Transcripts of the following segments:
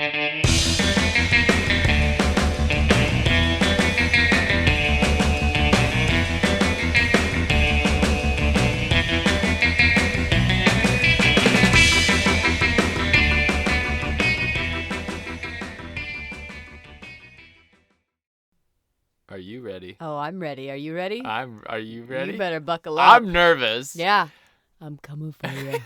Are you ready? Oh, I'm ready. Are you ready? Are you ready? You better buckle up. I'm nervous. Yeah. I'm coming for you.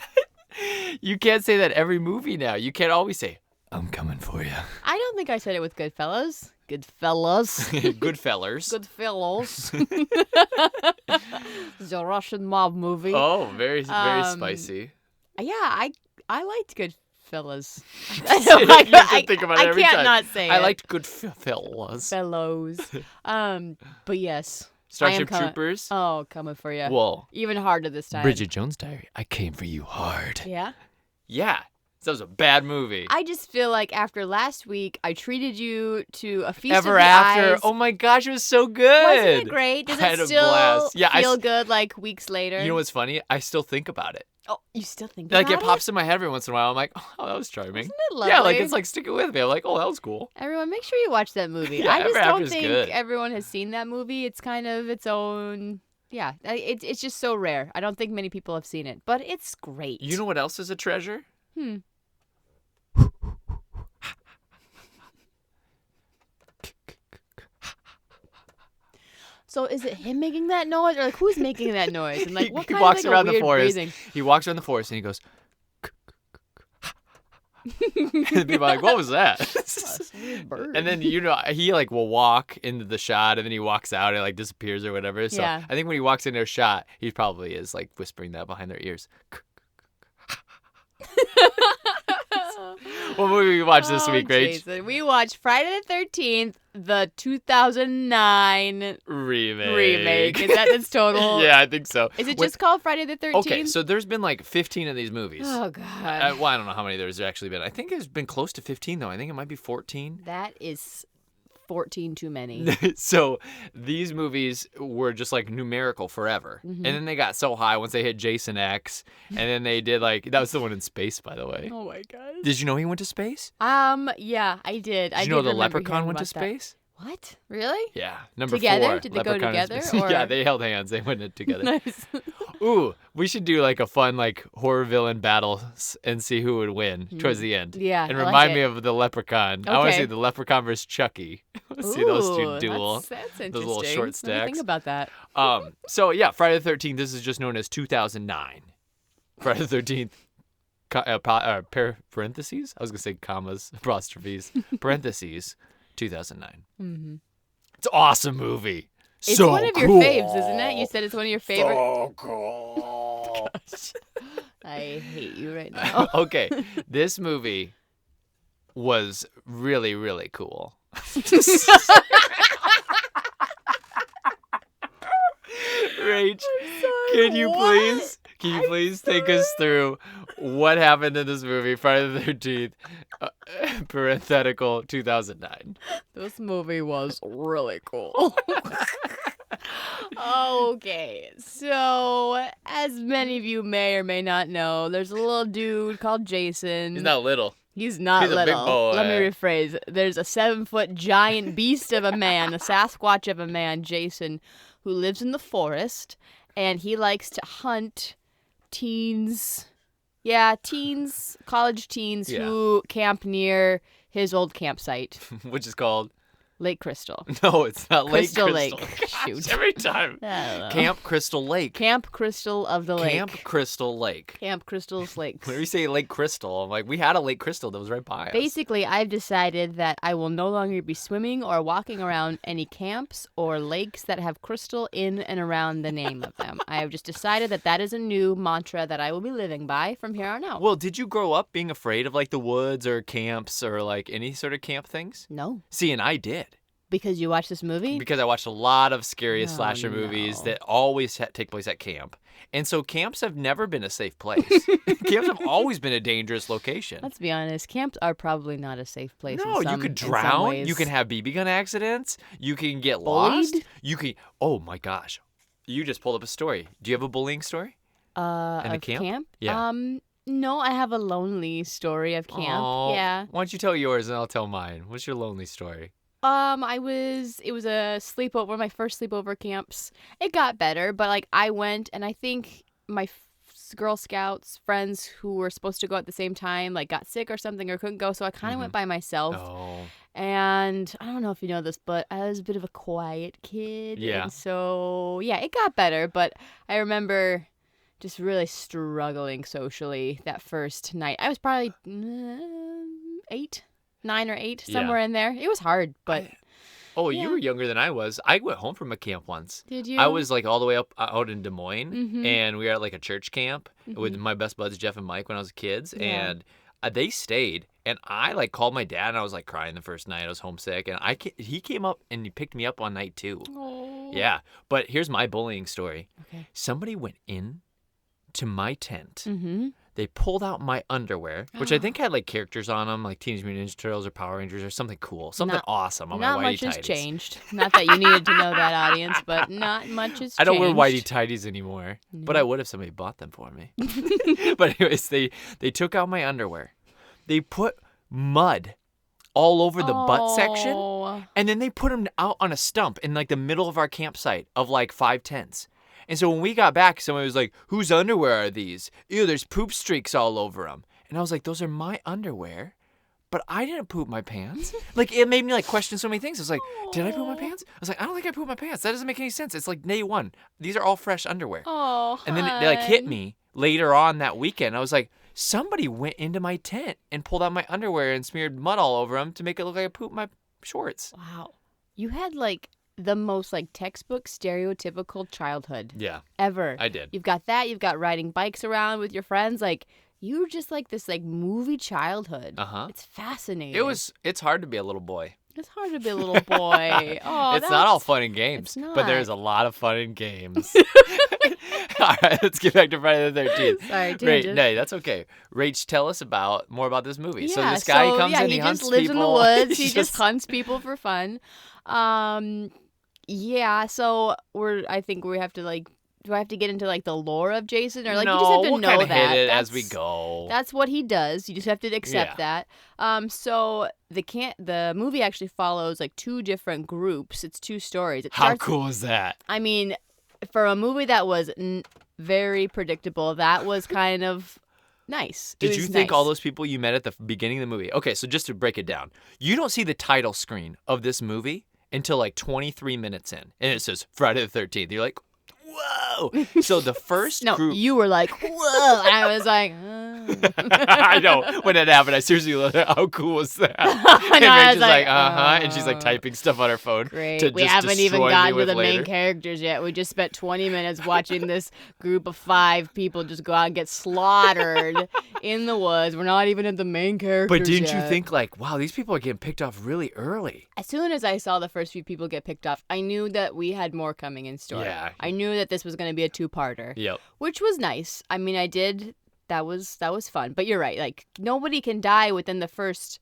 You can't say that every movie now. You can't always say, I'm coming for you. I don't think I said it with Goodfellas. Goodfellas. Good fellers. Goodfellas. It's a Russian mob movie. Oh, very spicy. Yeah, I liked Goodfellas. You have to think about it every I can't time. not say it. I liked good fellas. Fellows. But yes. Starship Troopers. Oh, coming for you. Whoa. Even harder this time. Bridget Jones' Diary. I came for you hard. Yeah? Yeah. That was a bad movie. I just feel like after last week, I treated you to a feast Ever of the After. eyes. Oh my gosh, it was so good. Wasn't it great? Does I had it a still blast. Yeah, feel good like weeks later? You know what's funny? I still think about it. Oh, you still think Like about it pops in my head every once in a while. I'm like, oh, that was charming. Isn't it lovely? Yeah, like it's like sticking with me. I'm like, oh, that was cool. Everyone, make sure you watch that movie. Yeah, I just Ever don't After's think good. everyone has seen that movie. It's kind of its own. Yeah, it's just so rare. I don't think many people have seen it, but it's great. You know what else is a treasure? So is it him making that noise, or like who's making that noise? And like what He kind walks of like around a the weird forest. breathing? He walks around the forest and he goes. And people are like, what was that? That's a weird bird. And then he like will walk into the shot and then he walks out and like disappears or whatever. So Yeah. I think when he walks into a shot, he probably is like whispering that behind their ears. What movie we watched this week, Rach? Jason, we watched Friday the 13th, the 2009 remake. Is that its total? Yeah, I think so. Is it just called Friday the 13th? Okay, so there's been like 15 of these movies. Oh, God. Well, I don't know how many there's actually been. I think there's been close to 15, though. I think it might be 14. That is 14 too many. So these movies were just like numerical forever. Mm-hmm. And then they got so high once they hit Jason X. And then they did like, that was the one in space, by the way. Oh, my God. Did you know he went to space? Yeah, I did. Did you know the Leprechaun went to space? What? Really? Yeah, number Together? 4. Did they go Leprechaun in together, space. or- Yeah, they held hands. They went together. Nice. Ooh, we should do like a fun like horror villain battle and see who would win towards the end. Yeah, And I like remind me it. of the Leprechaun. I want to Okay. see the Leprechaun versus Chucky. I want to see those two Ooh, duel. That's interesting. Those little short Let me stacks. think about that. So yeah, Friday the 13th. This is just known as 2009. Friday the 13th. Parentheses. I was gonna say commas, apostrophes, parentheses. 2009. Mm-hmm. It's an awesome movie. It's so one of your cool. faves, isn't it? You said it's one of your favorite. So cool. I hate you right now. Okay, this movie was really, really cool. Rach, can you please take us through what happened in this movie, Friday the 13th, parenthetical 2009? This movie was really cool. Okay, so as many of you may or may not know, there's a little dude called Jason. He's not little. He's not He's a little. big boy. Let me rephrase. There's a 7-foot giant beast of a man, a Sasquatch of a man, Jason, who lives in the forest, and he likes to hunt teens. Yeah, teens, college teens who camp near his old campsite, Which is called? Lake Crystal. No, it's not Crystal Lake Lake. Crystal. Shoot. Every time. I don't know. Camp Crystal Lake. Camp Crystal of the Lake. Camp Crystal Lake. Camp Crystal's Lakes. When we say Lake Crystal, I'm like, we had a Lake Crystal that was right by us. Basically, I've decided that I will no longer be swimming or walking around any camps or lakes that have crystal in and around the name of them. I have just decided that that is a new mantra that I will be living by from here on out. Well, did you grow up being afraid of like the woods or camps or like any sort of camp things? No. See, and I did. Because you watched this movie? Because I watched a lot of scary slasher no. movies that always take place at camp. And so camps have never been a safe place. Camps have always been a dangerous location. Let's be honest. Camps are probably not a safe place. No, in some, you could in some drown. ways. You can have BB gun accidents. You can get Bullied? lost. You can. Oh my gosh, you just pulled up a story. Do you have a bullying story? In a of camp? camp? Yeah. No, I have a lonely story of camp. Aw, Yeah. why don't you tell yours and I'll tell mine? What's your lonely story? It was a sleepover, one of my first sleepover camps. It got better, but like I went and I think my Girl Scouts friends who were supposed to go at the same time like got sick or something or couldn't go, so I kind of went by myself. Oh. And I don't know if you know this, but I was a bit of a quiet kid. Yeah. And so, yeah, it got better, but I remember just really struggling socially that first night. I was probably 9 or 8, somewhere in there. It was hard, but You yeah. were younger than I was. I went home from a camp once. Did you? I was like all the way up out in Des Moines, Mhm. and we were at like a church camp with my best buds Jeff and Mike when I was kids, Yeah. and they stayed. And I like called my dad, and I was like crying the first night. I was homesick, and he came up and he picked me up on night 2. Oh. Yeah, but here's my bullying story. Okay. Somebody went in to my tent. Mm-hmm. They pulled out my underwear, which I think had like characters on them, like Teenage Mutant Ninja Turtles or Power Rangers or something cool, something awesome on Not my whitey much has tighties. changed. Not that you needed to know that, audience, but not much has changed. I don't wear whitey tighties anymore, but I would if somebody bought them for me. But anyways, they took out my underwear. They put mud all over the butt section, and then they put them out on a stump in like the middle of our campsite of like 5 tents. And so when we got back, somebody was like, "Whose underwear are these? Ew, there's poop streaks all over them." And I was like, "Those are my underwear, but I didn't poop my pants." Like, it made me like question so many things. I was like, "Did I poop my pants?" I was like, "I don't think I pooped my pants. That doesn't make any sense. It's like day 1. These are all fresh underwear." Oh, And then they like hit me later on that weekend. I was like, somebody went into my tent and pulled out my underwear and smeared mud all over them to make it look like I pooped my shorts. Wow. You had like the most like textbook stereotypical childhood Yeah, ever. I did. You've got that. You've got riding bikes around with your friends. Like you were just like this like movie childhood. Uh-huh. It's fascinating. It's hard to be a little boy. It's hard to be a little boy. Oh, It's not all fun and games, it's but there's not. a lot of fun and games. All right, let's get back to Friday the 13th. Sorry, Right, no, that's okay. Rach, tell us more about this movie. So Yeah, this guy comes in, he he hunts just lives people. in the woods. He He's just hunts people for fun. Yeah. So I think we have to like. Do I have to get into like the lore of Jason, or like no, you just have to we'll know kinda that hit it as we go. That's what he does. You just have to accept that. So the movie actually follows like 2 different groups. It's 2 stories. How cool is that? I mean, for a movie that was very predictable, that was kind of nice. Did you think all those people you met at the beginning of the movie? Okay, so just to break it down, you don't see the title screen of this movie until like 23 minutes in, and it says Friday the 13th. You're like, whoa! So the first group. You were like, whoa! And I was like, I know. When it happened, I seriously looked at how cool was that? And I Rachel's was like, like, uh-huh. And she's like typing stuff on her phone. Great. To We just haven't even destroy me gotten to with the later. main characters yet. We just spent 20 minutes watching this group of 5 people just go out and get slaughtered in the woods. We're not even at the main characters But didn't you yet. think like, wow, these people are getting picked off really early? As soon as I saw the first few people get picked off, I knew that we had more coming in store. Yeah. I knew that this was going to be a 2-parter. Yep. Which was nice. I mean, that was fun. But you're right. Like nobody can die within the first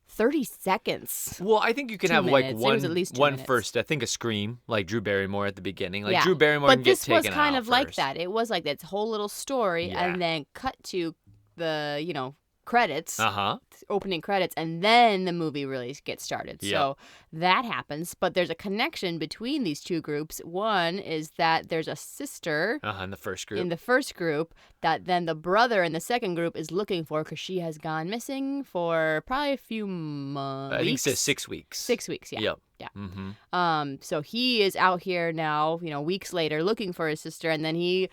30 seconds. Well, I think you can 2 have minutes. like It was at least 2 one minutes. first. I think a scream, like Drew Barrymore at the beginning. Like Yeah. Drew Barrymore But can get this was taken kind out of like first. that. It was like this whole little story Yeah. and then cut to the, credits, Uh-huh. opening credits, and then the movie really gets started. Yep. So that happens, but there's a connection between these 2 groups. One is that there's a sister In the first group. in the first group that then the brother in the second group is looking for because she has gone missing for probably a few months. I think it says 6 weeks. 6 weeks, yeah. Yep. Yeah. Mm-hmm. So he is out here now, weeks later looking for his sister, and then he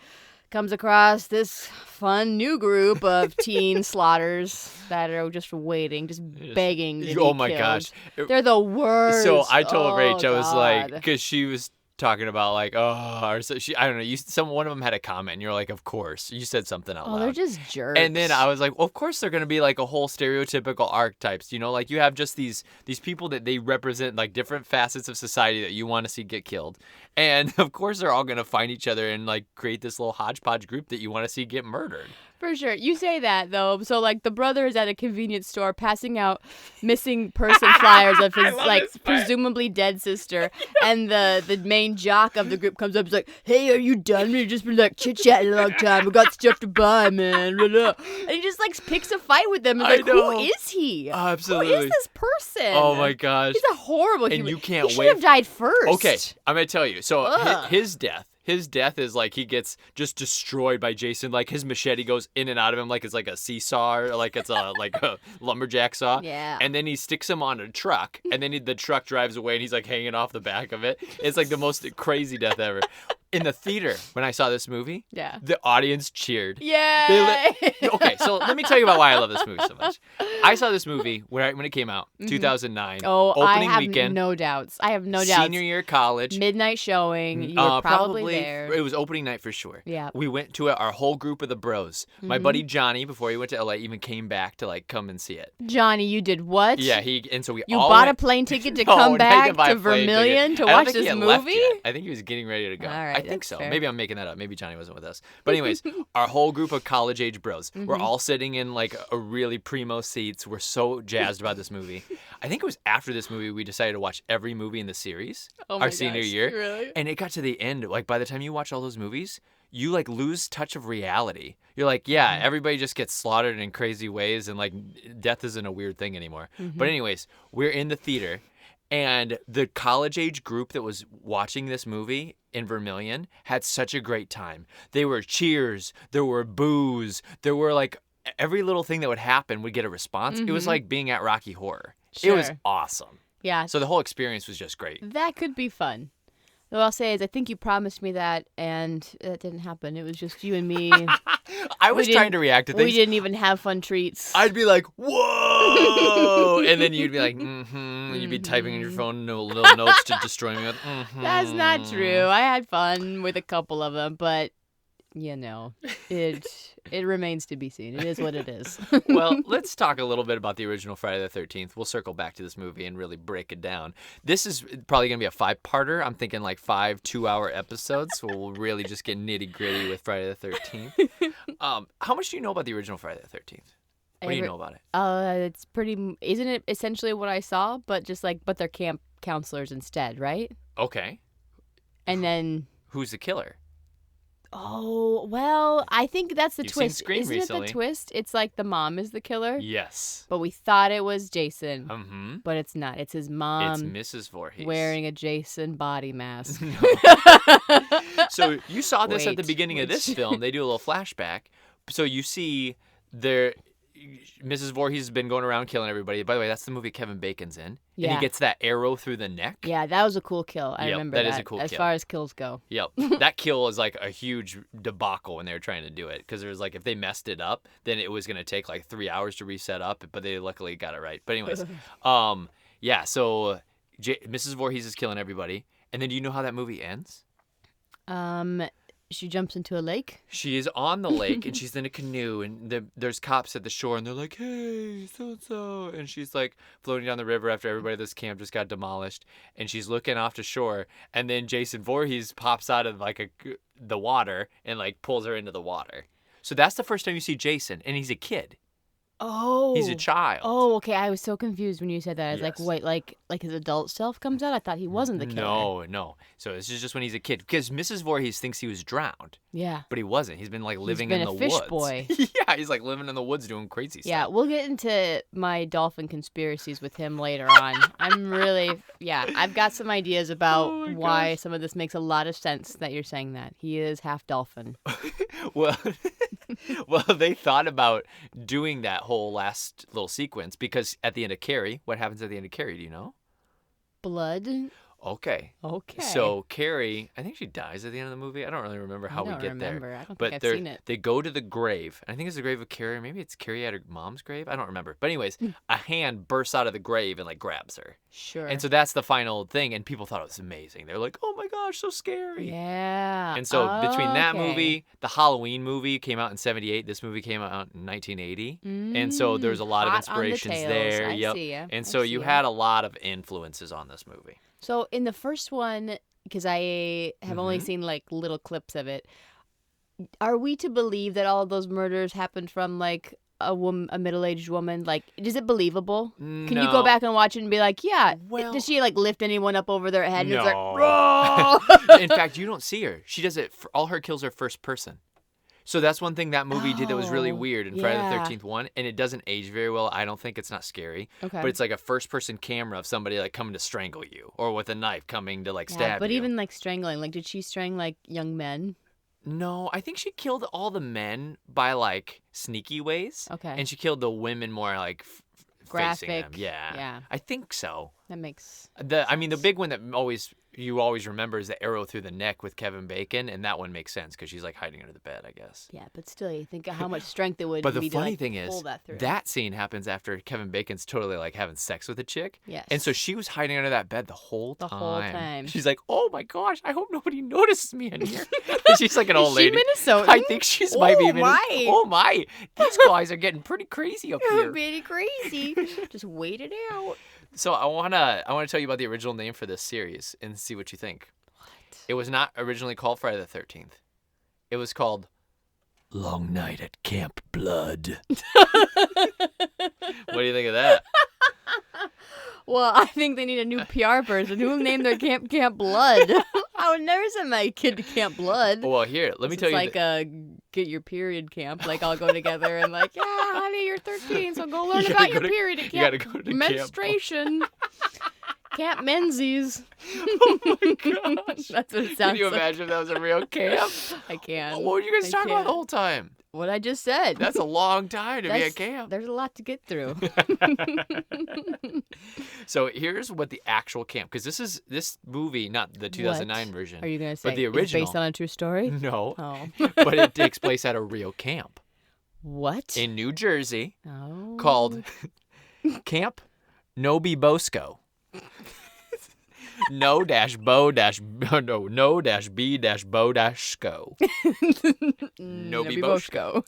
comes across this fun new group of teen slaughters that are just waiting, just begging to be Oh my killed. gosh. They're the worst. So I told Oh, Rach, I was like, God. because she was talking about like, or so I don't know. One of them had a comment, and you're like, of course. You said something out Oh, loud. they're just jerks. And then I was like, well, of course they're going to be like a whole stereotypical archetypes. Like you have just these people that they represent like different facets of society that you want to see get killed. And of course they're all going to find each other and like create this little hodgepodge group that you want to see get murdered. For sure. You say that, though. So, like, the brother is at a convenience store passing out missing person flyers of his, like, presumably dead sister. And the main jock of the group comes up and is like, hey, are you done? We've just been, like, chit-chatting a long time. We got stuff to buy, man. And he just, like, picks a fight with them. And like, who is he? Absolutely. Who is this person? Oh, my gosh. He's a horrible human. And you can't wait. He should have died first. Okay, I'm going to tell you. So, his death. His death is like he gets just destroyed by Jason. Like his machete goes in and out of him like it's like a seesaw or like it's a lumberjack saw. Yeah. And then he sticks him on a truck, and then the truck drives away, and he's like hanging off the back of it. It's like the most crazy death ever. In the theater, when I saw this movie, the audience cheered. Yay! Okay, so let me tell you about why I love this movie so much. I saw this movie when it came out, 2009. Oh, opening I have weekend. no doubts. I have no doubts. Senior year of college. Midnight showing. You were probably there. It was opening night for sure. Yeah. We went to it, our whole group of the bros. My buddy Johnny, before he went to LA, even came back to like come and see it. Johnny, you did what? Yeah, so we You all bought went... a plane ticket to No, come I back didn't buy to a plane Vermilion ticket. to I don't watch think he this had left movie? yet. I think he was getting ready to go. All right, I think that's so. fair. Maybe I'm making that up. Maybe Johnny wasn't with us. But anyways, our whole group of college age bros, we're all sitting in like a really primo seats. We're so jazzed about this movie. I think it was after this movie we decided to watch every movie in the series our senior year. Really? And it got to the end. Like by the time you watch all those movies, you like lose touch of reality. You're like, yeah, everybody just gets slaughtered in crazy ways, and like death isn't a weird thing anymore. But anyways, we're in the theater, and the college age group that was watching this movie in Vermilion had such a great time. There were cheers, there were boos, there were like every little thing that would happen would get a response. It was like being at Rocky Horror. Sure. It was awesome. Yeah. So the whole experience was just great. That could be fun. What I'll say is I think you promised me that, and that didn't happen. It was just you and me. I was trying to react to things. We didn't even have fun treats. I'd be like, whoa! And then you'd be like, and you'd be typing in your phone little notes to destroy me with, That's not true. I had fun with a couple of them, but, you know, it remains to be seen. It is what it is. Well, let's talk a little bit about the original Friday the 13th. We'll circle back to this movie and really break it down. This is probably going to be a 5-parter. I'm thinking like 5 2-hour episodes. So we'll really just get nitty-gritty with Friday the 13th. How much do you know about the original Friday the 13th? What do you know about it? It's pretty, isn't it essentially what I saw, but just like, but they're camp counselors instead, right? Okay. And then... Who's the killer? Oh, well, I think that's the You've twist. seen Scream Isn't recently. it the twist? It's like the mom is the killer. Yes. But we thought it was Jason. But it's not. It's his mom. It's Mrs. Voorhees. Wearing a Jason body mask. So you saw this at the beginning of this film. They do a little flashback. So you see Mrs. Voorhees has been going around killing everybody. By the way, that's the movie Kevin Bacon's in. Yeah. And he gets that arrow through the neck. Yeah, that was a cool kill. I remember that. That is a cool kill. As far as kills go. Yep. That kill is like a huge debacle when they were trying to do it. Because there was like, if they messed it up, then it was going to take like 3 hours to reset up. But they luckily got it right. But anyways, yeah, so Mrs. Voorhees is killing everybody. And then do you know how that movie ends? She jumps into a lake. She is on the lake, and she's in a canoe, and there's cops at the shore, and they're like, hey, so-and-so. And she's like floating down the river after everybody at this camp just got demolished, and she's looking off to shore, and then Jason Voorhees pops out of like the water and like pulls her into the water. So that's the first time you see Jason, and he's a kid. Oh. He's a child. Oh, okay. I was so confused when you said that. I was Yes. like, wait, like his adult self comes out? I thought he wasn't the killer. No. So this is just when he's a kid. Because Mrs. Voorhees thinks he was drowned. Yeah. But he wasn't. He's been like living been in a the fish woods. boy. Yeah, he's like living in the woods doing crazy Yeah, stuff. we'll get into my dolphin conspiracies with him later on. I'm really, I've got some ideas about why some of this makes a lot of sense that you're saying that. He is half dolphin. Well, they thought about doing that whole last little sequence because at the end of Carrie, what happens at the end of Carrie, do you know? Blood? Okay. So Carrie, I think she dies at the end of the movie. I don't really remember how we get there. I don't But think I've seen it. they go to the grave. I think it's the grave of Carrie. Maybe it's Carrie at her mom's grave. I don't remember. But anyways, a hand bursts out of the grave and like grabs her. Sure. And so that's the final thing. And people thought it was amazing. They were like, oh my gosh, so scary. Yeah. And so between that Okay. movie, the Halloween movie came out in 1978. This movie came out in 1980. And so there's a lot of Hot on the inspirations tails. there. I Yep. see ya. And I so see you ya. had a lot of influences on this movie. So in the first one, because I have only seen like little clips of it, Are we to believe that all of those murders happened from like a middle-aged woman? Like, is it believable? Can you go No. back and watch it and be like, yeah, Well- does she like lift anyone up over their head? And it's like, No. "Roar!" In fact, you don't see her. She does it. All her kills are first person. So that's one thing that movie did that was really Oh, weird in Friday yeah. the 13th one, and it doesn't age very well. I don't think it's not scary, Okay. but it's like a first-person camera of somebody like coming to strangle you, or with a knife coming to like Yeah, stab but you. even like strangling, like, did she strangle like young men? No, I think she killed all the men by like sneaky ways. Okay. And she killed the women more like facing them. Graphic. Yeah. Yeah. I think so. That makes. I mean, the big one that you always remember is the arrow through the neck with Kevin Bacon, and that one makes sense because she's like hiding under the bed, I guess. Yeah, but still, you think of how much strength it would But the be funny to like, thing pull is, that through. that scene happens after Kevin Bacon's totally like having sex with a chick. Yes. And so she was hiding under that bed the whole time. The whole time. She's like, oh my gosh, I hope nobody notices me in here. And she's like an old Is lady. she Minnesotan? I think she's might be Oh, Minnesota. my. Oh my. These guys are getting pretty crazy up You're here. pretty crazy. Just wait it out. So I wanna tell you about the original name for this series and see what you think. What? It was not originally called Friday the 13th. It was called Long Night at Camp Blood. What do you think of that? Well, I think they need a new PR person who will name their Camp Blood. I would never send my kid to Camp Blood. Well, here, let me tell It's you. like a get your period camp. Like, all go together and like, yeah, honey, you're 13, so go learn You about gotta your go to- period at you camp. gotta go to camp. menstruation. Camp Menzies. Oh my gosh. That's what it sounds Can you like. imagine if that was a real camp? I can. What were you guys I talking about can. the whole time? What I just said. That's a long time to be at camp. There's a lot to get through. So here's what the actual camp, because this movie, not the 2009 What version. Are you going to say But the it's original. based on a true story? No, Oh. but it takes place at a real camp What? in New Jersey Oh. called Camp Nobi Bosco. No dash bo dash no dash b dash bo dash sco. Nobi Bosco.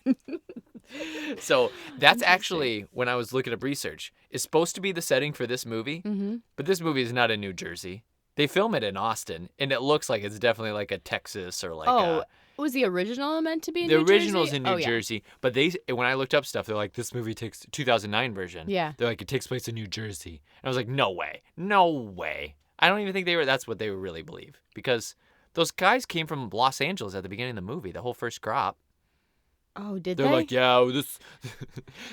So that's actually, when I was looking up research, is supposed to be the setting for this movie. Mm-hmm. But this movie is not in New Jersey. They film it in Austin, and it looks like it's definitely like a Texas or like a... Was the original meant to be in The New Jersey? original's in New Oh, yeah. Jersey, but when I looked up stuff, they're like, this movie takes 2009 version. Yeah. They're like, it takes place in New Jersey. And I was like, no way. No way. I don't even think that's what they really believe, because those guys came from Los Angeles at the beginning of the movie, the whole first crop. Oh, did They're they? like, yeah, this.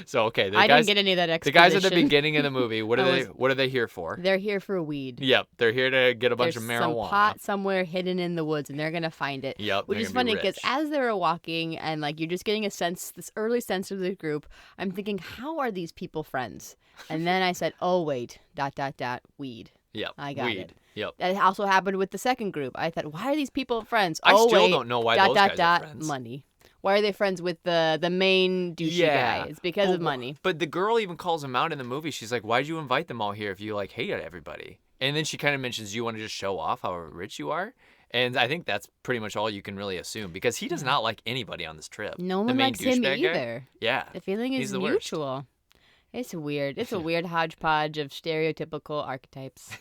So okay, I didn't get any of that the exposition. guys at the beginning of the movie. What are they here for? They're here for weed. Yep, they're here to get a bunch There's of marijuana. some pot somewhere hidden in the woods, and they're gonna find it. Yep, Which they're is gonna be funny because rich. as they were walking and like you're just getting a sense, this early sense of the group, I'm thinking, how are these people friends? And then I said, oh wait, ... weed. Yep, I got weed. it. Yep. That also happened with the second group. I thought, why are these people friends? I oh still wait, don't know why those guys are friends. money. Why are they friends with the main douchey Yeah. guy? It's because But of money. But the girl even calls him out in the movie. She's like, why'd you invite them all here if you like hate everybody? And then she kind of mentions, you want to just show off how rich you are? And I think that's pretty much all you can really assume, because he does not like anybody on this trip. No The one main likes him douchebag guy? either. Yeah. The feeling He's is the worst. mutual. It's weird. It's a weird hodgepodge of stereotypical archetypes.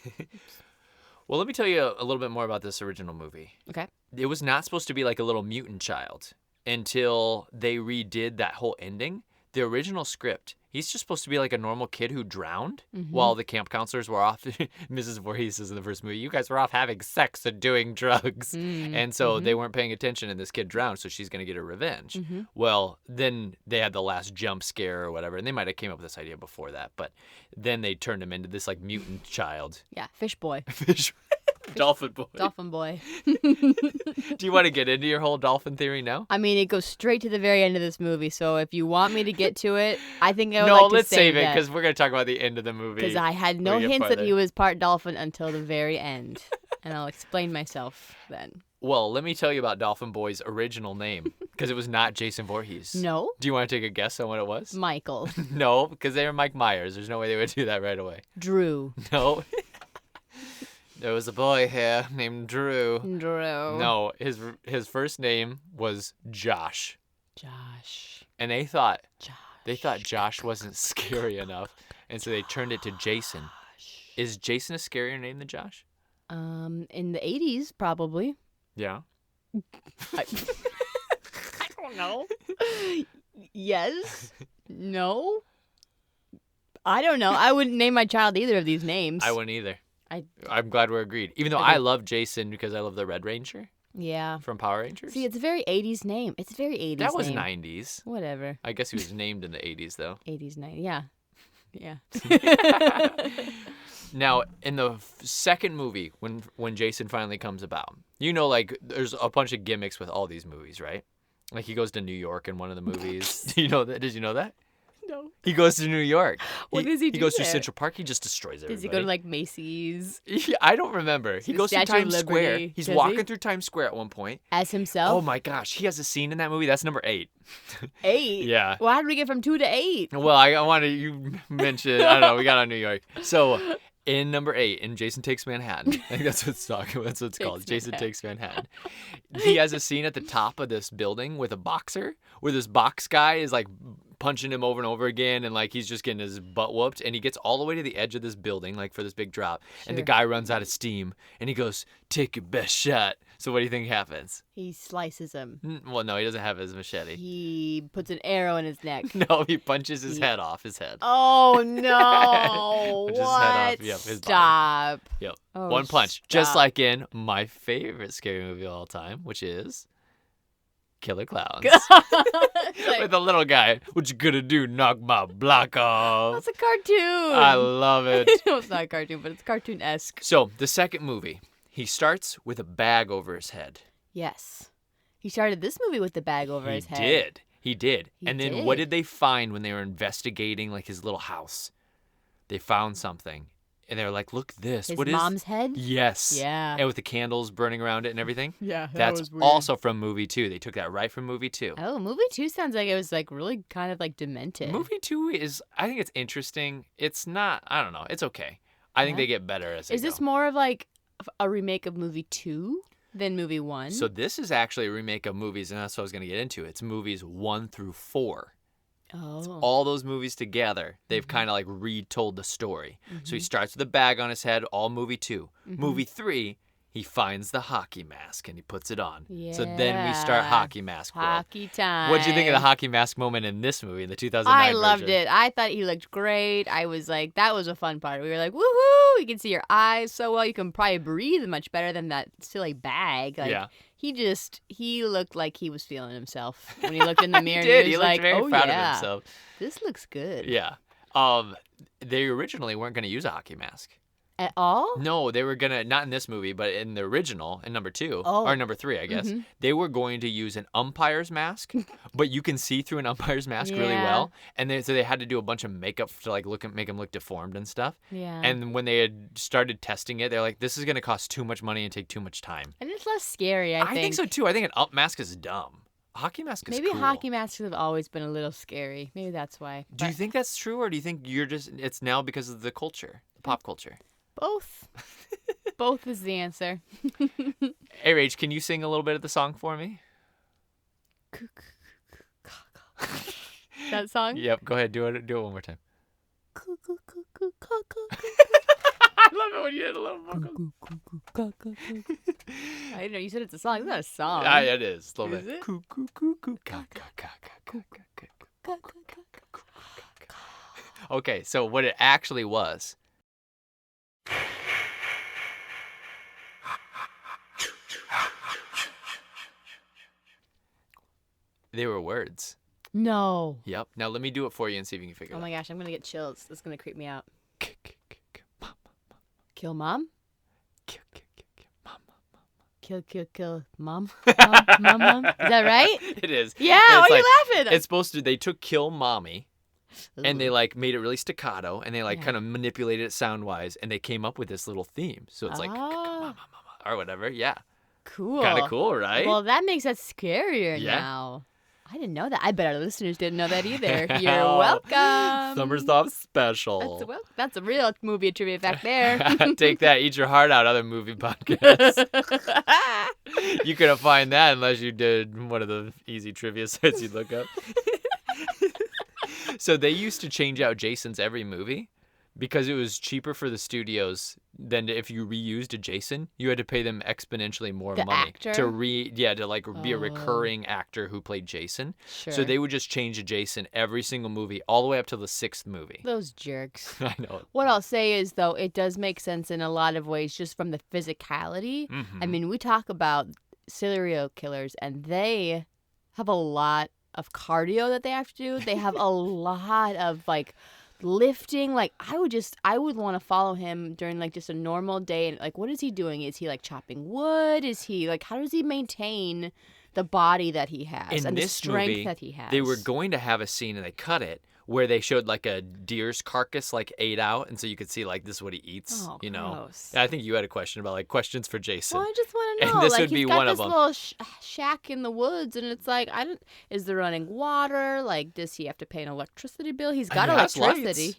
Well, let me tell you a little bit more about this original movie. Okay. It was not supposed to be like a little mutant child until they redid that whole ending. The original script, he's just supposed to be like a normal kid who drowned while the camp counselors were off. Mrs. Voorhees says in the first movie, you guys were off having sex and doing drugs. And so they weren't paying attention, and this kid drowned, so she's going to get her revenge. Well, then they had the last jump scare or whatever, and they might have came up with this idea before that, but then they turned him into this like mutant child. Yeah, fish boy. Fish. Dolphin boy. Dolphin boy. Do you want to get into your whole dolphin theory now? I mean, it goes straight to the very end of this movie, so if you want me to get to it, I think I would No, like to let's save it, that. because we're going to talk about the end of the movie. Because I had no when we get hints that farther. he was part dolphin until the very end. And I'll explain myself then. Well, let me tell you about Dolphin Boy's original name, because it was not Jason Voorhees. No? Do you want to take a guess on what it was? Michael. No, because they were Mike Myers. There's no way they would do that right away. Drew. No. There was a boy here named Drew. Drew. No, his first name was Josh. Josh. And they thought Josh wasn't scary enough, and so they turned it to Jason. Is Jason a scarier name than Josh? In the 80s, probably. Yeah. don't know. Yes. No. I don't know. I wouldn't name my child either of these names. I wouldn't either. I'm glad we're agreed. Even though I love Jason because I love the Red Ranger. Yeah. From Power Rangers. See, it's a very 80s name. It's a very 80s That was name. 90s. Whatever. I guess he was named in the 80s, though. 80s, 90s. Yeah. Yeah. Now, in the second movie, when Jason finally comes about, like, there's a bunch of gimmicks with all these movies, right? Like, he goes to New York in one of the movies. Do you know that? Did you know that? No. He goes to New York. What does he do He goes there? to Central Park. He just destroys everybody. Does he go to, like, Macy's? I don't remember. He goes to Statue of Times Liberty. Square. He's Does walking he? through Times Square at one point. As himself? Oh, my gosh. He has a scene in that movie. That's number 8. 8? Yeah. Well, how did we get from 2 to 8? Well, I wanted you mentioned, I don't know, we got on New York. So in number 8, in Jason Takes Manhattan, I think that's what it's talking. That's what it's called. Jason Takes Manhattan. He has a scene at the top of this building with a boxer, where this box guy is like punching him over and over again, and like he's just getting his butt whooped, and he gets all the way to the edge of this building, like for this big drop, and the guy runs out of steam, and he goes, "Take your best shot." So what do you think happens? He slices him. Well, no, he doesn't have his machete. He puts an arrow in his neck. No, he punches his head off his head. Oh, no. Punches his What? head off. Yep, his body. Stop. Yep. Oh, One punch. Just stop. like in my favorite scary movie of all time, which is Killer Clowns. Like, With the little guy. What you gonna do? Knock my block off. that's a cartoon. I love it. It's not a cartoon, but it's cartoon-esque. So, the second movie, he starts with a bag over his head. Yes. He started this movie with the bag over his head. He did. He And then what did. did they find when they were investigating like his little house? They found something. And they were like, look this. His What is mom's head? Yes. Yeah. And with the candles burning around it and everything. Yeah, That's also from movie 2. They took that right from movie 2. Oh, movie 2 sounds like it was like really kind of like demented. Movie 2 is, I think it's interesting. It's not, I don't know. It's okay. I think Yeah. they get better as they Is go. this more of like a remake of movie 2 than movie 1? So this is actually a remake of movies, and that's what I was going to get into. It's movies 1 through 4. Oh. All those movies together, they've kind of like retold the story. So he starts with a bag on his head, all movie 2. Movie 3, he finds the hockey mask and he puts it on. So then we start Yeah. hockey mask world. Hockey time. What'd you think of the hockey mask moment in this movie, in the 2009 I loved version? it. I thought he looked great. I was like, that was a fun part. We were like, woohoo! You can see your eyes so well. You can probably breathe much better than that silly bag. Like, Yeah. he looked like he was feeling himself when he looked in the mirror. He did. He He was looked like, very oh proud yeah, of himself. this looks good. Yeah. They originally weren't going to use a hockey mask. At all? No, they were going to, not in this movie, but in the original, in number 2, Oh. or number 3, I guess, they were going to use an umpire's mask, but you can see through an umpire's mask really Yeah. well. And so they had to do a bunch of makeup to like make him look deformed and stuff. Yeah. And when they had started testing it, they're like, this is going to cost too much money and take too much time. And it's less scary, I think so too. I think an up mask is dumb. A hockey mask is Maybe cool. hockey masks have always been a little scary. Maybe that's why. Do you But think that's true, or do you think it's now because of the culture, the pop culture? both? Both is the answer. Hey, Rach, can you sing a little bit of the song for me? That song? Yep, go ahead. Do it one more time. I love it when you hit a little vocal. I didn't know you said it's a song. It's not a song. Ah, it is. A little Is bit. it? Coo, coo, coo, coo. Ka, ka, ka, ka, ka, ka, ka. Okay, so what it actually was. They were words. No. Yep. Now let me do it for you and see if you can figure Oh it my gosh, I'm gonna get chills. This is gonna creep me out. Kill mom? Kill mom? Mom? Is that right? It is. Yeah, And why it's are like- you laughing? It's supposed to, they took Kill Mommy and they Ooh. like made it really staccato and they like Yeah. kind of manipulated it sound wise and they came up with this little theme. So it's like, Oh. mama, or whatever. Yeah. Cool. Kind of cool, right? Well, that makes that scarier Yeah. now. I didn't know that. I bet our listeners didn't know that either. You're Well, welcome. Summer Stop Special. That's a real movie trivia fact there. Take that, eat your heart out, other movie podcasts. You couldn't find that unless you did one of the easy trivia sites you'd look up. So they used to change out Jason's every movie Because it was cheaper for the studios than if you reused a Jason, you had to pay them exponentially more The money actor? to be a recurring actor who played Jason. Sure. So they would just change a Jason every single movie, all the way up to the 6th movie. Those jerks. I know. What I'll say is, though, it does make sense in a lot of ways just from the physicality. Mm-hmm. I mean, we talk about serial killers, and they have a lot of cardio that they have to do. They have a lot of, like, lifting. Like, I would want to follow him during, like, just a normal day. And, like, what is he doing? Is he, like, chopping wood? Is he, like, how does he maintain the body that he has and the strength movie, that he has? They were going to have a scene, and they cut it, where they showed like a deer's carcass like ate out, and so you could see like this is what he eats. Oh, you know. gross. I think you had a question about like questions for Jason. Well, I just want to know. And this like, would he's be got one this of them. little shack in the woods, and it's like, is there running water? Like, does he have to pay an electricity bill? He's got has electricity. lights.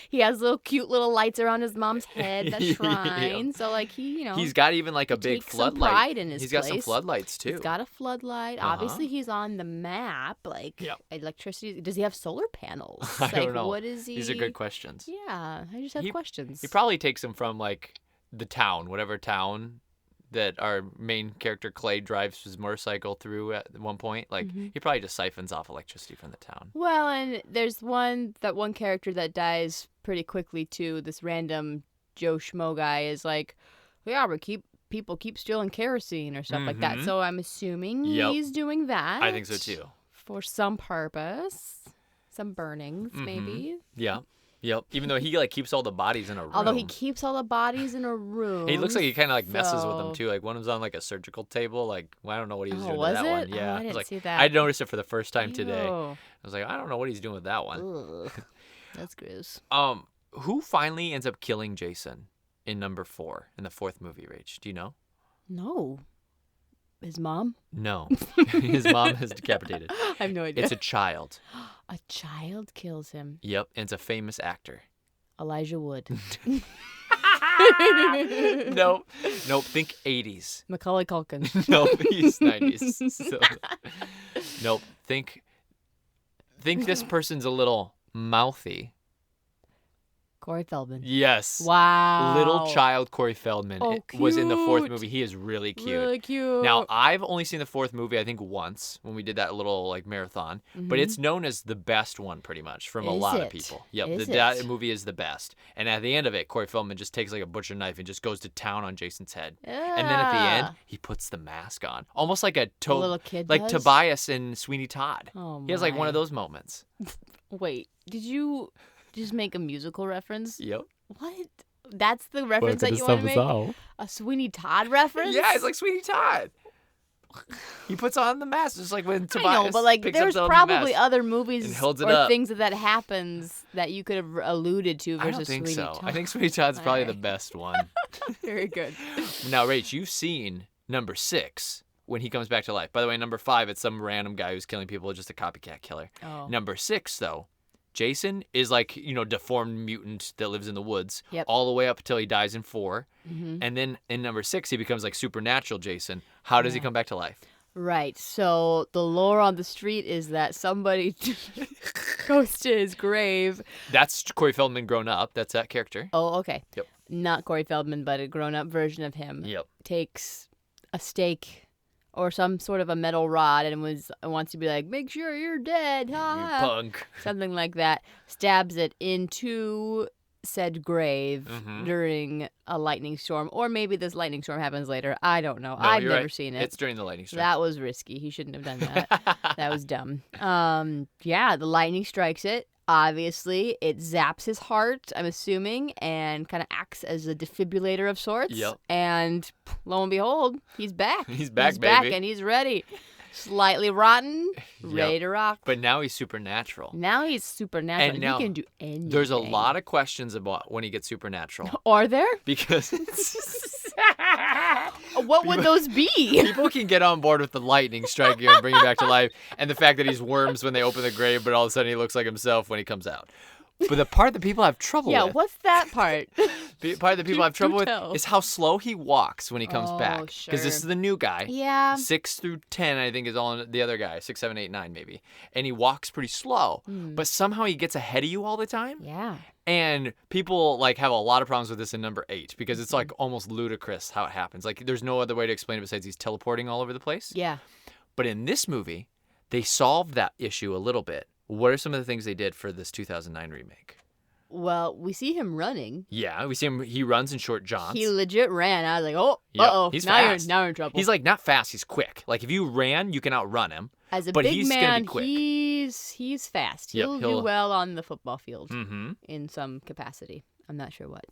He has little cute little lights around his mom's head that Yeah. shine. So like he's got even like a big takes some floodlight. pride in his He's got some place. floodlights too. He's got a floodlight. Uh-huh. Obviously, he's on the map. Like, Yep. electricity. Does he have solar panels? I Like, don't know. what is he? These are good questions. Yeah, I just have questions. He probably takes them from like the town, whatever town that our main character Clay drives his motorcycle through at one point. Like he probably just siphons off electricity from the town. Well, and there's one character that dies pretty quickly too. This random Joe Schmo guy is like, yeah, people keep stealing kerosene or stuff like that. So I'm assuming he's doing that. I think so too. For some purpose, some burnings maybe. Yeah. Yep. Even though he like keeps all the bodies in a room. Although he keeps all the bodies in a room. He looks like he kind of like messes with them too. Like one of them's on like a surgical table. Like well, I don't know what he was doing was with that it? one. Yeah. Oh, I didn't see that. I noticed it for the first time today. Ew. I was like, I don't know what he's doing with that one. Ugh. That's gross. Who finally ends up killing Jason in number 4 in the 4th movie, Rach? Do you know? No. His mom? No. His mom is decapitated. I have no idea. It's a child. A child kills him. Yep. And it's a famous actor. Elijah Wood. Nope. Think 80s. Macaulay Culkin. Nope. He's 90s. So, nope. Think this person's a little mouthy. Corey Feldman. Yes. Wow. Little child Corey Feldman was in the 4th movie. He is really cute. Really cute. Now, I've only seen the 4th movie, I think, once when we did that little like marathon. But it's known as the best one, pretty much, from a lot of people. Yep, that movie is the best. And at the end of it, Corey Feldman just takes like a butcher knife and just goes to town on Jason's head. Yeah. And then at the end, he puts the mask on, almost like a little kid like does? Tobias in Sweeney Todd. Oh, he has like one of my. those moments. Wait, did you just make a musical reference? Yep. What? That's the reference that you want to make? A Sweeney Todd reference? Yeah, it's like Sweeney Todd. He puts on the mask just like when Tobias I know, but like picks there's up the probably mask other movies and holds it or up. things that happens that you could have alluded to versus I don't think Sweeney so. Todd. I think Sweeney Todd's probably the Alright. best one. Very good. Now, Rach, you've seen number 6 when he comes back to life. By the way, number 5, it's some random guy who's killing people, just a copycat killer. Oh. Number 6, though, Jason is like, deformed mutant that lives in the woods Yep. all the way up until he dies in 4. Mm-hmm. And then in number 6, he becomes like supernatural Jason. How does he come back to life? Right. So the lore on the street is that somebody goes to his grave. That's Corey Feldman grown up. That's that character. Oh, okay. Yep. Not Corey Feldman, but a grown-up version of him. Yep. Takes a stake or some sort of a metal rod and wants to be like, make sure you're dead. You Ha. punk. Something like that. Stabs it into said grave during a lightning storm. Or maybe this lightning storm happens later. I don't know. No, I've you're never right. seen it. It's during the lightning storm. That was risky. He shouldn't have done that. That was dumb. Yeah, the lightning strikes it. Obviously, it zaps his heart, I'm assuming, and kind of acts as a defibrillator of sorts. Yep. And lo and behold, he's back. He's back, He's back, baby. and he's ready. Slightly rotten, ready to rock. But now he's supernatural. Now he's supernatural. And now he can do anything. There's a lot of questions about when he gets supernatural. Are there? Because What would those be? people can get on board with the lightning striking and bring him back to life, and the fact that he's worms when they open the grave, but all of a sudden he looks like himself when he comes out. But the part that people have trouble Yeah, with, what's that part? the part that people have trouble with tell. is how slow he walks when he comes back. Because sure. this is the new guy. Yeah. 6 through 10, I think, is all the other guy. 6, 7, 8, 9, maybe. And he walks pretty slow. But somehow he gets ahead of you all the time. Yeah. And people like have a lot of problems with this in number 8 because it's like almost ludicrous how it happens. Like there's no other way to explain it besides he's teleporting all over the place. Yeah. But in this movie, they solved that issue a little bit. What are some of the things they did for this 2009 remake? Well, we see him running. Yeah, we see him. He runs in short johns. He legit ran. I was like, oh, Yep, uh-oh. he's now fast. You're in trouble. He's like not fast. He's quick. Like if you ran, you can outrun him. As a but big he's man, gonna be quick. he's fast. Yep, He'll do well on the football field in some capacity. I'm not sure what.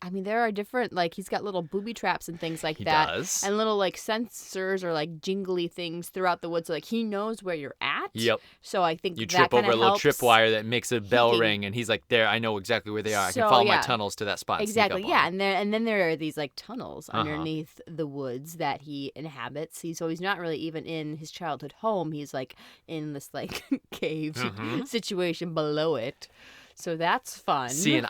I mean, there are different, like, he's got little booby traps and things like that. He does. And little, like, sensors or, like, jingly things throughout the woods. So, like, he knows where you're at. Yep. So I think you that trip over a little helps. tripwire that makes a bell ring, and he's like, there, I know exactly where they are. I can follow my tunnels to that spot. Exactly, yeah. And then there are these, like, tunnels underneath the woods that he inhabits. So he's not really even in his childhood home. He's, like, in this, like, cave situation below it. So that's fun. See, and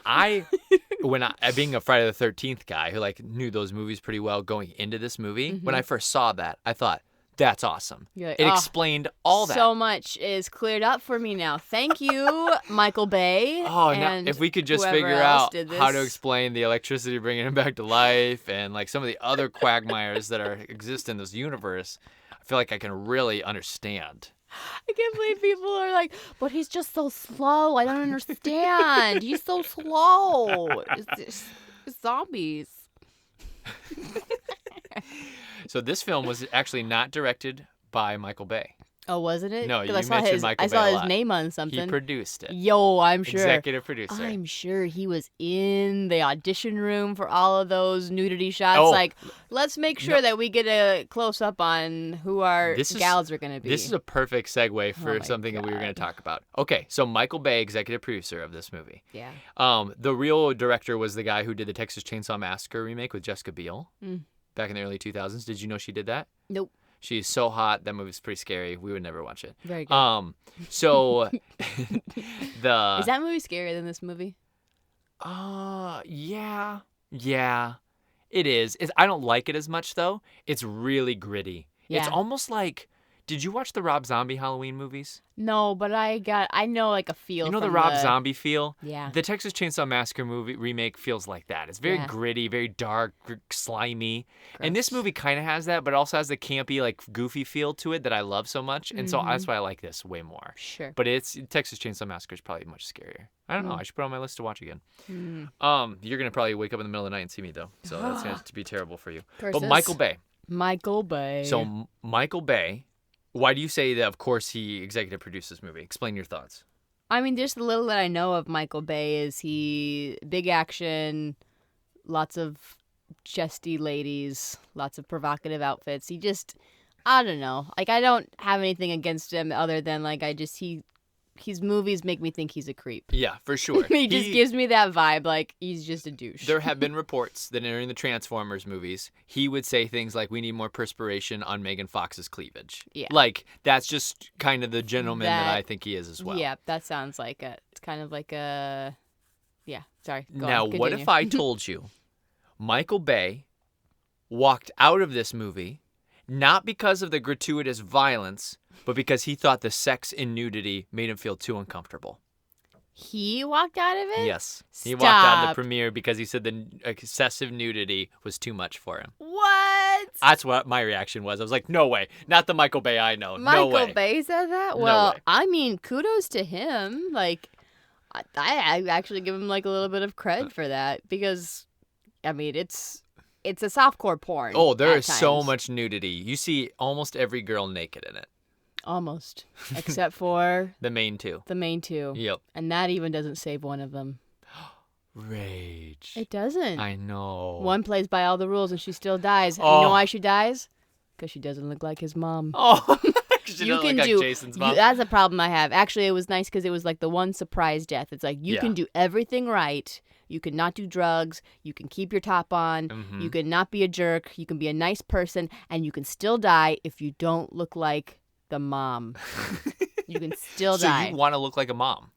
when being a Friday the 13th guy who like knew those movies pretty well going into this movie, when I first saw that, I thought, that's awesome. Like, it explained all that. So much is cleared up for me now. Thank you, Michael Bay. Oh, now if we could just figure out how to explain the electricity bringing him back to life and like some of the other quagmires that exist in this universe, I feel like I can really understand. I can't believe people are like, but he's just so slow. I don't understand. He's so slow. It's zombies. So this film was actually not directed by Michael Bay. Oh, wasn't it? No, you mentioned Michael Bay I saw a his lot. name on something. He produced it. Yo, I'm sure. Executive producer. I'm sure he was in the audition room for all of those nudity shots. Oh, like, let's make sure that we get a close up on who our gals are going to be. This is a perfect segue for something that we were going to talk about. Okay, so Michael Bay, executive producer of this movie. Yeah. The real director was the guy who did the Texas Chainsaw Massacre remake with Jessica Biel back in the early 2000s. Did you know she did that? Nope. She's so hot. That movie's pretty scary. We would never watch it. Very good. So Is that movie scarier than this movie? Yeah, it is. I don't like it as much though. It's really gritty. Yeah. It's almost like. Did you watch the Rob Zombie Halloween movies? No, but I know like a feel. You know from the Rob Zombie feel? Yeah. The Texas Chainsaw Massacre movie remake feels like that. It's very gritty, very dark, slimy. Gross. And this movie kind of has that, but also has the campy, like goofy feel to it that I love so much. And so that's why I like this way more. Sure. But Texas Chainsaw Massacre is probably much scarier. I don't know. I should put it on my list to watch again. You're gonna probably wake up in the middle of the night and see me though, so that's going to be terrible for you. But Michael Bay. So Michael Bay. Why do you say that, of course, he executive produced this movie? Explain your thoughts. I mean, just the little that I know of Michael Bay is he big action, lots of chesty ladies, lots of provocative outfits. He just, I don't know. Like, I don't have anything against him other than, like, his movies make me think he's a creep. Yeah, for sure. He just gives me that vibe, like, he's just a douche. There have been reports that during the Transformers movies, he would say things like, we need more perspiration on Megan Fox's cleavage. Yeah. Like, that's just kind of the gentleman that I think he is as well. Yeah, that sounds like it's kind of like a, yeah, sorry. Now, what if I told you Michael Bay walked out of this movie not because of the gratuitous violence, but because he thought the sex and nudity made him feel too uncomfortable? He walked out of it? Yes. He walked out of the premiere because he said the excessive nudity was too much for him. What? That's what my reaction was. I was like, no way. Not the Michael Bay I know. No way. Michael Bay said that? Well, I mean, kudos to him. Like, I actually give him, like, a little bit of cred for that because, I mean, it's a softcore porn. Oh, there is so much nudity. You see almost every girl naked in it. Almost. Except for the main two. Yep. And that even doesn't save one of them. Rage. It doesn't. I know. One plays by all the rules and she still dies. Oh. You know why she dies? Because she doesn't look like his mom. Oh, she doesn't look like Jason's mom. That's a problem I have. Actually, it was nice because it was like the one surprise death. It's like you can do everything right. You can not do drugs. You can keep your top on. You can not be a jerk. You can be a nice person. And you can still die if you don't look like the mom. You can still die. So you want to look like a mom?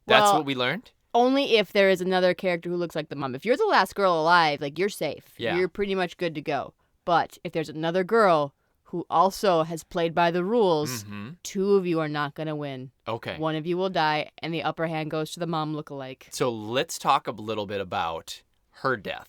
That's what we learned? Only if there is another character who looks like the mom. If you're the last girl alive, like, you're safe. Yeah. You're pretty much good to go. But if there's another girl who also has played by the rules, Mm-hmm. 2 of you are not going to win. Okay. 1 of you will die, and the upper hand goes to the mom lookalike. So let's talk a little bit about her death.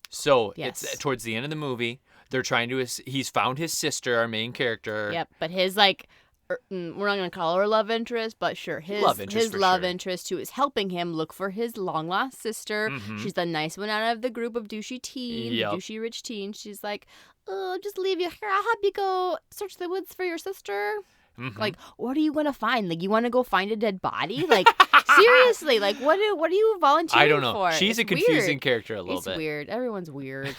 So Yes. it's towards the end of the movie. They're trying to. He's found his sister, our main character. Yep, but his we're not gonna call her love interest, but sure, his Love interest for love sure. interest who is helping him look for his long lost sister. Mhm. She's the nice one out of the group of douchey teens, Yep. douchey rich teens. She's like, "Oh, I'll just leave you here. I'll help you go search the woods for your sister." Mhm. Like, what are you gonna find? Like, you want to go find a dead body? Like, seriously, like, what are you volunteering I don't know. for? She's It's a confusing weird. character a little It's bit. weird. Everyone's weird.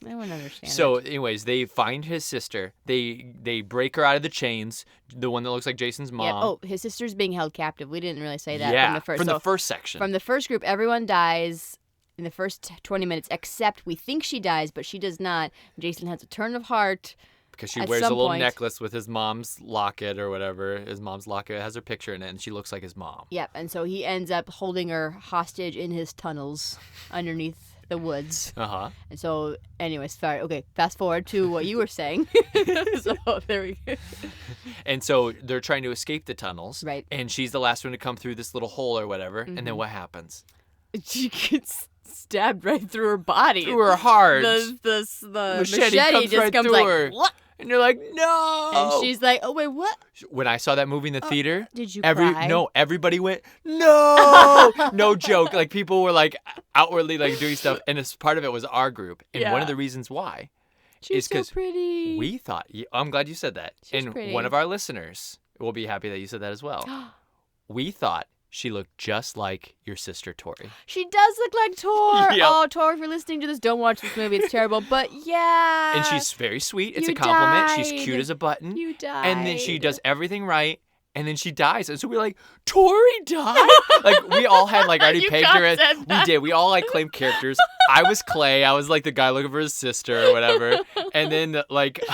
I wouldn't understand. So, it. anyways, they find his sister. They break her out of the chains. The one that looks like Jason's mom. Yep. Oh, his sister's being held captive. We didn't really say that yeah, from the first. from so the first section. from the first group, everyone dies in the first 20 minutes, except we think she dies, but she does not. Jason has a turn of heart. Because she at wears a some little point- necklace with his mom's locket or whatever. His mom's locket has her picture in it, and she looks like his mom. Yep. And so he ends up holding her hostage in his tunnels underneath the woods. Uh-huh. And so, anyways, sorry. Okay, fast forward to what you were saying. So there we go. And so they're trying to escape the tunnels. Right. And she's the last one to come through this little hole or whatever. And then what happens? She gets stabbed right through her body. Through her heart. The Machete machete comes just right comes through like, her. what? And you're like, no. And she's like, oh, wait, what? When I saw that movie in the theater, Did you cry? everybody went, no, no joke. Like people were like outwardly like doing stuff, and as part of it was our group. And one Yeah. of the reasons why She's is so because pretty. we thought. I'm glad you said that. She's and pretty. one of our listeners will be happy that you said that as well. We thought she looked just like your sister Tori. She does look like Tor. Yep. Oh, Tor, if you're listening to this, don't watch this movie. It's terrible. But yeah. And she's very sweet. It's you a compliment. She's died. cute as a button. You died. And then she does everything right. And then she dies. And so we're like, Tori died? Like, we all had, like, already You pegged her as. said We that. did. We all, like, claimed characters. I was Clay. I was, like, the guy looking for his sister or whatever. And then, like,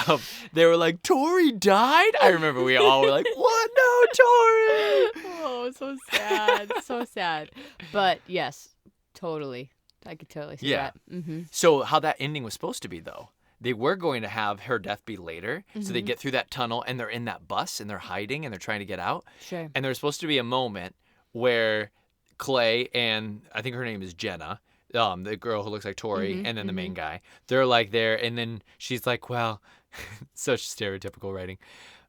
they were like, Tori died? I remember we all were like, what? No, Tori! Oh, so sad. So sad. But yes, totally. I could totally see Yeah. that. Mm-hmm. So, how that ending was supposed to be, though. They were going to have her death be later. So Mm-hmm. they get through that tunnel and they're in that bus and they're hiding and they're trying to get out. Sure. And there's supposed to be a moment where Clay and I think her name is Jenna, the girl who looks like Tori, Mhm, and then the main guy, they're like there. And then she's like, well, such stereotypical writing.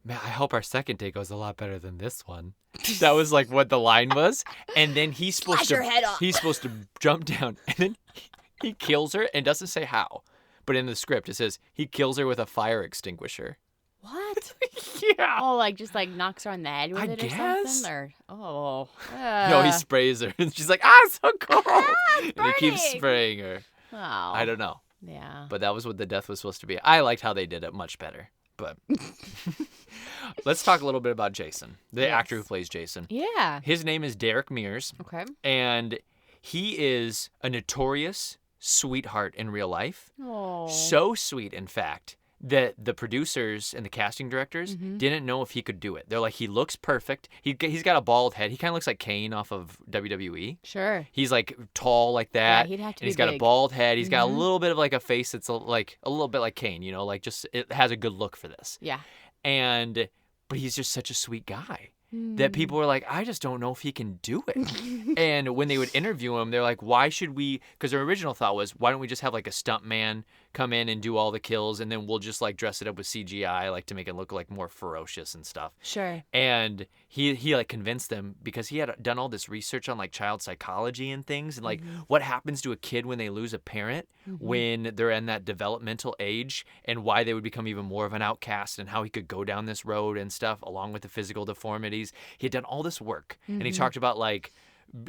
Man, I hope our second day goes a lot better than this one. That was like what the line was. And then he's supposed Slash her head off. he's supposed to jump down and then he kills her and doesn't say how. But in the script, it says he kills her with a fire extinguisher. What? Yeah. Oh, like just like knocks her on the head with I it or guess. something? Or No, uh, he sprays her. And she's like, ah, it's so cold. it's And he keeps burning. spraying her. Oh. I don't know. Yeah. But that was what the death was supposed to be. I liked how they did it much better. But let's talk a little bit about Jason, the actor who Yes. plays Jason. Yeah. His name is Derek Mears, Okay. and he is a notorious sweetheart in real life. Oh. So sweet, in fact, that the producers and the casting directors Mm-hmm. didn't know if he could do it. They're like, he looks perfect. He's got a bald head. He kind of looks like Kane off of WWE. Sure. He's like tall like that. Yeah, he'd have to and he's be got a big. bald head. He's got a Mhm. little bit of like a face that's like a little bit like Kane, you know, like just it has a good look for this. Yeah. But he's just such a sweet guy Hmm. that people were like, I just don't know if he can do it. And when they would interview him, they're like, why should we? Because their original thought was, why don't we just have like a stunt man come in and do all the kills, and then we'll just like dress it up with CGI, like to make it look like more ferocious and stuff. Sure. And he like convinced them because he had done all this research on like child psychology and things and like what happens to a kid when they lose a parent when they're in that developmental age and why they would become even more of an outcast and how he could go down this road and stuff along with the physical deformities. He had done all this work and he talked about like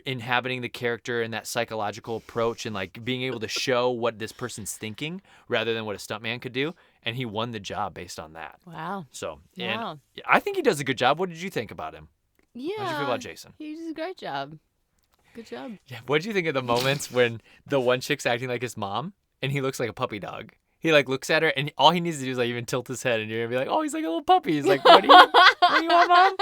inhabiting the character and that psychological approach and like being able to show what this person's thinking rather than what a stuntman could do, and he won the job based on that. Wow. So, Wow. and I think he does a good job. What did you think about him? Yeah. How did you feel about Jason? He does a great job. Good job. Yeah. What did you think of the moments when the one chick's acting like his mom and he looks like a puppy dog? He like looks at her and all he needs to do is like even tilt his head and you're gonna be like, oh, he's like a little puppy. He's like, what do you want, mom?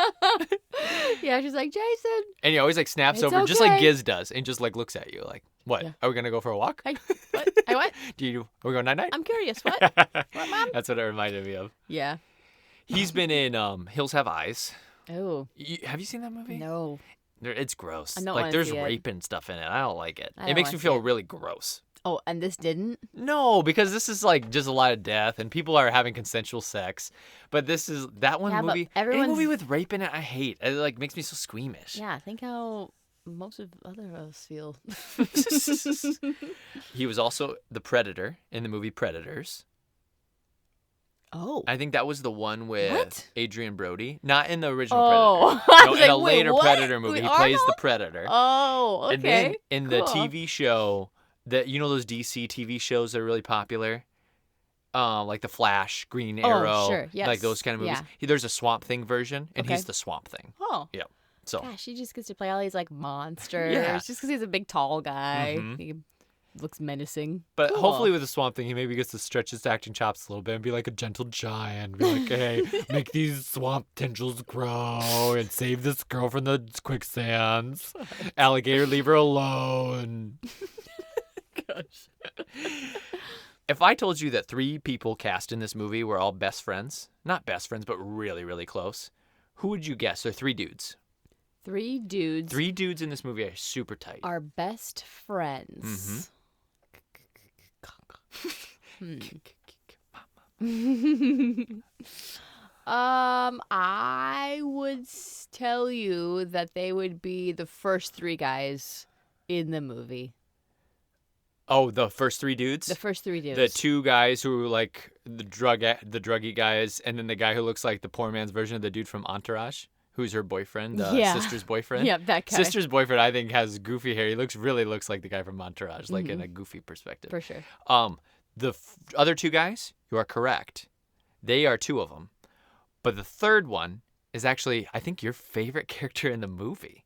Yeah, she's like, Jason. And he always like snaps It's over just like okay. Giz does and just like looks at you like, what? Yeah. Are we gonna go for a walk? Hey, what? Hey, what? Are we going night night? I'm curious. What? What, Mom? That's what it reminded me of. Yeah. He's been in Hills Have Eyes. Oh. Have you seen that movie? No. It's gross. I don't like wanna there's see it. rape and stuff in it. I don't like it. I It don't makes wanna me see feel it. really gross. Oh, and this didn't? No, because this is like just a lot of death and people are having consensual sex. But this is that one Yeah, but movie. Any everyone's- movie with rape in it, I hate. It like makes me so squeamish. Yeah, think how most of other of us feel. He was also the Predator in the movie Predators. Oh. I think that was the one with What? Adrian Brody. Not in the original Oh. Predator. I No, was in a like, wait, later what? Predator movie. Wait, He plays the Arnold? Predator. Oh, okay. And then in the Cool. TV show, you know those DC TV shows that are really popular? Like The Flash, Green Arrow. sure, yes, Like those kind of movies. yeah. There's a Swamp Thing version, and Okay. he's the Swamp Thing. Oh. Yeah. So Gosh, he just gets to play all these like monsters. Yeah. Just because he's a big, tall guy. Mhm. He looks menacing. But Cool. hopefully with the Swamp Thing, he maybe gets to stretch his acting chops a little bit and be like a gentle giant. Be like, hey, make these swamp tendrils grow and save this girl from the quicksands. Alligator, leave her alone. Gosh. If I told you that 3 people cast in this movie were all best friends, not best friends, but really, really close, who would you guess? They're 3 dudes. 3 dudes 3 dudes in this movie are super tight. are best friends. I would tell you that they would be the first 3 guys in the movie. Oh, the first 3 dudes? The first 3 dudes. The 2 guys who are like the druggy guys, and then the guy who looks like the poor man's version of the dude from Entourage, who's her boyfriend, Yeah. sister's boyfriend. Yeah, that guy. Sister's boyfriend, I think, has goofy hair. He really looks like the guy from Entourage, like in a goofy perspective. For sure. The other 2 guys, you are correct. They are 2 of them. But the third one is actually, I think, your favorite character in the movie.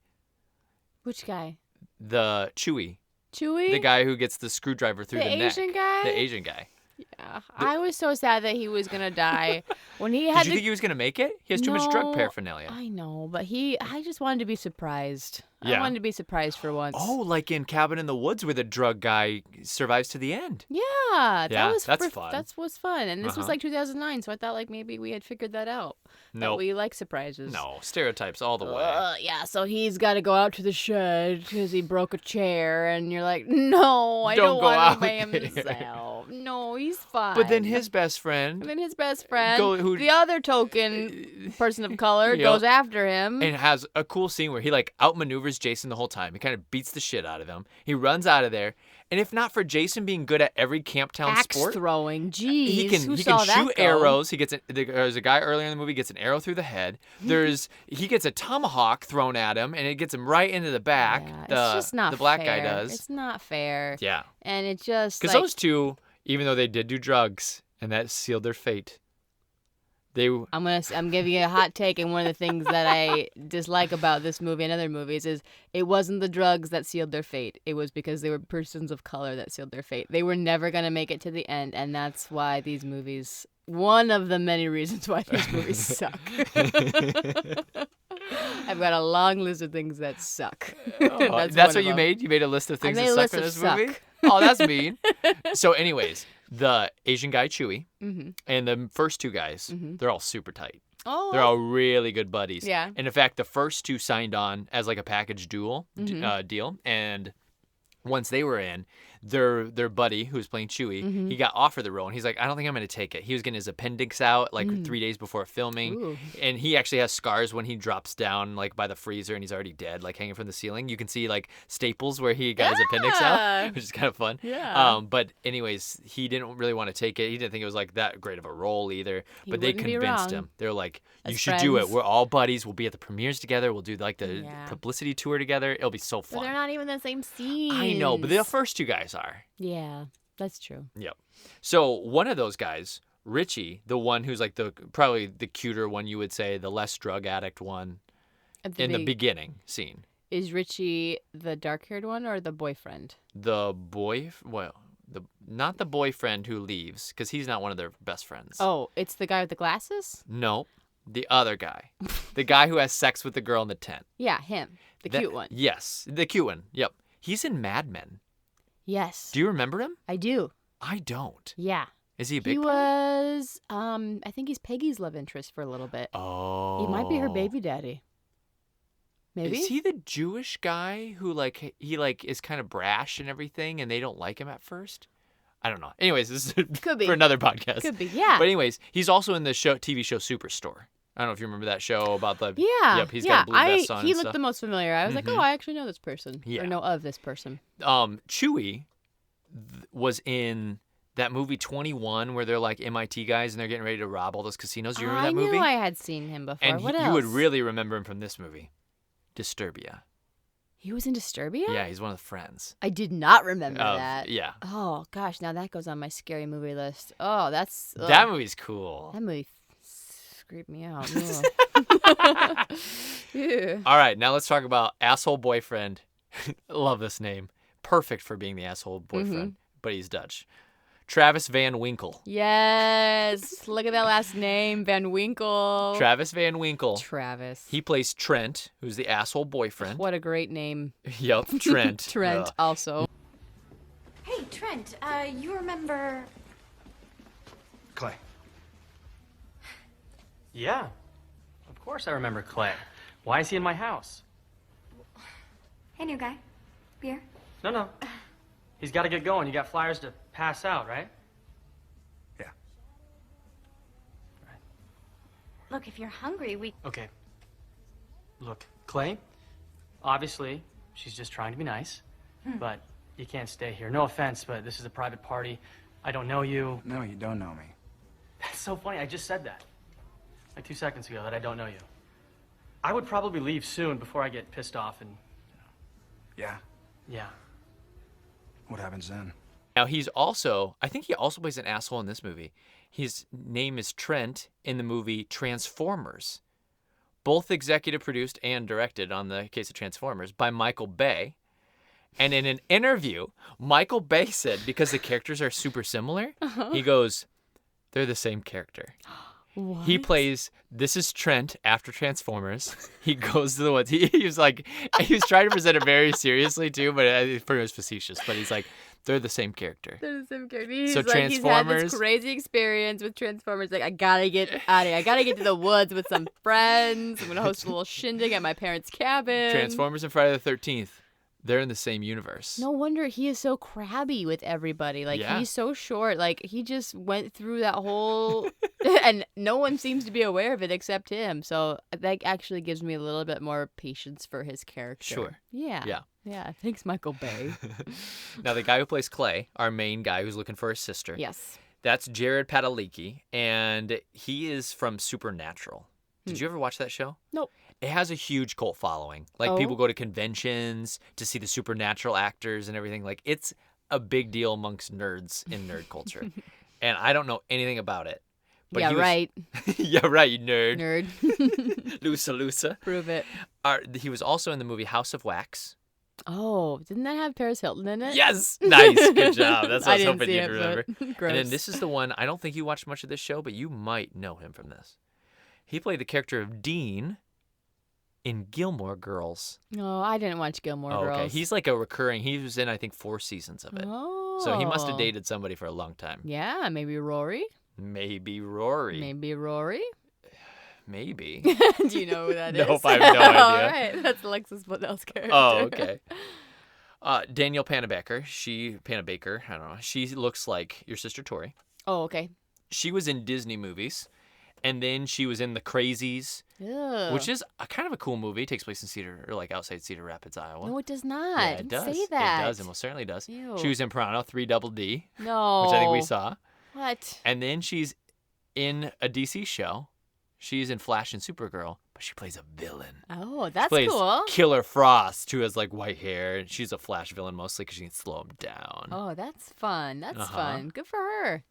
Which guy? The Chewie. Chewie? The guy who gets the screwdriver through The the neck. Asian guy? The Asian guy. Yeah. I was so sad that he was going to die. When he had Did you think he was going to make it? He has too much drug No, paraphernalia. I know, but I just wanted to be surprised. Yeah. I wanted to be surprised for once. Oh, like in Cabin in the Woods where the drug guy survives to the end. Yeah, Yeah, that's fun. That was fun, and this was Uh-huh. like 2009, so I thought like maybe we had figured that out. That Nope. we like surprises. No, stereotypes all the way. Yeah, so he's got to go out to the shed because he broke a chair, and you're like, no, I Don't don't go want out him by there." himself. No, he's fine. But then his best And friend then his best friend, who- the other token person of color, Yep. goes after him. and has a cool scene where he like outmaneuvers Jason the whole time. He kind of beats the shit out of him. He runs out of there. And if not for Jason being good at every Camptown Axe sport, throwing. Jeez, he can who he saw can that shoot go? arrows. There's a guy earlier in the movie gets an arrow through the head. He gets a tomahawk thrown at him and it gets him right into the back. Yeah, the it's just not the black fair. guy does. It's not fair. Yeah. And it just Because like, those 2, even though they did do drugs and that sealed their fate, I'm giving you a hot take, and one of the things that I dislike about this movie and other movies is it wasn't the drugs that sealed their fate. It was because they were persons of color that sealed their fate. They were never gonna make it to the end, and that's why these movies. One of the many reasons why these movies suck. I've got a long list of things that suck. That's one what of you them. made? You made a list of things made that a suck list for of this suck. movie? Oh, that's mean. So anyways, the Asian guy, Chewie, Mm-hmm. and the first 2 guys, Mhm. they're all super tight. Oh, They're all really good buddies. Yeah. And in fact, the first 2 signed on as like a package deal. And once they were in, their buddy who was playing Chewie, Mhm. he got offered the role, and he's like, I don't think I'm going to take it. He was getting his appendix out like 3 days before filming, Ooh. and he actually has scars when he drops down like by the freezer and he's already dead, like hanging from the ceiling. You can see like staples where he got his appendix Yeah. out, which is kind of fun. Yeah. But anyways, he didn't really want to take it. He didn't think it was like that great of a role either. He But they wouldn't be convinced wrong. him. They're like, you As should do it. friends. We're all buddies. We'll be at the premieres together. We'll do like the Yeah. publicity tour together. It'll be so But fun. they're not even the same scene. I know, but the first 2 guys are. Yeah, that's true. Yep. So one of those guys, Richie, the one who's like probably the cuter one, you would say, the less drug addict one At in the big- beginning scene. Is Richie the dark-haired one or the boyfriend? Not the boyfriend who leaves, because he's not one of their best friends. Oh, it's the guy with the glasses? No, the other guy. The guy who has sex with the girl in the tent. Yeah, him. The cute one. Yes, the cute one. Yep. He's in Mad Men. Yes. Do you remember him? I do. I don't. Yeah. Is he a big He part? was, I think he's Peggy's love interest for a little bit. Oh. He might be her baby daddy. Maybe? Is he the Jewish guy who he is kind of brash and everything and they don't like him at first? I don't know. Anyways, this is Could be. for another podcast. Could be, yeah. But anyways, he's also in the TV show Superstore. I don't know if you remember that show about the Yeah. Yep, he's got a blue vest on He and looked stuff. the most familiar. I was like, oh, I actually know this person. Yeah. Or know of this person. Chewie was in that movie 21 where they're like MIT guys and they're getting ready to rob all those casinos. Do you remember that movie? I knew I had seen him before. And what else? you would really remember him from this movie, Disturbia. He was in Disturbia? Yeah, he's one of the friends. I did not remember that. Yeah. Oh, gosh. Now that goes on my scary movie list. Oh, that's... Ugh. That movie's cool. That movie creeped me out. Ew. All right, now let's talk about asshole boyfriend. Love this name. Perfect for being the asshole boyfriend, but he's Dutch. Travis Van Winkle. Yes. Look at that last name, Van Winkle. Travis Van Winkle. Travis. He plays Trent, who's the asshole boyfriend. What a great name. Yep, Trent. Trent also. Hey, Trent, you remember... Clay. Yeah, of course I remember Clay. Why is he in my house? Hey, new guy. Beer? No. He's got to get going. You got flyers to pass out, right? Yeah. Look, if you're hungry, we... Okay. Look, Clay, obviously, she's just trying to be nice, but you can't stay here. No offense, but this is a private party. I don't know you. No, you don't know me. That's so funny. I just said that. Like 2 seconds ago, that I don't know you. I would probably leave soon before I get pissed off and, Yeah? yeah. What happens then? Now I think he also plays an asshole in this movie. His name is Trent in the movie Transformers. Both executive produced and directed on the case of Transformers by Michael Bay. And in an interview, Michael Bay said, because the characters are super similar, he goes, they're the same character. What? He plays, this is Trent after Transformers. He goes to the woods. He was like, he was trying to present it very seriously too, but it was facetious. But he's like, they're the same character. They're the same character. He's So like, he's had Transformers- this crazy experience with Transformers. Like, I gotta get out of here. I gotta get to the woods with some friends. I'm gonna host a little shindig at my parents' cabin. Transformers and Friday the 13th, they're in the same universe. No wonder he is so crabby with everybody. Like, Yeah. he's so short. Like, he just went through that whole... and no one seems to be aware of it except him. So that actually gives me a little bit more patience for his character. Sure. Yeah. Yeah. Yeah. Thanks, Michael Bay. Now, the guy who plays Clay, our main guy who's looking for his sister, Yes. that's Jared Padalecki, and he is from Supernatural. Did you ever watch that show? Nope. It has a huge cult following. Like, Oh. people go to conventions to see the supernatural actors and everything. Like, it's a big deal amongst nerds in nerd culture. And I don't know anything about it. But yeah, he was- right. Yeah, right, you nerd. Nerd. Lusa. Prove it. He was also in the movie House of Wax. Oh, didn't that have Paris Hilton in it? Yes! Nice. Good job. That's what I was didn't hoping see you'd it, remember. but gross. And then this is the one, I don't think you watched much of this show, but you might know him from this. He played the character of Dean in Gilmore Girls. No, I didn't watch Gilmore Girls. Okay. He's like a recurring, he was in, I think, 4 seasons of it. Oh. So he must have dated somebody for a long time. Yeah, maybe Rory. Maybe Rory. Maybe Rory. Maybe. Do you know who that is? Nope, I have no idea. All right, that's Alexis Bledell's character. Oh, okay. Danielle Panabaker, I don't know. She looks like your sister Tori. Oh, okay. She was in Disney movies, and then she was in The Crazies, Ew. which is a kind of a cool movie. It takes place in outside Cedar Rapids, Iowa. No, it does not. Yeah, it Don't does. say that. It does. It most certainly does. Ew. She was in Piranha 3 Double D, No. which I think we saw. What? And then she's in a DC show. She's in Flash and Supergirl, but she plays a villain. Oh, She that's plays cool. Killer Frost, who has like white hair, and she's a Flash villain mostly because she can slow him down. Oh, that's fun. That's Uh-huh. fun. Good for her.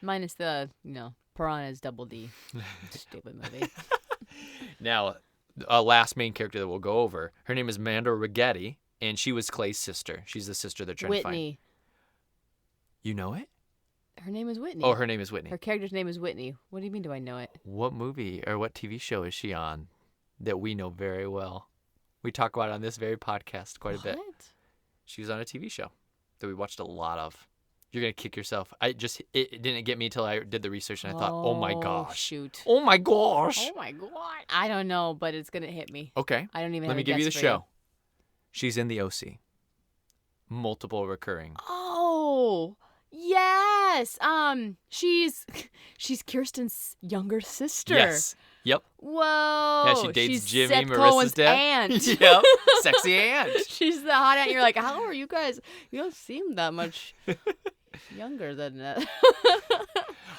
Minus the, Piranha's Double D. Stupid movie. Now, a last main character that we'll go over. Her name is Manda Rigetti, and she was Clay's sister. She's the sister they're trying to find. Whitney. You know it? Her name is Whitney. Oh, her name is Whitney. Her character's name is Whitney. What do you mean, do I know it? What movie or what TV show is she on that we know very well? We talk about it on this very podcast quite a bit. What? She was on a TV show that we watched a lot of. You're gonna kick yourself. It didn't get me till I did the research and I thought, oh my gosh. Shoot. Oh my gosh. Oh my god. I don't know, but it's gonna hit me. Okay. I don't even. Let have me a give you the guess for show. She's in the OC. Multiple recurring. Oh yes. She's Kirsten's younger sister. Yes. Yep. Whoa. Yeah, she dates she's Jimmy, Seth Marissa's Cohen's dad. aunt. Yep. Sexy aunt. She's the hot aunt. You're like, how are you guys? You don't seem that much younger than that.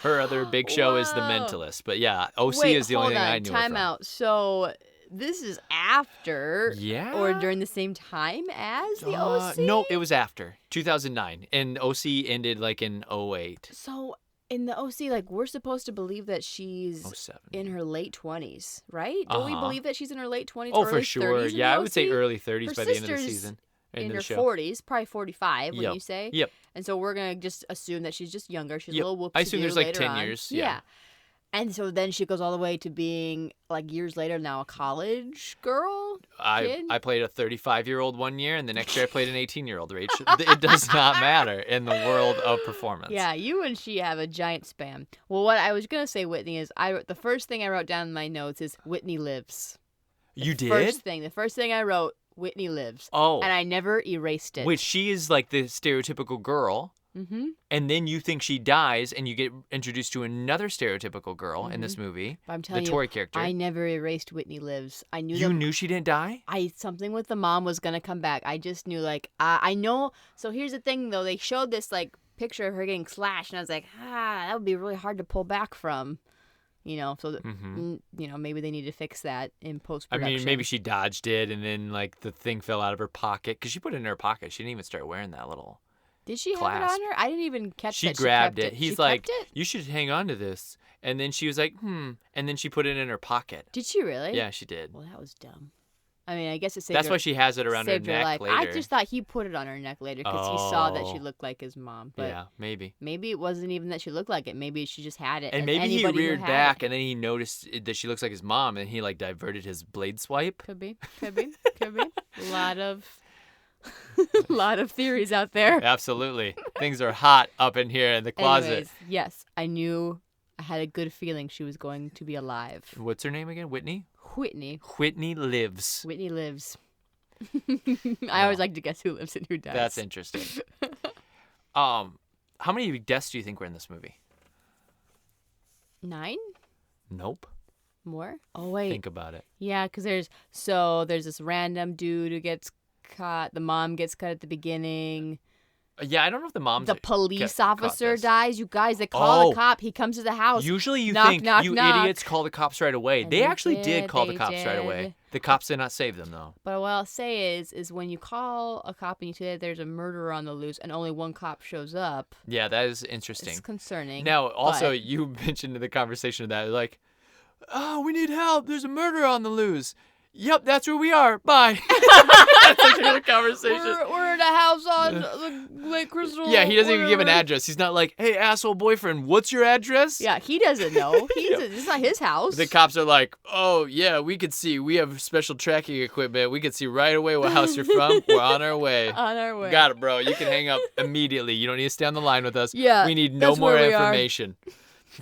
Her other big show is The Whoa. Mentalist. But yeah, OC Wait, is the only hold thing on. I knew her Time from. out. So this is after Yeah. or during the same time as the OC? No, it was after 2009, and OC ended like in 08. So in the OC, like, we're supposed to believe that she's 07. in her late 20s, right? Don't we Uh-huh. believe that she's in her late 20s? Oh, early for sure. 30s in Yeah, the I would say OC? early 30s Her by the end of the sister's season. in End of her the show. 40s, probably 45, Yep. wouldn't you say? Yep. And so we're going to just assume that she's just younger. She's Yep. a little whoopsie I assume there's like later 10 on. years. Yeah. And so then she goes all the way to being, like, years later now a college girl? Kid? I played a 35-year-old one year, and the next year I played an 18-year-old. Rach. It does not matter in the world of performance. Yeah, you and she have a giant span. Well, what I was going to say, Whitney, is the first thing I wrote down in my notes is Whitney lives. You did? The first thing I wrote, Whitney lives. Oh. And I never erased it. Which she is like the stereotypical girl. Mm-hmm. And then you think she dies, and you get introduced to another stereotypical girl in this movie, But I'm the telling you, Tori character. I never erased Whitney lives. I knew You that knew she didn't die? something with the mom was gonna come back. I just knew, like, I know. So here's the thing, though. They showed this, like, picture of her getting slashed, and I was like, that would be really hard to pull back from. You know, so you know, maybe they need to fix that in post I production. mean, maybe she dodged it, and then like the thing fell out of her pocket because she put it in her pocket. She didn't even start wearing that little. Did she have it clasp. on her? I didn't even catch She that. grabbed she it. kept He's She like, kept it? you should hang on to this. And then she was like, and then she put it in her pocket. Did she really? Yeah, she did. Well, that was dumb. I mean, I guess it saved That's her, why she has it around her saved her neck life. later. I just thought he put it on her neck later because he saw that she Oh. looked like his mom. But Yeah, maybe. maybe it wasn't even that she looked like it. Maybe she just had it. And maybe he anybody who reared had back, it. and then he noticed that she looks like his mom, and he like diverted his blade swipe. Could be. Could be. Could be. Lot of theories out there. Absolutely. Things are hot up in here in the closet. Anyways, yes, I knew. I had a good feeling she was going to be alive. What's her name again? Whitney? Whitney. Whitney lives. Whitney lives. I always like to guess who lives and who dies. That's interesting. How many deaths do you think were in this movie? 9 Nope. more. Oh wait. Think about it. Yeah, because there's this random dude who gets caught. The mom gets caught at the beginning. Yeah, I don't know if the mom's The police caught officer this. dies. You guys, they call Oh. the cop. He comes to the house. Usually you Knock, think knock, you knock. idiots call the cops right away. And They they actually did did, call the they cops right away. did. The cops did not save them though. But what I'll say is when you call a cop and you say that there's a murderer on the loose and only one cop shows up, Yeah, that is interesting. it's concerning. Now, also, but- you mentioned in the conversation of that, like, oh, we need help. There's a murderer on the loose. Yep, that's where we are. Bye. That's like the conversation. We're at a house on the Lake Crystal. Yeah, he doesn't even give an whatever. address. He's not like, hey, asshole boyfriend, what's your address? Yeah, he doesn't know. It's not his house. The cops are like, oh, yeah, we could see. We have special tracking equipment. We could see right away what house you're from. We're on our way. On our way. Got it, bro. You can hang up immediately. You don't need to stay on the line with us. Yeah, We need no that's more where we are. information.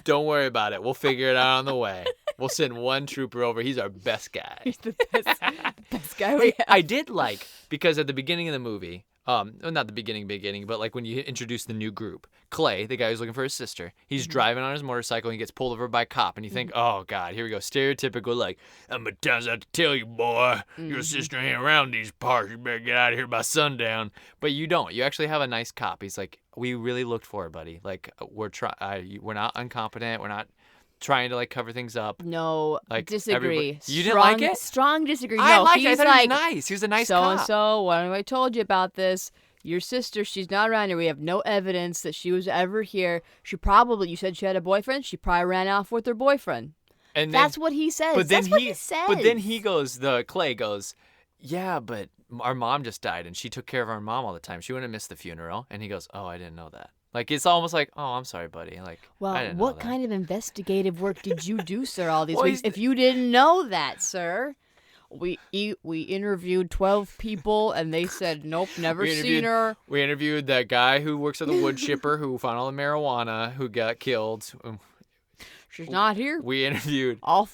Don't worry about it. We'll figure it out on the way. We'll send one trooper over. He's our best guy. He's the best guy we Hey, have. I did like, because at the beginning of the movie, well, not the beginning, but like when you introduce the new group, Clay, the guy who's looking for his sister, he's driving on his motorcycle and he gets pulled over by a cop, and you think, oh God, here we go, stereotypical, like, I'm gonna have to tell you, boy, your sister ain't around these parts, you better get out of here by sundown. But you don't. You actually have a nice cop. He's like, we really looked for her, buddy. Like, we're not incompetent. We're not trying to like cover things up. No, Like, disagree. everybody- You didn't like it? Strong disagree. I No, liked it. I he's thought like, he was nice. He was a nice so cop. and so. What have I told you about this? Your sister, she's not around here. We have no evidence that she was ever here. You said she had a boyfriend. She probably ran off with her boyfriend. And then, That's what he says. But then That's what he says. But then he goes, Clay goes, yeah, but our mom just died and she took care of our mom all the time. She wouldn't miss the funeral. And he goes, oh, I didn't know that. Like, it's almost like, oh, I'm sorry, buddy. Like, I Well, didn't know what that. kind of investigative work did you do, sir, all these Well, weeks, he's- if you didn't know that, sir? We interviewed 12 people, and they said, nope, never seen her. We interviewed that guy who works at the wood chipper who found all the marijuana who got killed. She's not here. We interviewed All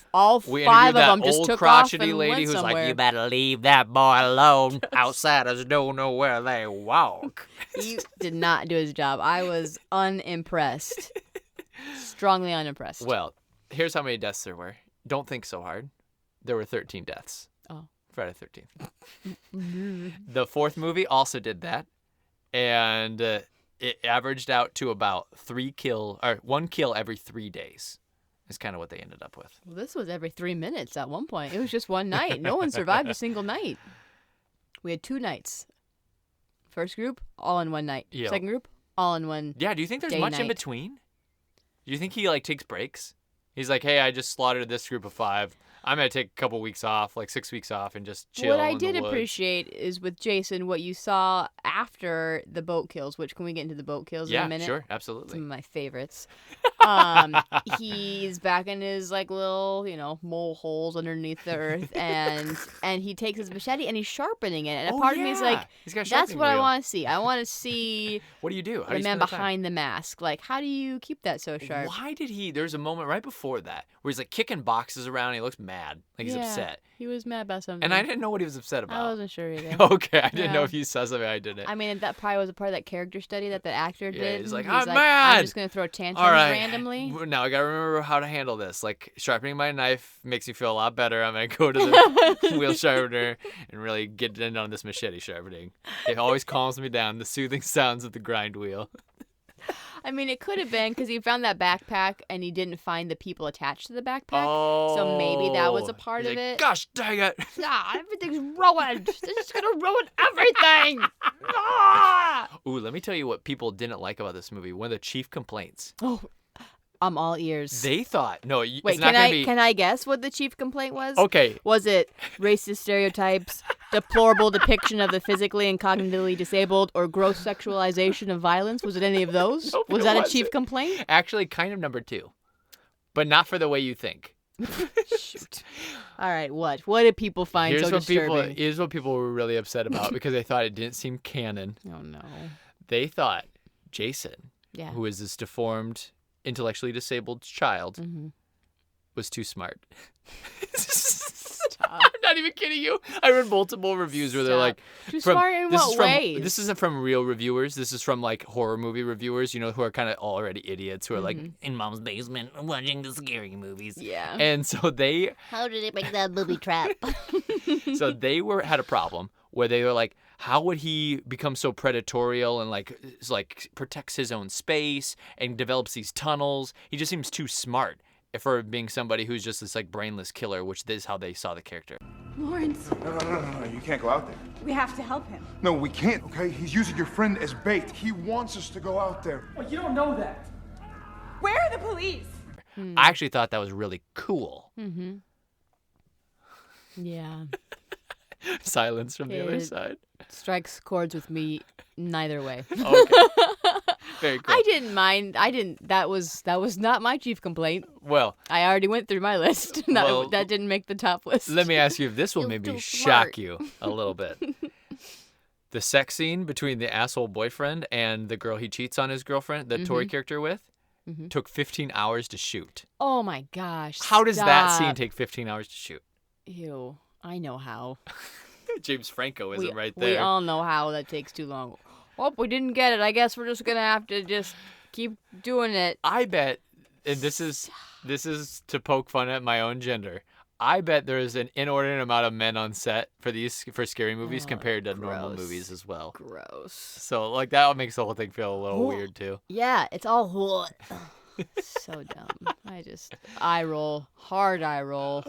we five interviewed of that them just old took off crotchety and lady went who's somewhere. like, you better leave that boy alone. Outsiders don't know where they walk. He did not do his job. I was unimpressed. Strongly unimpressed. Well, here's how many deaths there were. Don't think so hard. There were 13 deaths. Oh. Friday the 13th. The fourth movie also did that. And it averaged out to about 1 kill every 3 days. Is kind of what they ended up with. Well, this was every 3 minutes at one point. It was just one night. No one survived a single night. We had 2 nights. First group, all in one night. Yeah. Second group, all in one. Yeah, do you think there's Day, much in night. between? Do you think he like takes breaks? He's like, hey, I just slaughtered this group of 5. I'm going to take a couple weeks off, like 6 weeks off, and just chill What I in the did woods. appreciate is with Jason, what you saw after the boat kills, which can we get into the boat kills in a minute? Yeah, sure, absolutely. Some of my favorites. He's back in his like little, mole holes underneath the earth, and he takes his machete and he's sharpening it. And a part of me is like, He's got a that's sharpening what I wheel. want to see. I want to see What do you do? How do the you man spend the time? behind the mask. Like, how do you keep that so sharp? Why did he? There's a moment right before that where he's like kicking boxes around and he looks mad, like he's Yeah, upset. He was mad about something. And I didn't know what he was upset about. I wasn't sure either. Okay, I didn't know Yeah. if you saw something I didn't. I mean, that probably was a part of that character study that the actor Yeah, did. he's like, He was "I'm mad!" I'm just going to throw tantrums All right, randomly. now I gotta remember how to handle this. Like sharpening my knife makes me feel a lot better. I'm gonna go to the wheel sharpener and really get in on this machete sharpening. It always calms me down. The soothing sounds of the grind wheel. I mean, it could have been because he found that backpack and he didn't find the people attached to the backpack. Oh, So maybe that was a part he's of like, it. Gosh dang it! Ah, everything's ruined. This is going to ruin everything. Ah! Ooh, let me tell you what people didn't like about this movie. One of the chief complaints. Oh, I'm all ears. They thought no. Wait, it's not gonna be. can I guess what the chief complaint was? Okay. Was it racist stereotypes, deplorable depiction of the physically and cognitively disabled, or gross sexualization of violence? Was it any of those? Nope, Was it that a wasn't. chief complaint? Actually, kind of number 2, but not for the way you think. Shoot. All right, what? What did people find Here's so what people. disturbing? Here's what people were really upset about because they thought it didn't seem canon. Oh no. They thought Jason, Yeah. who is this deformed, intellectually disabled child, Mm-hmm. was too smart. I'm not even kidding you. I read multiple reviews where they're like, Too smart in what ways? This isn't from real reviewers. This is from like horror movie reviewers, who are kind of already idiots who are like in mom's basement watching the scary movies. Yeah. And so they How did it make that booby trap? had a problem where they were like, how would he become so predatorial and like protects his own space and develops these tunnels? He just seems too smart for being somebody who's just this like brainless killer, which is how they saw the character. Lawrence, No, you can't go out there. we have to help him. No, we can't, okay? He's using your friend as bait. He wants us to go out there. Well, you don't know that. Where are the police? I actually thought that was really cool. Yeah. Silence from the other It- side. Strikes chords with me neither way. Okay. Very cool. I didn't mind. That was not my chief complaint. Well, I already went through my list. Well, that didn't make the top list. let me ask you if this will You're maybe too shock smart. you a little bit. The sex scene between the asshole boyfriend and the girl he cheats on his girlfriend, the Tori character with, took 15 hours to shoot. Oh my gosh. How does that scene stop. take 15 hours to shoot? Ew. I know how. James Franco isn't right We there. all know how that takes too long. Oh, we didn't get it. I guess we're just gonna have to just keep doing it. I bet, and this is to poke fun at my own gender. I bet there's an inordinate amount of men on set for scary movies compared to normal gross. movies as well. Gross. So like that makes the whole thing feel a little weird too. Yeah, it's all hot. So dumb. Hard eye roll.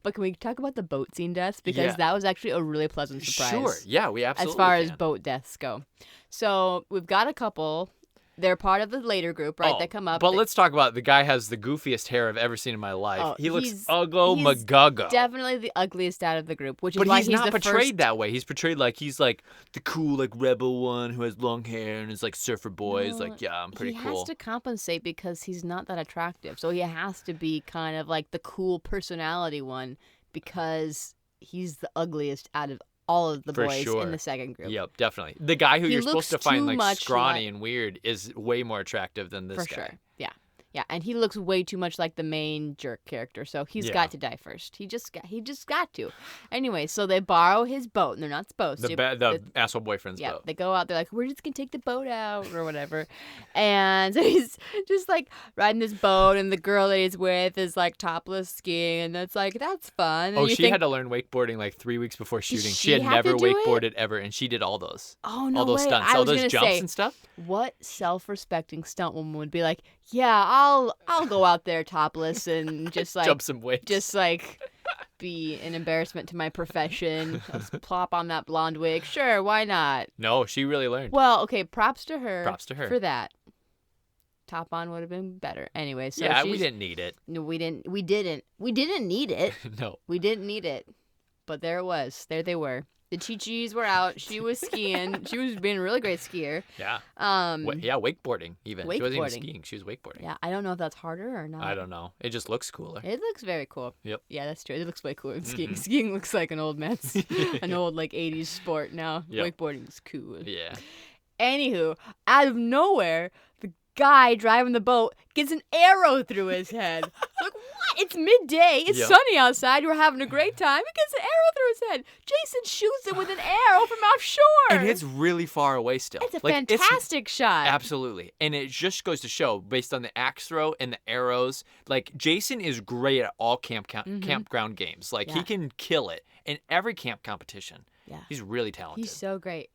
But can we talk about the boat scene deaths? Because Yeah. that was actually a really pleasant surprise. Sure. Yeah, we absolutely As far as can. boat deaths go. So we've got a couple. They're part of the later group, right? Oh, That come up. But let's talk about the guy has the goofiest hair I've ever seen in my life. Oh, he looks he's uggo-maguggo. definitely the ugliest out of the group, which is But why he's not the portrayed first... that way. He's portrayed like he's like the cool like rebel one who has long hair and is like surfer boy. He's like, yeah, I'm pretty he cool. has to compensate because he's not that attractive. So he has to be kind of like the cool personality one because he's the ugliest out of all of the For boys sure. in the second group. Yep, definitely. The guy who He you're supposed to looks find too like much scrawny like- and weird is way more attractive than this For guy. sure. Yeah. Yeah, and he looks way too much like the main jerk character, so he's Yeah. got to die first. He just got to. Anyway, so they borrow his boat, and they're not supposed to. The asshole boyfriend's Yeah, boat. they go out. They're like, we're just gonna take the boat out or whatever, and so he's just like riding this boat, and the girl that he's with is like topless skiing, and it's like that's fun. And Oh, you she think, had to learn wakeboarding like 3 weeks before shooting. She she had have to never do it? wakeboarded ever, and she did all those. oh no all those way. stunts, I all was those gonna jumps say, and stuff. what self-respecting stunt woman would be like? Yeah, I'll go out there topless and just like Jump some weights. just like be an embarrassment to my profession. Let's plop on that blonde wig. Sure, why not? No, she really learned. Well, okay, props to her. Props to her. for that. Top on would have been better. Anyway, so yeah, we she's- didn't need it. No, we didn't need it. No. We didn't need it. But there it was. There they were. The Chi-Chis were out. She was skiing. She was being a really great skier. Yeah. Um, Yeah, wakeboarding even. She wasn't even wakeboarding. skiing. She was wakeboarding. yeah, I don't know if that's harder or not. I don't know. It just looks cooler. It looks very cool. Yep. Yeah, that's true. It looks way cooler than skiing. Mhm. Skiing looks like an old man's, an old like 80s sport now. Yep. Wakeboarding is cool. Yeah. Anywho, out of nowhere, the guy driving the boat gets an arrow through his head. Like, what? It's midday. It's Yep. sunny outside. We're having a great time. He gets an arrow through his head. Jason shoots him with an arrow from offshore. And it's really far away still. It's a Like, fantastic shot. Absolutely. And it just goes to show, based on the axe throw and the arrows, like Jason is great at all campground games. Like he Yeah. can kill it in every camp competition. Yeah. He's really talented. He's so great.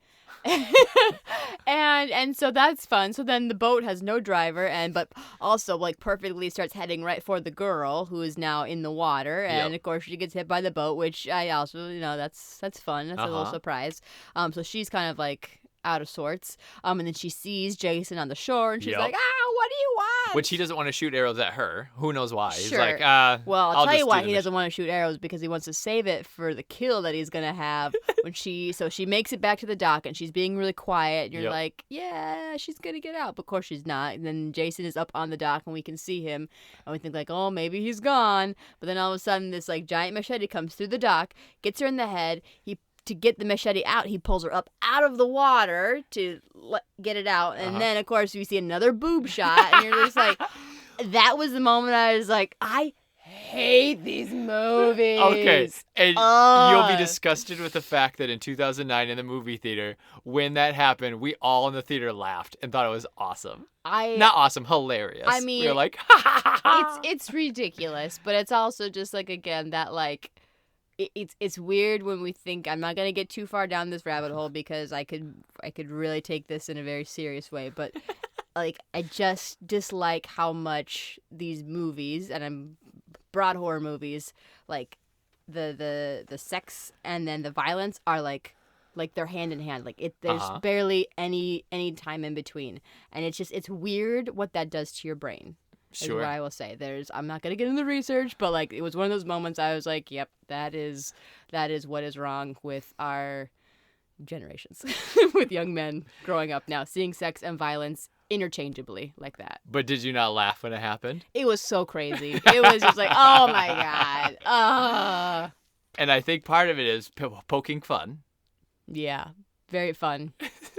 and so that's fun. So then the boat has no driver, but also like perfectly starts heading right for the girl who is now in the water, and Yep. of course she gets hit by the boat, which I also that's fun. That's a little Uh-huh. surprise. So she's kind of like out of sorts. And then she sees Jason on the shore, and she's Yep. like, what do you want? Which he doesn't want to shoot arrows at her. Who knows why? He's Sure. like, Well, I'll tell just you do why the he mission. doesn't want to shoot arrows, because he wants to save it for the kill that he's gonna have when she makes it back to the dock, and she's being really quiet, and you're Yep. like, yeah, she's gonna get out, but of course she's not. And then Jason is up on the dock, and we can see him, and we think like, oh, maybe he's gone. But then all of a sudden this like giant machete comes through the dock, gets her in the head. To get the machete out, he pulls her up out of the water to get it out. And then, of course, we see another boob shot. And you're just like, that was the moment I was like, I hate these movies. Okay, and you'll Ugh. be disgusted with the fact that in 2009 in the movie theater, when that happened, we all in the theater laughed and thought it was awesome. Not awesome, hilarious. I mean, we were like, ha ha ha ha. It's ridiculous, but it's also just like, again, that like, it's weird when we think, I'm not gonna get too far down this rabbit hole because I could really take this in a very serious way, but like I just dislike how much these movies, and I'm broad horror movies, like the sex and then the violence are like they're hand in hand. Like there's barely any time in between, and it's weird what that does to your brain. Is Sure. what I will say. I'm not gonna get into the research, but like it was one of those moments I was like, yep, that is what is wrong with our generations, with young men growing up now, seeing sex and violence interchangeably like that. But did you not laugh when it happened? It was so crazy. It was just like, oh my god. And I think part of it is poking fun. Yeah, very fun,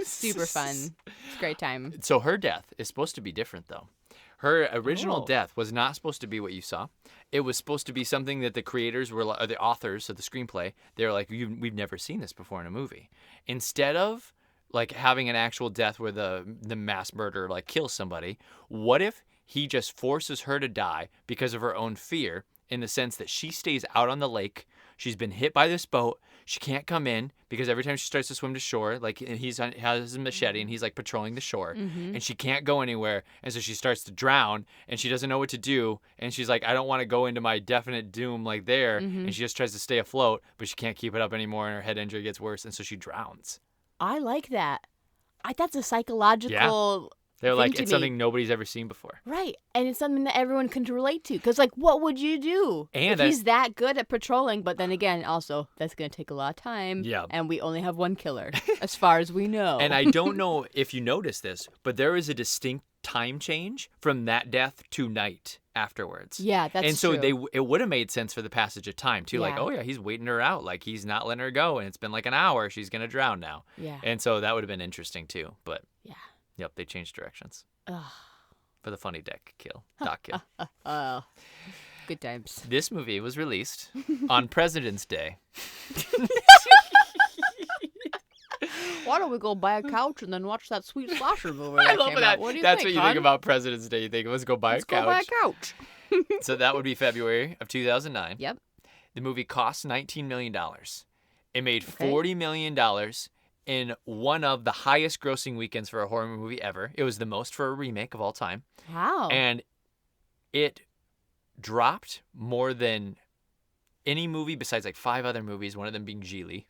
super fun. It's a great time. So her death is supposed to be different, though. Her original Oh. death was not supposed to be what you saw. It was supposed to be something that the creators or the authors of the screenplay, they were like, we've never seen this before in a movie. Instead of like having an actual death where the mass murderer like kills somebody, what if he just forces her to die because of her own fear, in the sense that she stays out on the lake. She's been hit by this boat. She can't come in because every time she starts to swim to shore, like has his machete and he's like patrolling the shore, and she can't go anywhere. And so she starts to drown and she doesn't know what to do. And she's like, I don't want to go into my definite doom like there. And she just tries to stay afloat, but she can't keep it up anymore. And her head injury gets worse. And so she drowns. I like that. That's a psychological. They're thing like, to it's me. something nobody's ever seen before. Right. And it's something that everyone can relate to. Because, like, what would you do And if he's that good at patrolling? But then again, also, that's going to take a lot of time. Yeah. And we only have one killer, as far as we know. And I don't know if you noticed this, but there is a distinct time change from that death to night afterwards. Yeah, that's and so true. it would have made sense for the passage of time too. Like, Yeah. oh yeah, he's waiting her out. Like he's not letting her go, and it's been like an hour. She's gonna drown now. Yeah. And so that would have been interesting too. But Yeah. yep, they changed directions Ugh. for the funny doc kill. Oh, good times. This movie was released on President's Day. Why don't we go buy a couch and then watch that sweet slasher movie? I that love came that. out? What do you That's think, what you think hon? about President's Day. You think, let's go buy Let's a couch. go buy a couch. So that would be February of 2009. Yep. The movie cost $19 million. It made Okay. $40 million in one of the highest grossing weekends for a horror movie ever. It was the most for a remake of all time. Wow. And it dropped more than any movie besides like 5 other movies, one of them being Geely.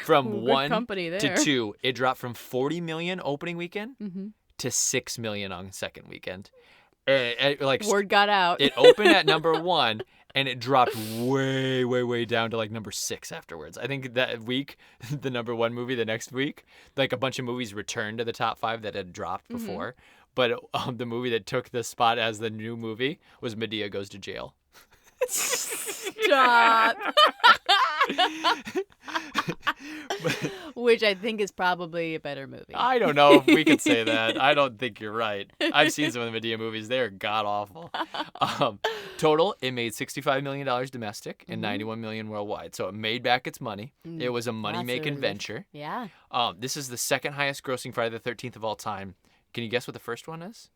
From Ooh, good 1 company to there. 2, it dropped from 40 million opening weekend Mm-hmm. to 6 million on second weekend. Like Word got out. it opened at number 1 and it dropped way, way, way down to like number 6 afterwards. I think that week, the number 1 movie the next week, like a bunch of movies returned to the top 5 that had dropped before. But the movie that took the spot as the new movie was Medea Goes to Jail. Stop. Which I think is probably a better movie. I don't know if we could say that. I don't think you're right. I've seen some of the Medea movies. They're god awful. Total, it made $65 million domestic and $91 million worldwide. So it made back its money. It was a money-making Positive. venture. Yeah. This is the second highest grossing Friday the 13th of all time. Can you guess what the first one is?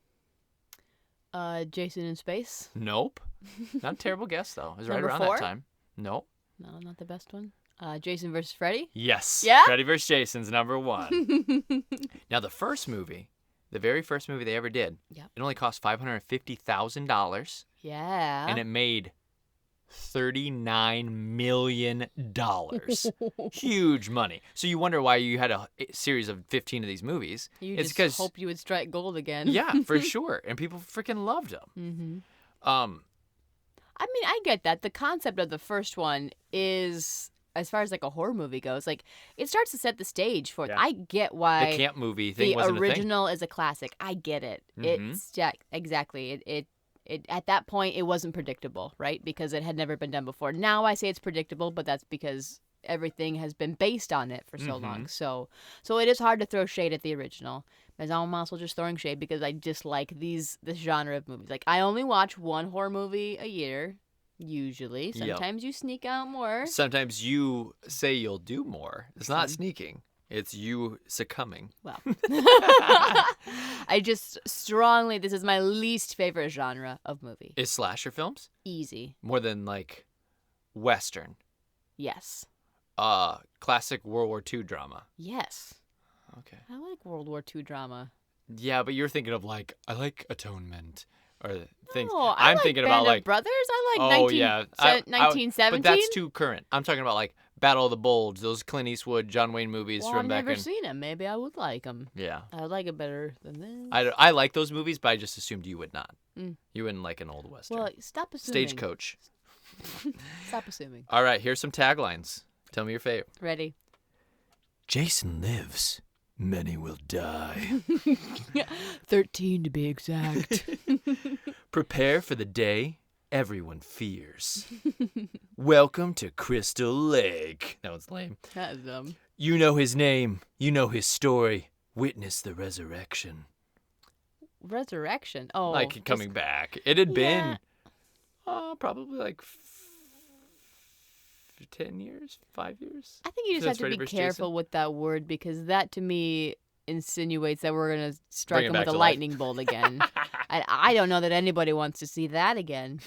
Jason in Space. Nope. Not a terrible guess, though. It was right Number around 4? that time. Nope. No, not the best one. Jason versus Freddy. Yes. Yeah? Freddy vs. Jason's number 1. Now, the first movie, the very first movie they ever did, Yep. it only cost $550,000, Yeah. and it made $39 million. Huge money. So you wonder why you had a series of 15 of these movies. You It's just 'cause- hope you would strike gold again. Yeah, for sure. And people freaking loved them. Mm-hmm. I mean, I get that. The concept of the first one is, as far as like a horror movie goes, like it starts to set the stage for it. Yeah. I get why The camp movie thing the wasn't a thing. original is a classic. I get it. Mhm. It's yeah, exactly. It at that point it wasn't predictable, right? Because it had never been done before. Now I say it's predictable, but that's because everything has been based on it for so long. So it is hard to throw shade at the original. But I'm also just throwing shade because I dislike this genre of movies. Like I only watch one horror movie a year, usually. Yep. Sometimes you sneak out more. Sometimes you say you'll do more. It's not sneaking. It's you succumbing. Well, I just strongly, this is my least favorite genre of movie. Is slasher films Easy. more than like Western, Yes. classic World War II drama? Yes. Okay. I like World War II drama. Yeah, but you're thinking of like I like Atonement or things. Oh, I I'm like thinking Band about of like Brothers. I like oh 19, yeah, 1917. But that's too current. I'm talking about like Battle of the Bulge, those Clint Eastwood, John Wayne movies Well, from I've back never in. seen them. Maybe I would like them. Yeah. I would like it better than this. I like those movies, but I just assumed you would not. Mm. You wouldn't like an old Western. Well, stop assuming. Stagecoach. Stop assuming. All right, here's some taglines. Tell me your favorite. Ready. Jason lives. Many will die. 13 to be exact. Prepare for the day everyone fears. Welcome to Crystal Lake. That was lame. That is dumb. You know his name. You know his story. Witness the resurrection. Resurrection. Oh. Like this- coming back. It had Yeah. been probably like 10 years, 5 years. I think you just That's have to Freddy be versus careful Jason? with that word because that to me insinuates that we're going to strike Bring it him back with a to life. lightning bolt again. I don't know that anybody wants to see that again.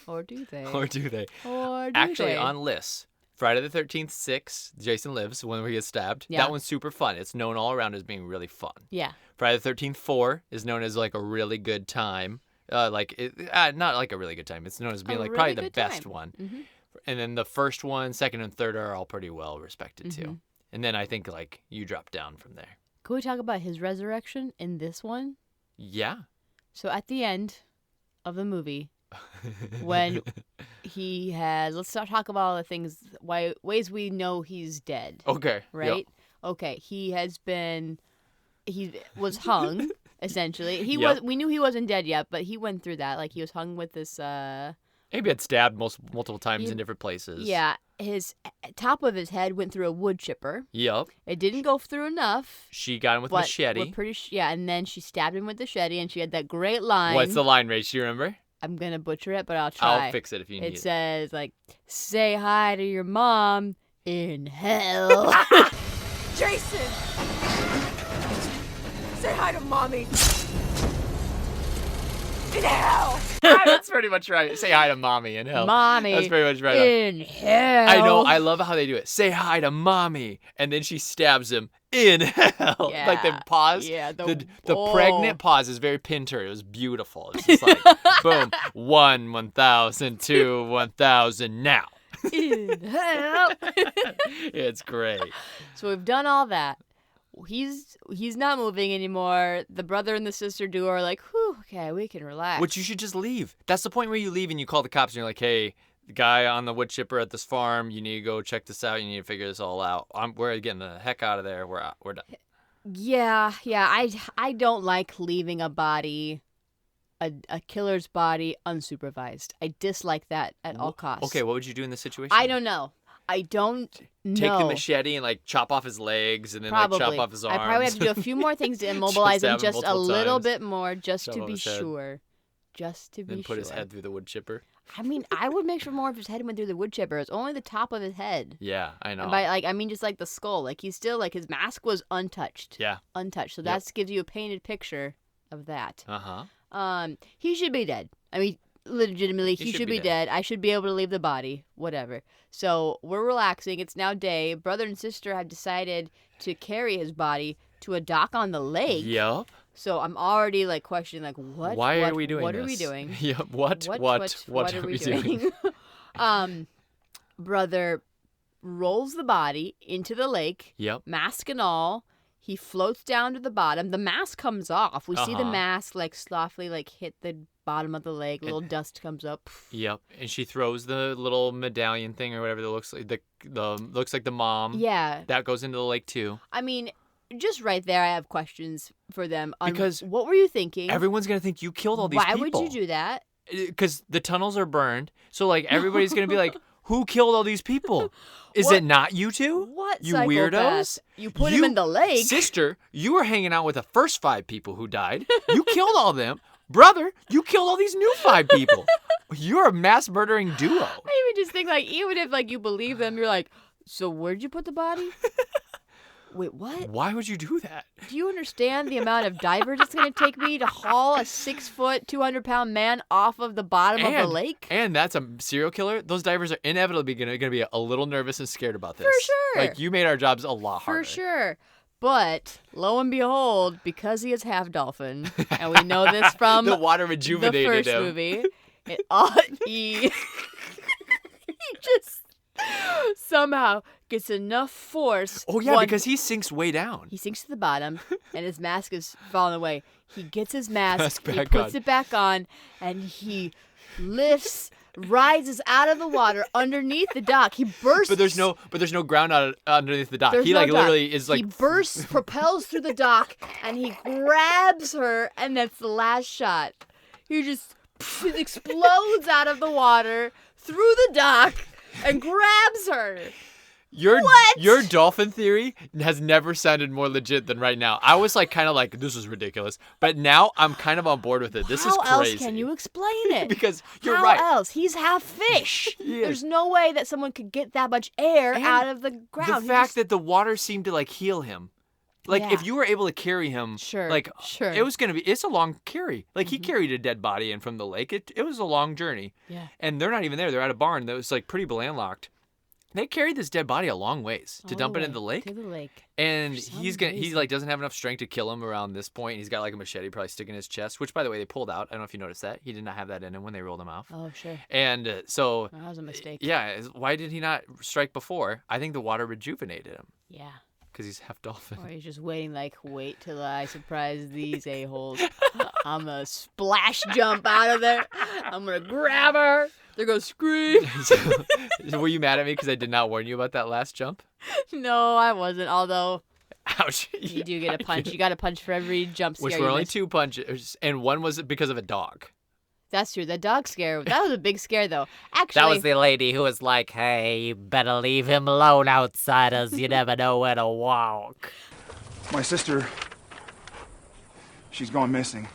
Or do they? Or do they? Or do Actually, they? on lists, Friday the 13th 6, Jason Lives, when he gets stabbed. Yeah. That one's super fun. It's known all around as being really fun. Yeah. Friday the 13th 4 is known as like a really good time. Not like a really good time. It's known as being A like really probably the good best time. one. Mhm. And then the first one, second, and third are all pretty well respected too. Mhm. And then I think like you drop down from there. Can we talk about his resurrection in this one? Yeah. So at the end of the movie, when he has, let's not talk about all the things, ways we know he's dead, Okay. right? Okay, he was hung essentially. Yep. We knew he wasn't dead yet, but he went through that. Like he was hung with this. Maybe had stabbed multiple times in different places. Yeah, his top of his head went through a wood chipper. Yep. It didn't go through enough. She got him with a But machete. we're pretty yeah, and then she stabbed him with the machete, and she had that great line. What's the line, Rach? Do you remember? I'm gonna butcher it, but I'll try. I'll fix it if you need It says like, "Say hi to your mom in hell." Jason! Say hi to mommy. In hell! That's pretty much right. Say hi to mommy in hell. Mommy. That's pretty much right. In hell. I know. I love how they do it. Say hi to mommy, and then she stabs him in hell. Yeah. Like the pause. Yeah. The pregnant pause is very Pinter. It was beautiful. It's just like boom, 1,000, 2, 1,000 now. In hell. It's great. So we've done all that. He's not moving anymore. The brother and the sister duo are like, whew, okay, we can relax. Which you should just leave. That's the point where you leave and you call the cops and you're like, hey, the guy on the wood chipper at this farm, you need to go check this out. You need to figure this all out. We're getting the heck out of there. We're out. We're done. Yeah. I don't like leaving a body, a killer's body, unsupervised. I dislike that at all costs. Okay, what would you do in this situation? I don't know. I don't know. Take the machete and like chop off his legs and then Probably. like chop off his arms. I probably have to do a few more things to immobilize him stab him just a multiple little times. bit more, just Chop to off be his head. sure. Just to be Then put sure. his head through the wood chipper. I mean, I would make sure more of his head went through the wood chipper. It's only the top of his head. Yeah, I know. And by I mean just like the skull. Like he's still like his mask was untouched. Yeah. Untouched. So Yep. that gives you a painted picture of that. Uh-huh. He should be dead. I mean, legitimately, he should should be be dead. I should be able to leave the body. Whatever. So we're relaxing. It's now day. Brother and sister have decided to carry his body to a dock on the lake. Yup. So I'm already like questioning like what? Why what, are we doing What this? are we doing? Yep. What are we doing? Brother rolls the body into the lake. Yep. Mask and all. He floats down to the bottom. The mask comes off. We see the Uh-huh. mask like softly like hit the bottom of the lake. Little dust comes up. Yep. And she throws the little medallion thing or whatever that looks like the looks like the mom. Yeah. That goes into the lake too. I mean, just right there, I have questions for them. On Because what were you thinking? Everyone's gonna think you killed all these Why people. would you do that? Because the tunnels are burned. So like everybody's gonna be like, who killed all these people? Is What- it not you two? What You psychopath? weirdos? You put him in the lake. Sister, you were hanging out with the first 5 people who died. You killed all of them. Brother, you killed all these new 5 people. You're a mass murdering duo. I even just think like even if like you believe them, you're like, so where'd you put the body? Wait, what? Why would you do that? Do you understand the amount of divers it's going to take me to haul a 6-foot, 200-pound man off of the bottom of the lake? And that's a serial killer. Those divers are inevitably going to be a little nervous and scared about this. For sure. Like, you made our jobs a lot harder. For sure. But lo and behold, because he is half dolphin, and we know this from The water the rejuvenated first him. movie, he just somehow gets enough force. Oh, yeah, because he sinks way down. He sinks to the bottom, and his mask is falling away. He gets his mask, he back puts on. it back on, and he rises out of the water underneath the dock. He bursts. But there's no ground underneath the dock. There's He no like dock. literally is like He bursts, propels through the dock, and he grabs her, and that's the last shot. He just explodes out of the water through the dock and grabs her. Your dolphin theory has never sounded more legit than right now. I was like kind of like this is ridiculous, but now I'm kind of on board with it. This is How crazy. else can you explain it? Because you're How right. else? He's half fish. He is. There's no way that someone could get that much air And out of the ground. The He fact just- that the water seemed to like heal him. Like Yeah. if you were able to carry him, Sure, like sure. it was it's a long carry. Like he carried a dead body in from the lake. It was a long journey. Yeah. And they're not even there. They're at a barn that was like pretty landlocked. They carried this dead body a long ways to All dump the it in way the lake. To the lake. And Sounds he amazing. like doesn't have enough strength to kill him around this point. He's got like a machete probably sticking in his chest, which by the way they pulled out. I don't know if you noticed that. He did not have that in him when they rolled him off. Oh, sure. And so That was a mistake. yeah, why did he not strike before? I think the water rejuvenated him Yeah. because he's half dolphin. Or he's just waiting, like, wait till I surprise these a-holes. I'm going to splash jump out of there. I'm going to grab her. They're going to scream. So were you mad at me because I did not warn you about that last jump? No, I wasn't. Although, Ouch. You do get a punch. You got a punch for every jump scare. Which you were only missed. 2 punches, and one was because of a dog. That's true. The dog scare. That was a big scare, though. Actually, That was the lady who was like, hey, you better leave him alone, outsiders. You never know where to walk. My sister, she's gone missing.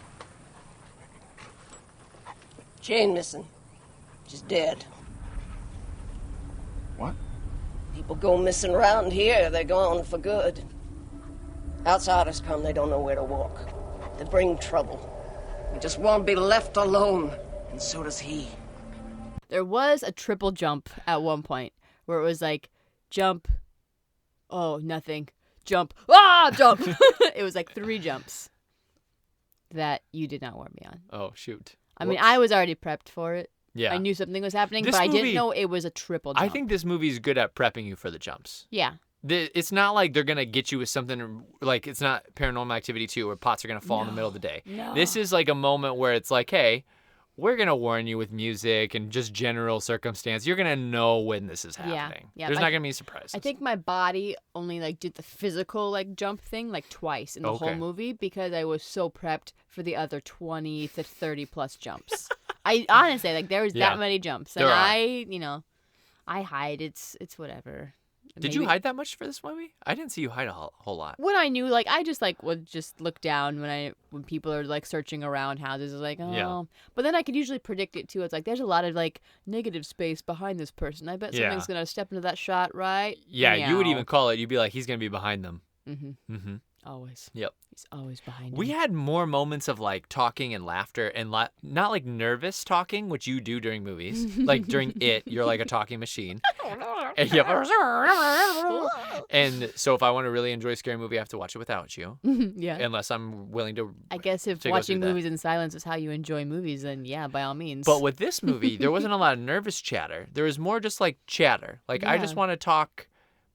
She ain't missing. She's dead. What? People go missing around here, they're gone for good. Outsiders come, they don't know where to walk. They bring trouble. We just won't be left alone, and so does he. there was a triple jump at one point where it was like jump, oh, nothing, jump, jump. It was like 3 jumps that you did not warn me on. Oh, shoot. I mean, I was already prepped for it. Yeah. I knew something was happening, This but I didn't movie- know it was a triple jump. I think this movie is good at prepping you for the jumps. Yeah. It's not like they're going to get you with something like it's not Paranormal Activity 2 where pots are going to fall in the middle of the day. No. This is like a moment where it's like, hey, we're going to warn you with music and just general circumstance. You're going to know when this is happening. Yeah, There's but not going to be surprises. I think my body only like did the physical like jump thing like twice in the whole Okay. movie because I was so prepped for the other 20 to 30 plus jumps. I honestly like there was Yeah. that many jumps, and There are. I hide. It's whatever. Did you Maybe- hide that much for this movie? I didn't see you hide a whole lot. When I knew, like, I just like would just look down when people are like searching around houses. It's like, oh, Yeah. But then I could usually predict it too. It's like there's a lot of like negative space behind this person. I bet Yeah. something's gonna step into that shot, right? Yeah, you would Meow. even call it. You'd be like, he's going to be behind them. Mm-hmm. Mm-hmm. Always. Yep. He's always behind. We me. had more moments of like talking and laughter and not like nervous talking, which you do during movies. Like during It, you're like a talking machine. And, yep. And so if I want to really enjoy a scary movie, I have to watch it without you, yeah. unless I'm willing to. I guess if to go watching through that. movies in silence is how you enjoy movies, then yeah, by all means. But with this movie, there wasn't a lot of nervous chatter. There was more just like chatter. Like I just Yeah. want to talk,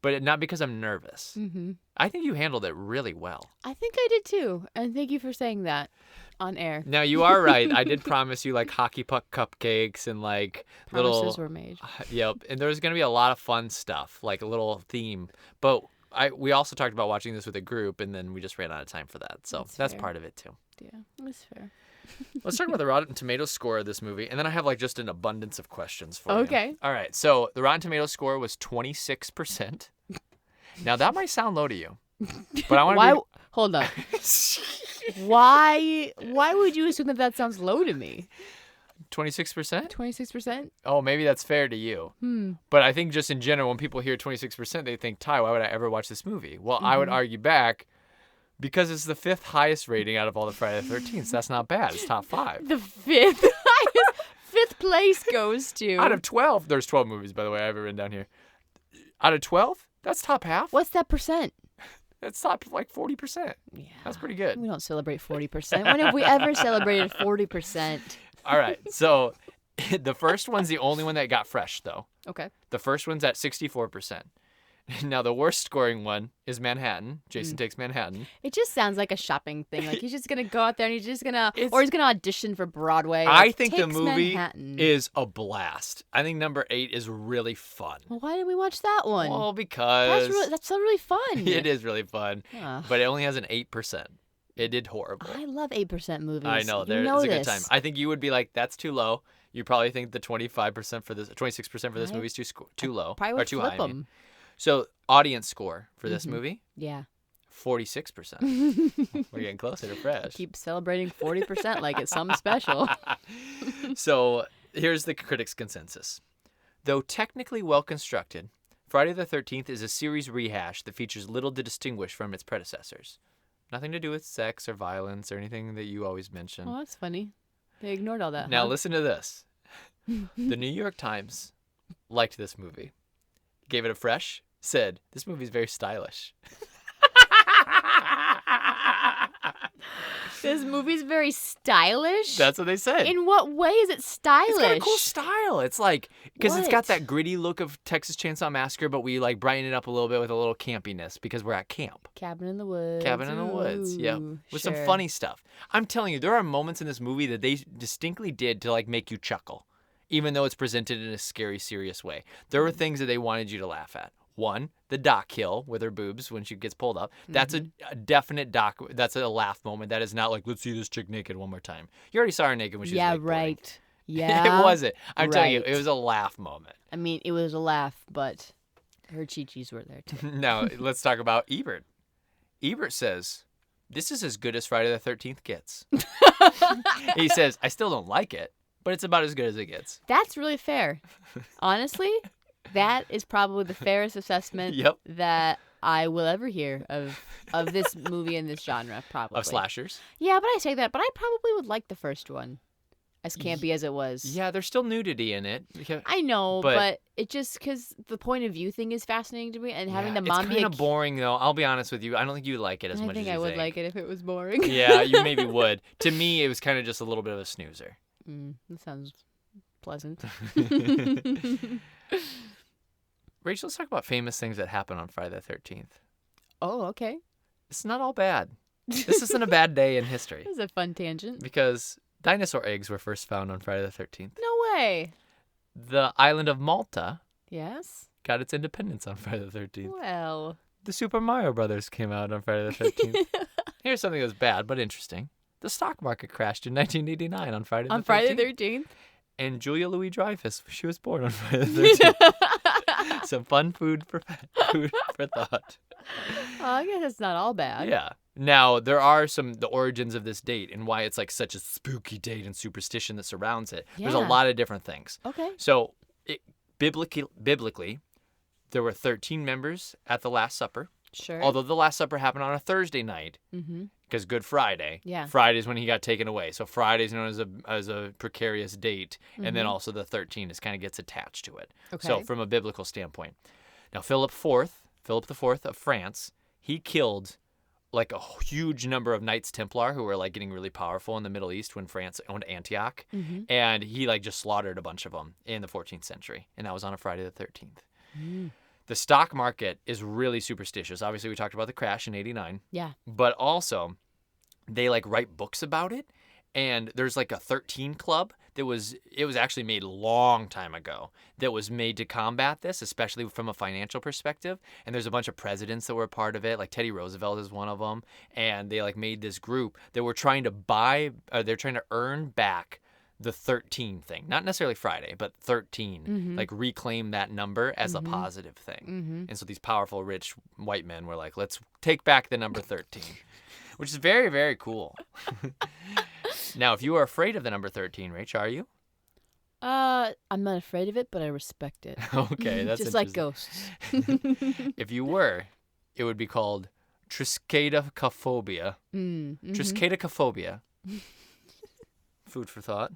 but not because I'm nervous. Mm-hmm. I think you handled it really well. I think I did too, and thank you for saying that on air. Now you are right. I did promise you like hockey puck cupcakes and like Promises little. were made. Yep, and there's gonna be a lot of fun stuff, like a little theme. But we also talked about watching this with a group, and then we just ran out of time for that. So that's fair. part of it too. Yeah, that's fair. Let's talk about the Rotten Tomatoes score of this movie, and then I have like just an abundance of questions for you. Okay. All right. So the Rotten Tomatoes score was 26%. Now that might sound low to you, but I want Why? to. Hold on. Why would you assume that sounds low to me? 26%? 26%? Oh, maybe that's fair to you. But I think just in general, when people hear 26%, they think, Ty, why would I ever watch this movie? Well, I would argue back because it's the 5th highest rating out of all the Friday the 13th. That's not bad. It's top 5. The 5th highest, 5th place goes to. Out of 12, there's 12 movies, by the way, I have it written down here. Out of 12, that's top half. What's that percent? That's top like 40%. Yeah. That's pretty good. We don't celebrate 40%. When have we ever celebrated 40%? All right. So the first one's the only one that got fresh, though. Okay. The first one's at 64%. Now, the worst scoring one is Manhattan. Jason Takes Manhattan. It just sounds like a shopping thing. Like he's just gonna go out there and he's just gonna, It's- or he's gonna audition for Broadway. I Like, think the Takes movie Manhattan. is a blast. I think number 8 is really fun. Well, why did we watch that one? Well, because that's so really fun. it is really fun, Ugh. but it only has an 8%. It did horrible. I love 8% movies. I know. You There's know a good this. time. I think you would be like, that's too low. You probably think the 25% for this, 26% for this I- movie is too low Probably or would too flip high. I mean. 'em. So audience score for this movie, Yeah. 46%. We're getting closer to fresh. Keep celebrating 40% like it's something special. So here's the critics' consensus. Though technically well constructed, Friday the 13th is a series rehash that features little to distinguish from its predecessors. Nothing to do with sex or violence or anything that you always mention. Well, that's funny. They ignored all that. Now huh? listen to this. The New York Times liked this movie. Gave it a fresh, said, this movie is very stylish. This movie's very stylish. That's what they said. In what way is it stylish? It's got a cool style. It's like, because it's got What? that gritty look of Texas Chainsaw Massacre, but we like brighten it up a little bit with a little campiness because we're at camp. Cabin in the Woods. Cabin in the Woods. Yep. Ooh, With some sure. funny stuff. I'm telling you, there are moments in this movie that they distinctly did to like make you chuckle, even though it's presented in a scary, serious way. There were things that they wanted you to laugh at. One, the dock kill with her boobs when she gets pulled up. That's a definite dock. That's a laugh moment. That is not like, let's see this chick naked one more time. You already saw her naked when she was Yeah, wakeboarding. right. Yeah. It wasn't. I'm telling you, right. it was a laugh moment. I mean, it was a laugh, but her chi-chis were there too. Now, let's talk about Ebert. Ebert says, this is as good as Friday the 13th gets. He says, I still don't like it, but it's about as good as it gets. That's really fair. Honestly, that is probably the fairest assessment Yep. that I will ever hear of this movie in this genre, probably. Of slashers. Yeah, but I say that, but I probably would like the first one, as campy as it was. Yeah, there's still nudity in it. I know, but it just, because the point of view thing is fascinating to me, and having the mom it's be kind a of boring, though. I'll be honest with you. I don't think you would like it as much as you think. I think I would like it if it was boring. Yeah, you maybe would. To me, it was kind of just a little bit of a snoozer. That sounds pleasant. Rachel, let's talk about famous things that happen on Friday the 13th. Oh, okay. It's not all bad. This isn't a bad day in history. This is a fun tangent. Because dinosaur eggs were first found on Friday the 13th. No way. The island of Malta Yes? got its independence on Friday the 13th. Well. The Super Mario Brothers came out on Friday the 13th. Here's something that's bad but interesting. The stock market crashed in 1989 on Friday the 13th. On Friday the 13th? And Julia Louis-Dreyfus, she was born on Friday the 13th. Some fun food for thought. I guess it's not all bad. Yeah. Now, there are the origins of this date and why it's like such a spooky date and superstition that surrounds it. There's a Yeah. lot of different things. Okay. So, biblically, there were 13 members at the Last Supper. Sure. Although the Last Supper happened on a Thursday night, because Good Friday. Yeah. Friday's when he got taken away. So Friday's known as a precarious date, and then also the 13 kind of gets attached to it. Okay. So from a biblical standpoint, now Philip IV of France, he killed like a huge number of Knights Templar who were like getting really powerful in the Middle East when France owned Antioch, and he like just slaughtered a bunch of them in the 14th century, and that was on a Friday the 13th. The stock market is really superstitious. Obviously, we talked about the crash in '89. Yeah. But also, they like write books about it, and there's like a 13 club it was actually made a long time ago that was made to combat this, especially from a financial perspective. And there's a bunch of presidents that were a part of it, like Teddy Roosevelt is one of them, and they like made this group that were trying to they're trying to earn back the 13 thing, not necessarily Friday, but 13, like reclaim that number as a positive thing. And so these powerful, rich white men were like, let's take back the number 13, which is very, very cool. Now, if you are afraid of the number 13, Rach, are you? I'm not afraid of it, but I respect it. Okay, that's just like interesting. ghosts. If you were, it would be called triskaidekaphobia. Triskaidekaphobia. Food for thought.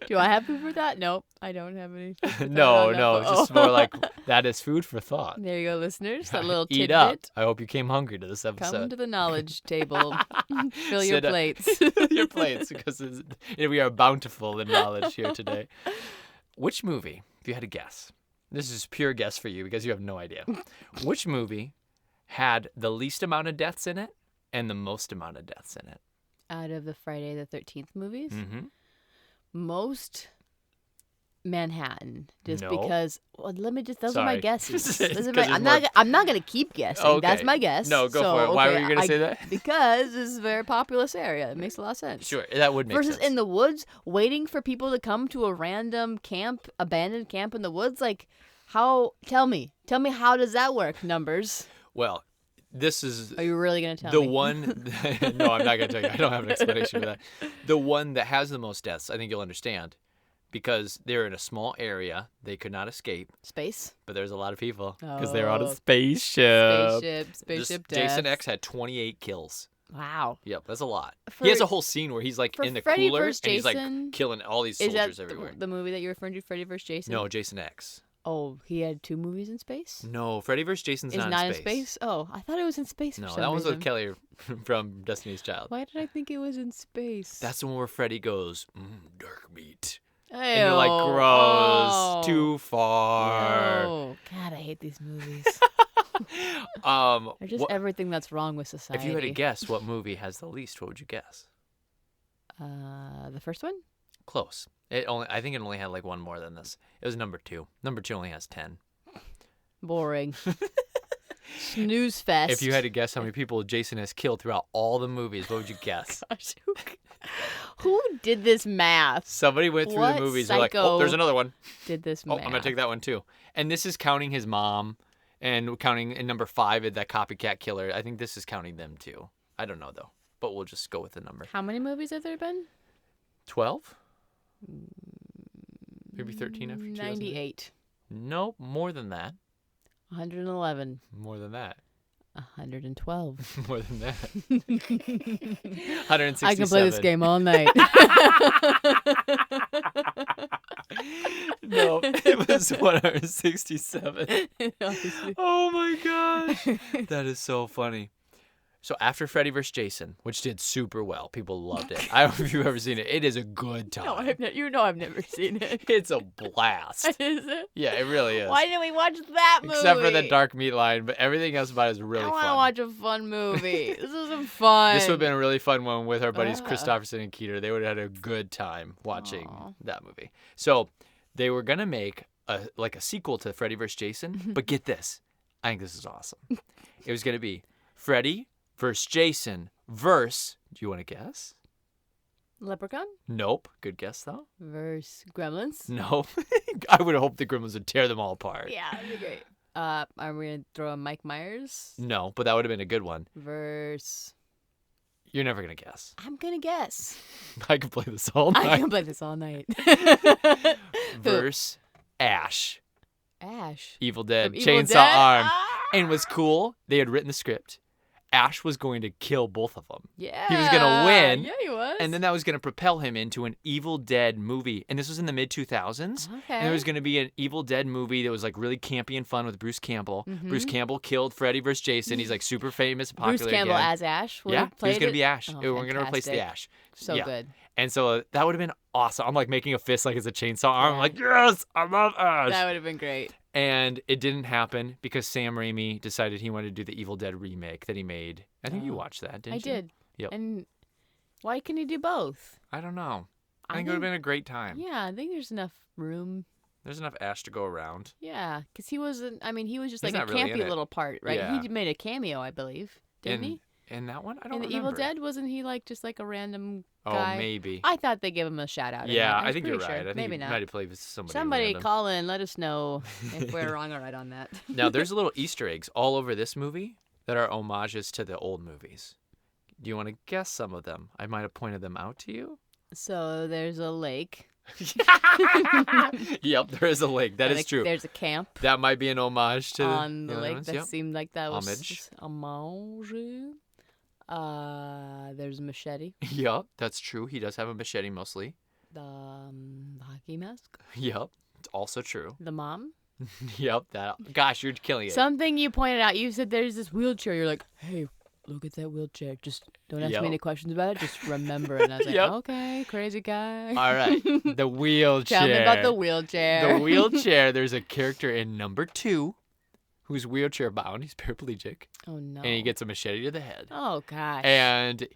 Do I have food for that? Nope, I don't have any. Food for No, that. it's just more like that is food for thought. There you go, listeners. That little Eat tidbit. up. I hope you came hungry to this episode. Come to the knowledge table. Fill your Sit up. plates. Fill your plates because we are bountiful in knowledge here today. Which movie, if you had to guess, this is pure guess for you because you have no idea, which movie had the least amount of deaths in it and the most amount of deaths in it? Out of the Friday the 13th movies, Mm-hmm. most Manhattan, just No. because. Well, let me just. Those are my Sorry. guesses. 'Cause I'm there's I'm not gonna keep guessing. Okay. That's my guess. No, go So, for it. Why were okay, you gonna say that? Because this is a very populous area. It makes a lot of sense. Sure, that would make Versus sense. in the woods, waiting for people to come to a random camp, abandoned camp in the woods. Like, how? Tell me, how does that work? Numbers. Well, this is Are you really gonna tell the me? one. No, I'm not going to tell you. I don't have an explanation for that. The one that has the most deaths, I think you'll understand, because they're in a small area. They could not escape, Space. but there's a lot of people because they're on a Oh. spaceship. Spaceship Jason deaths. X had 28 kills. Wow. Yep, that's a lot. For- He has a whole scene where he's like for in the Freddy cooler vs. and he's like Jason, killing all these Is soldiers that everywhere. the movie that you're referring to, Freddy vs. Jason? No, Jason X. Oh, he had 2 movies in space? No, Freddy vs. Jason's Is not in space. Oh, I thought it was in space for No, some that was reason. with Kelly from Destiny's Child. Why did I think it was in space? That's the one where Freddy goes, dark meat. Ew. And you're like, gross, Oh. too far. Oh, God, I hate these movies. They're just everything that's wrong with society. if you had to guess what movie has the least, what would you guess? The first one? Close. I think it only had like one more than this. It was number 2. Number 2 only has 10. Boring. Snooze fest. If you had to guess how many people Jason has killed throughout all the movies, what would you guess? Gosh, who did this math? Somebody went through What the movies. They're like, psycho oh, there's another one. Did this Oh, math? I'm gonna take that one too. And this is counting his mom, and counting in number 5 is that copycat killer. I think this is counting them too. I don't know though, but we'll just go with the number. How many movies have there been? 12? Maybe 13 after 2008. 98. Nope, more than that. 111. More than that. 112. More than that. 167. I can play this game all night. No, it was 167. Oh my gosh. That is so funny. So after Freddy vs. Jason, which did super well, people loved it. I don't know if you've ever seen it. It is a good time. No, I've never seen it. It's a blast. Is it? Yeah, it really is. Why didn't we watch that movie? Except for the dark meat line, but everything else about it is really I fun. want to watch a fun movie. This isn't fun. This would have been a really fun one with our buddies Christopherson and Keeter. They would have had a good time watching that movie. So they were going to make a sequel to Freddy vs. Jason, but get this. I think this is awesome. It was going to be Freddy vs. Jason versus, do you want to guess? Leprechaun? Nope. Good guess, though. Versus Gremlins? No. I would hope the Gremlins would tear them all apart. Yeah, that'd be great. Are we going to throw in Mike Myers? No, but that would have been a good one. Versus... You're never going to guess. I'm going to guess. I can play this all night. I can play this all night. Versus Ash. Ash. Evil Dead. From Evil Chainsaw Dead? Arm. Ah! And it was cool. They had written the script. Ash was going to kill both of them. Yeah. He was going to win. Yeah, he was. And then that was going to propel him into an Evil Dead movie. And this was in the mid-2000s. Okay. And there was going to be an Evil Dead movie that was like really campy and fun with Bruce Campbell. Bruce Campbell killed Freddy vs. Jason. He's like super famous and popular Bruce Campbell again. as Ash? Yeah, he was going to be Ash. Oh, We're going to replace the fantastic. Ash. So Yeah. good. And so that would have been awesome. I'm like making a fist like it's a chainsaw arm. I'm Yeah. like, yes, I love Ash. That would have been great. And it didn't happen because Sam Raimi decided he wanted to do the Evil Dead remake that he made. I think you watched that, didn't you? I did. Yep. And why couldn't he do both? I don't know. I I think it would have think- been a great time. Yeah, I think there's enough room. There's enough Ash to go around. Yeah, because he wasn't, he was just He's like a not really in campy it. little part, right? Yeah. He made a cameo, I believe. Didn't he? In that one? I don't In the remember. Evil Dead, wasn't he like just like a random Oh, guy? maybe. I thought they gave him a shout out. in Yeah, that. I was think you're pretty right. sure. I think Maybe you not. might have played with somebody. Somebody random. call in, let us know if we're wrong or right on that. Now, there's little Easter eggs all over this movie that are homages to the old movies. Do you want to guess some of them? I might have pointed them out to you. So there's a lake. Yep, there is a lake. That and is true. There's a camp That might be an homage to on the other lake. ones. That Yep. seemed like that was Homage. homage. There's a machete. Yep, that's true. He does have a machete mostly. The hockey mask. Yep, it's also true. The mom. Yep, that. Gosh, you're killing it. Something you pointed out. You said there's this wheelchair. You're like, hey, look at that wheelchair. Just don't ask Yep. me any questions about it. Just remember it. And I was like, Yep. okay, crazy guy. All right, the wheelchair. Tell me about the wheelchair. The wheelchair. There's a character in number 2 who's wheelchair bound. He's paraplegic, Oh no. and he gets a machete to the head. Oh gosh. And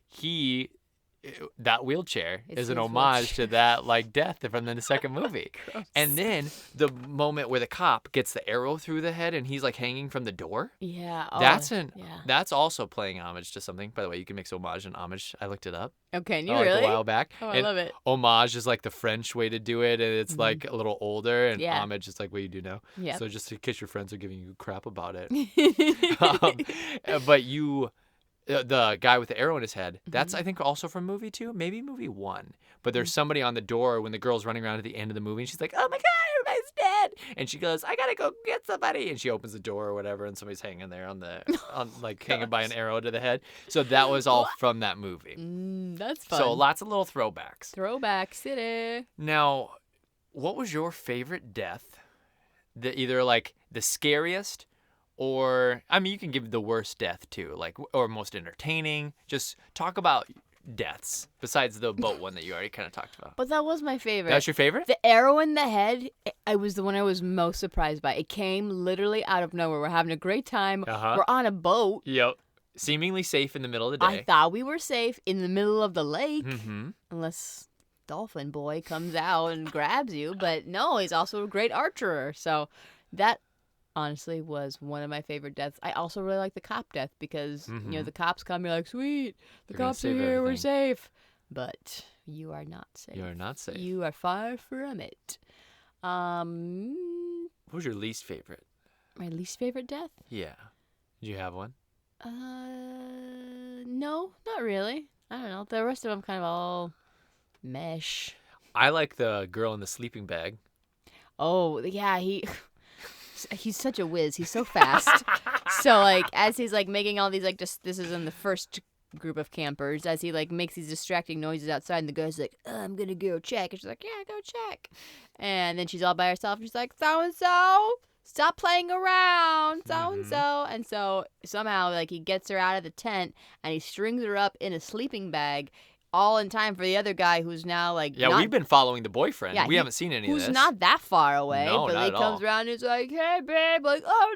that wheelchair It's is an his homage to that like death from the second movie. Gross. And then the moment where the cop gets the arrow through the head and he's like hanging from the door. Yeah. That's Yeah. also playing homage to something. By the way, you can mix homage and homage. I looked it up Okay. And you like really? a while back. Oh, I And love it. homage is like the French way to do it, and it's like a little older. And Yeah. homage is like what you do now. Yep. So just in case your friends are giving you crap about it, but you. The guy with the arrow in his head, that's, I think, also from movie 2, maybe movie 1. But there's somebody on the door when the girl's running around at the end of the movie, and she's like, oh my God, everybody's dead. And she goes, I gotta go get somebody. And she opens the door or whatever, and somebody's hanging there hanging by an arrow to the head. So that was all from that movie. That's fun. So lots of little throwbacks. Throwback City. Now, what was your favorite death? Either like the scariest, or, I mean, you can give the worst death too, like, or most entertaining. Just talk about deaths besides the boat one that you already kind of talked about. But that was my favorite. That's your favorite? The arrow in the head, I was the one I was most surprised by. It came literally out of nowhere. We're having a great time. Uh-huh. We're on a boat. Yep. Seemingly safe in the middle of the I day. thought we were safe in the middle of the lake, Mm-hmm. unless Dolphin Boy comes out and grabs you. But no, he's also a great archer. So that honestly was one of my favorite deaths. I also really like the cop death because, the cops come, you're like, sweet, the They're gonna cops are save here, we're everything. safe. But you are not safe. You are not safe. You are far from it. What was your least favorite? My least favorite death? Yeah. Did you have one? No, not really. I don't know. The rest of them kind of all mesh. I like the girl in the sleeping bag. Oh, yeah, he's such a whiz. He's so fast. So, like, as he's, like, making all these, like, this is in the first group of campers, as he, like, makes these distracting noises outside, and the guy's like, I'm gonna go check. And she's like, yeah, go check. And then she's all by herself, and she's like, so-and-so, stop playing around, so-and-so. And so, somehow, like, he gets her out of the tent, and he strings her up in a sleeping bag, all in time for the other guy who's now, like, Yeah, not, we've been following the boyfriend. Yeah, we haven't seen any of this. who's not that far away. No, but not he at comes all. around and he's like, hey, babe, like, oh,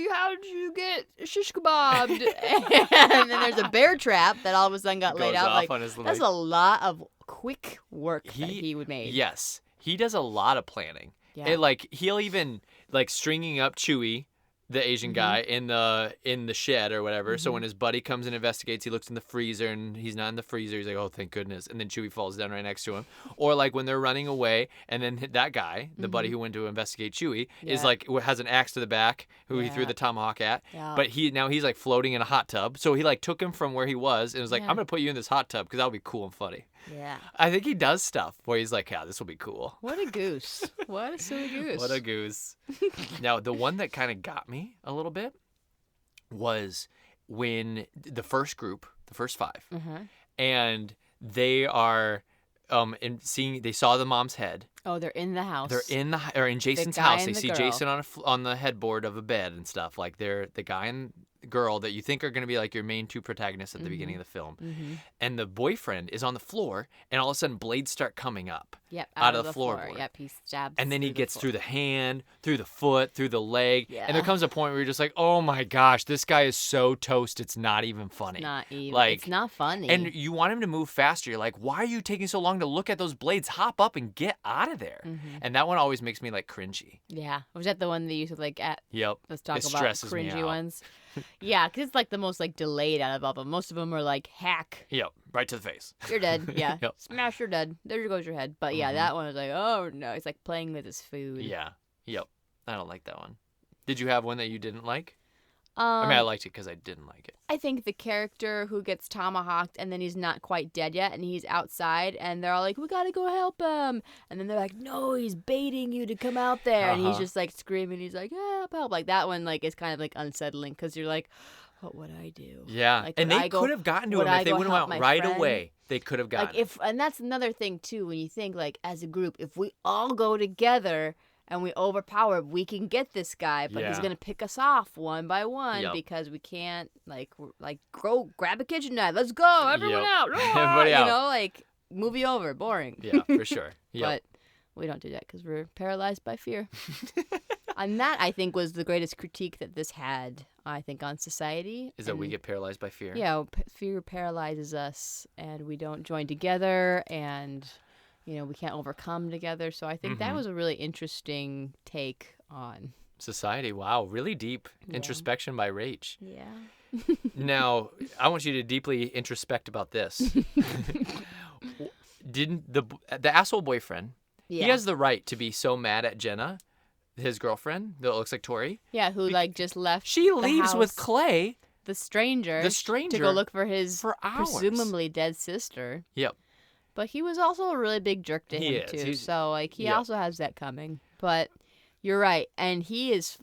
no, how did you get shish kebabbed? And then there's a bear trap that all of a sudden got laid Goes out. off Like, on his that's leg. a lot of quick work that he would make. Yes. He does a lot of planning. Yeah. And, like, he'll even, like, stringing up Chewie, the Asian guy, in the shed or whatever. So when his buddy comes and investigates, he looks in the freezer and he's not in the freezer. He's like, oh, thank goodness. And then Chewie falls down right next to him. Or like when they're running away and then that guy, the buddy who went to investigate Chewie, is like, has an axe to the back who he threw the tomahawk at. Yeah. But he's like floating in a hot tub. So he like took him from where he was and was like, I'm going to put you in this hot tub because that'll be cool and funny. Yeah. I think he does stuff where he's like, yeah, this will be cool. What a goose. What a silly goose. What a goose. Now, the one that kind of got me a little bit was when the first group, the first five, and they are they saw the mom's head. Oh, they're in the house. They're in Jason's guy house. and They the see girl. Jason on the headboard of a bed and stuff. Like they're the guy and the girl that you think are going to be like your main two protagonists at the beginning of the film. And the boyfriend is on the floor, and all of a sudden blades start coming up. Yep, out of the floorboard. Yep, he stabs. And then he gets floor. through the hand, through the foot, through the leg. Yeah. And there comes a point where you're just like, oh my gosh, this guy is so toast, it's not even funny. Not even. Like, It's not funny. And you want him to move faster. You're like, why are you taking so long to look at those blades? Hop up and get out of there. And that one always makes me like cringy. Yeah. Was that the one that you said like at? Yep. Let's talk It about stresses me cringy out. ones. Yeah, because it's like the most like delayed out of all of them. Most of them are like hack. Yep. Right to the face. You're dead. Yeah. Yep. Smash, you're dead. There goes your head. But yeah, that one was like, oh no. It's like playing with his food. Yeah. Yep. I don't like that one. Did you have one that you didn't like? I I mean, I liked it because I didn't like it. I think the character who gets tomahawked and then he's not quite dead yet and he's outside and they're all like, we gotta go help him. And then they're like, no, he's baiting you to come out there. And he's just like screaming. He's like, help. Like that one like is kind of like unsettling because you're like, what would I do? Yeah. Like, and would they I go- could have gotten to would him I if they go would have help went my right friend? away. They could have gotten Like and that's another thing too when you think like as a group, if we all go together and we overpower, we can get this guy, but he's Yeah. gonna pick us off one by one Yep. because we can't go grab a kitchen knife. Let's go, everyone Yep. out. Everybody you out. know, like movie over, boring. Yeah, for sure. Yep. But we don't do that because we're paralyzed by fear. And that I think was the greatest critique that this had. I think on society Is that we and- get paralyzed by fear? yeah, fear paralyzes us, and we don't join together, and we can't overcome together. So I think that was a really interesting take on. Society. Wow. Really deep introspection by Rach. Yeah. Now, I want you to deeply introspect about this. Didn't the asshole boyfriend, Yeah. he has the right to be so mad at Jenna, his girlfriend, that looks like Tori. Yeah, who like just left. She the leaves with house, Clay. the stranger. The to stranger go look for his for hours. presumably dead sister. Yep. But he was also a really big jerk to He him is. too. He's- So like he Yep. also has that coming. But you're right, and he is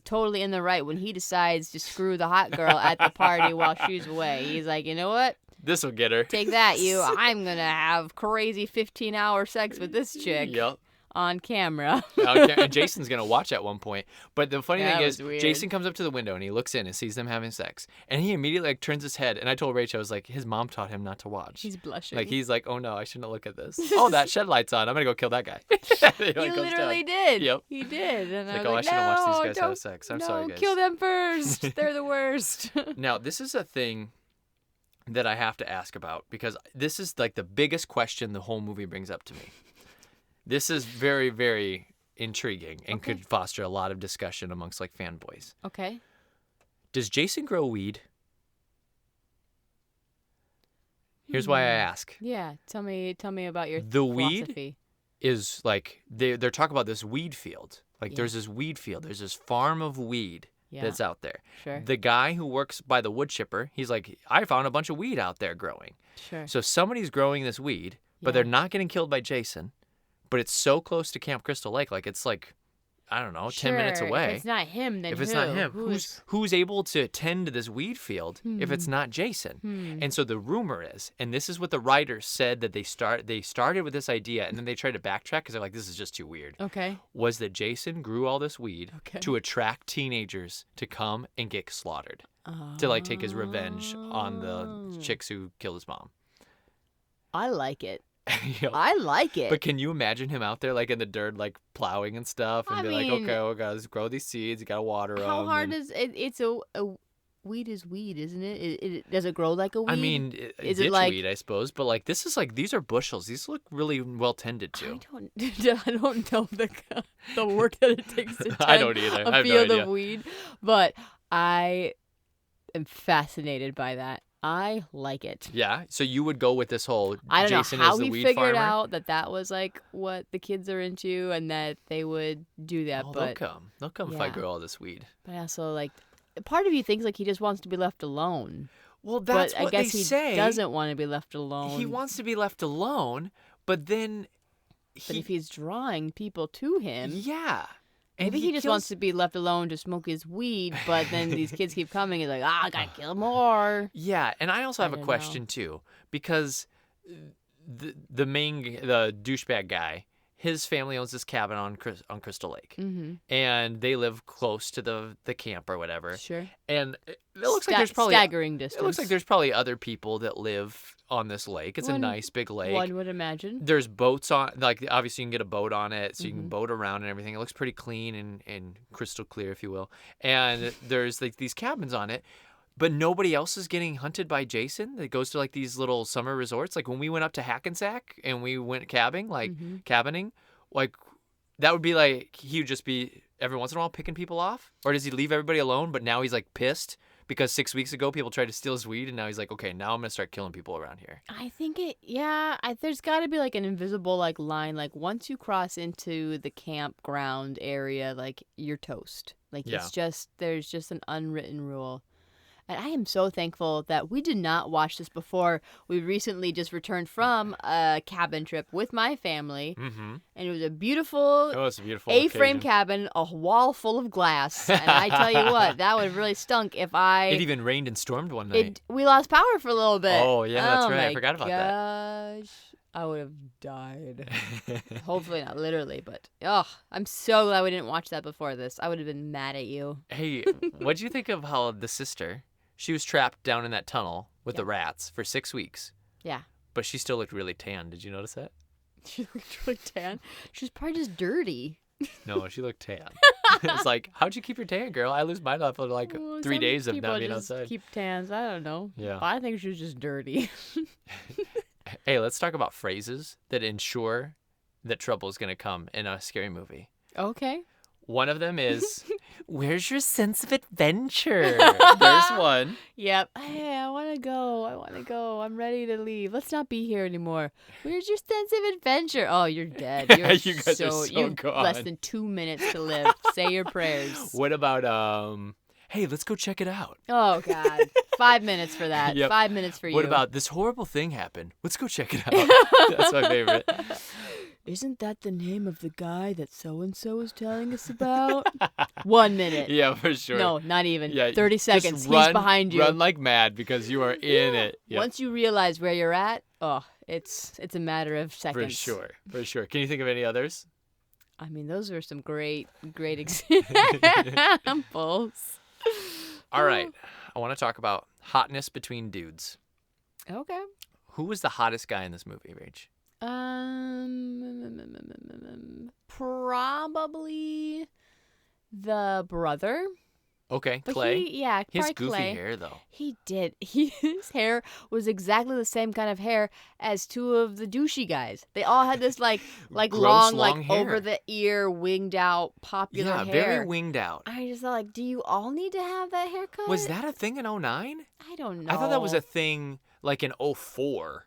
totally in the right when he decides to screw the hot girl at the party while she's away. He's like, you know what? This will get her. Take that, you. I'm gonna have crazy 15-hour sex with this chick Yep. on camera. Okay, and Jason's gonna watch at one point. But the funny That thing was is, weird. Jason comes up to the window and he looks in and sees them having sex, and he immediately like turns his head. And I told Rach, I was like, his mom taught him not to watch. He's blushing. Like he's like, oh no, I shouldn't look at this. Oh, that shed light's on. I'm gonna go kill that guy. He he like, goes literally down. did. Yep. He did. And Like, I oh, I was like, shouldn't watch these no, guys have don't- sex. I'm no, sorry, guys. kill them first. They're the worst. Now, this is a thing that I have to ask about because this is like the biggest question the whole movie brings up to me. This is very, very intriguing and Okay. could foster a lot of discussion amongst like fanboys. Okay. Does Jason grow weed? Here's why I ask. Yeah. Tell me about your The weed philosophy. is like they're talking about this weed field. Like Yeah. there's this weed field. There's this farm of weed Yeah. that's out there. Sure. The guy who works by the wood chipper, he's like, I found a bunch of weed out there growing. Sure. So somebody's growing this weed, but they're not getting killed by Jason. But it's so close to Camp Crystal Lake, like it's like, I don't know, 10 minutes Sure. away. If it's not him, then If it's who? not him, who's able to tend to this weed field if it's not Jason? And so the rumor is, and this is what the writers said that they started with this idea and then they tried to backtrack because they're like, this is just too weird. Okay. Was that Jason grew all this weed Okay. to attract teenagers to come and get slaughtered, to like take his revenge on the chicks who killed his mom. I like it. You know? I like it. But can you imagine him out there like in the dirt, like plowing and stuff, and I be like, mean, okay, we gotta grow these seeds, you gotta water them. How hard is it? It's a weed is weed, isn't it? Does it grow like a weed? I mean, is ditch it like weed, I suppose, but like this is like these are bushels. These look really well tended to. I don't know the work that it takes to tend I don't either. I a have no field idea. of weed, but I am fascinated by that. I like it. Yeah, so you would go with this whole I don't Jason know how is the he weed figured farmer. out that was like what the kids are into and that they would do that. Oh, but they'll come if I yeah. grow all this weed. But also, like, part of you thinks like he just wants to be left alone. Well, that's but what I guess they he say. doesn't want to be left alone. He wants to be left alone, but then But if he's drawing people to him, yeah. And maybe he just wants to be left alone to smoke his weed. But then these kids keep coming. He's like, I gotta kill more. Yeah, and I also have a don't question too, because the douchebag guy, his family owns this cabin on Crystal Lake, and they live close to the camp or whatever. Sure. And it looks like there's probably staggering distance. It looks like there's probably other people that live on this lake. It's a nice big lake. One would imagine. There's boats on, like obviously you can get a boat on it, so you can boat around and everything. It looks pretty clean and crystal clear, if you will. And there's like these cabins on it, but nobody else is getting hunted by Jason. That goes to like these little summer resorts. Like when we went up to Hackensack and we went cabining, like that would be like he would just be every once in a while picking people off, or does he leave everybody alone? But now he's like pissed because 6 weeks ago people tried to steal his weed, and now he's like, okay, now I'm gonna start killing people around here. I think there's got to be like an invisible like line. Like once you cross into the campground area, like you're toast. Like Yeah. it's just there's just an unwritten rule. And I am so thankful that we did not watch this before. We recently just returned from a cabin trip with my family, and it was a beautiful It's a beautiful A-frame occasion. cabin, a wall full of glass. And I tell you what, that would have really stunk if It even rained and stormed one night. we lost power for a little bit. Oh, yeah, that's Oh right. I my forgot about that. gosh. I would have died. Hopefully not literally, but I'm so glad we didn't watch that before this. I would have been mad at you. Hey, what'd you think of how the sister, she was trapped down in that tunnel with the rats for 6 weeks, Yeah. but she still looked really tan. Did you notice that? She looked really tan. She was probably just dirty. No, she looked tan. It's like, how'd you keep your tan, girl? I lose mine after like Well, 3 some days of people not being just outside. keep tans. I don't know. Yeah. I think she was just dirty. Hey, let's talk about phrases that ensure that trouble is going to come in a scary movie. Okay. One of them is, where's your sense of adventure? There's one. Yep. Hey, I want to go. I'm ready to leave. Let's not be here anymore. Where's your sense of adventure? Oh, you're dead. You're You guys are so you've gone. less than 2 minutes to live. Say your prayers. What about, hey, let's go check it out? Oh, God. 5 minutes for that. Yep. 5 minutes for you. What about this horrible thing happened? Let's go check it out. That's my favorite. Isn't that the name of the guy that so-and-so is telling us about? 1 minute. Yeah, for sure. No, not even. Yeah, 30 just seconds. Run, He's behind you. Run like mad because you are in it. Yeah, Once you realize where you're at, it's a matter of for seconds. sure. For sure. Can you think of any others? I mean, those are some great examples. All right. I want to talk about hotness between dudes. Okay. Who was the hottest guy in this movie, Rach? Probably the brother. Okay, But Clay. He His probably goofy Clay. hair, though. He did. His hair was exactly the same kind of hair as two of the douchey guys. They all had this like Gross, long, long like hair. over the ear, winged out, popular Yeah, hair. very winged out. I just thought, like, do you all need to have that haircut? Was that a thing in 09? I don't know. I thought that was a thing like in 04.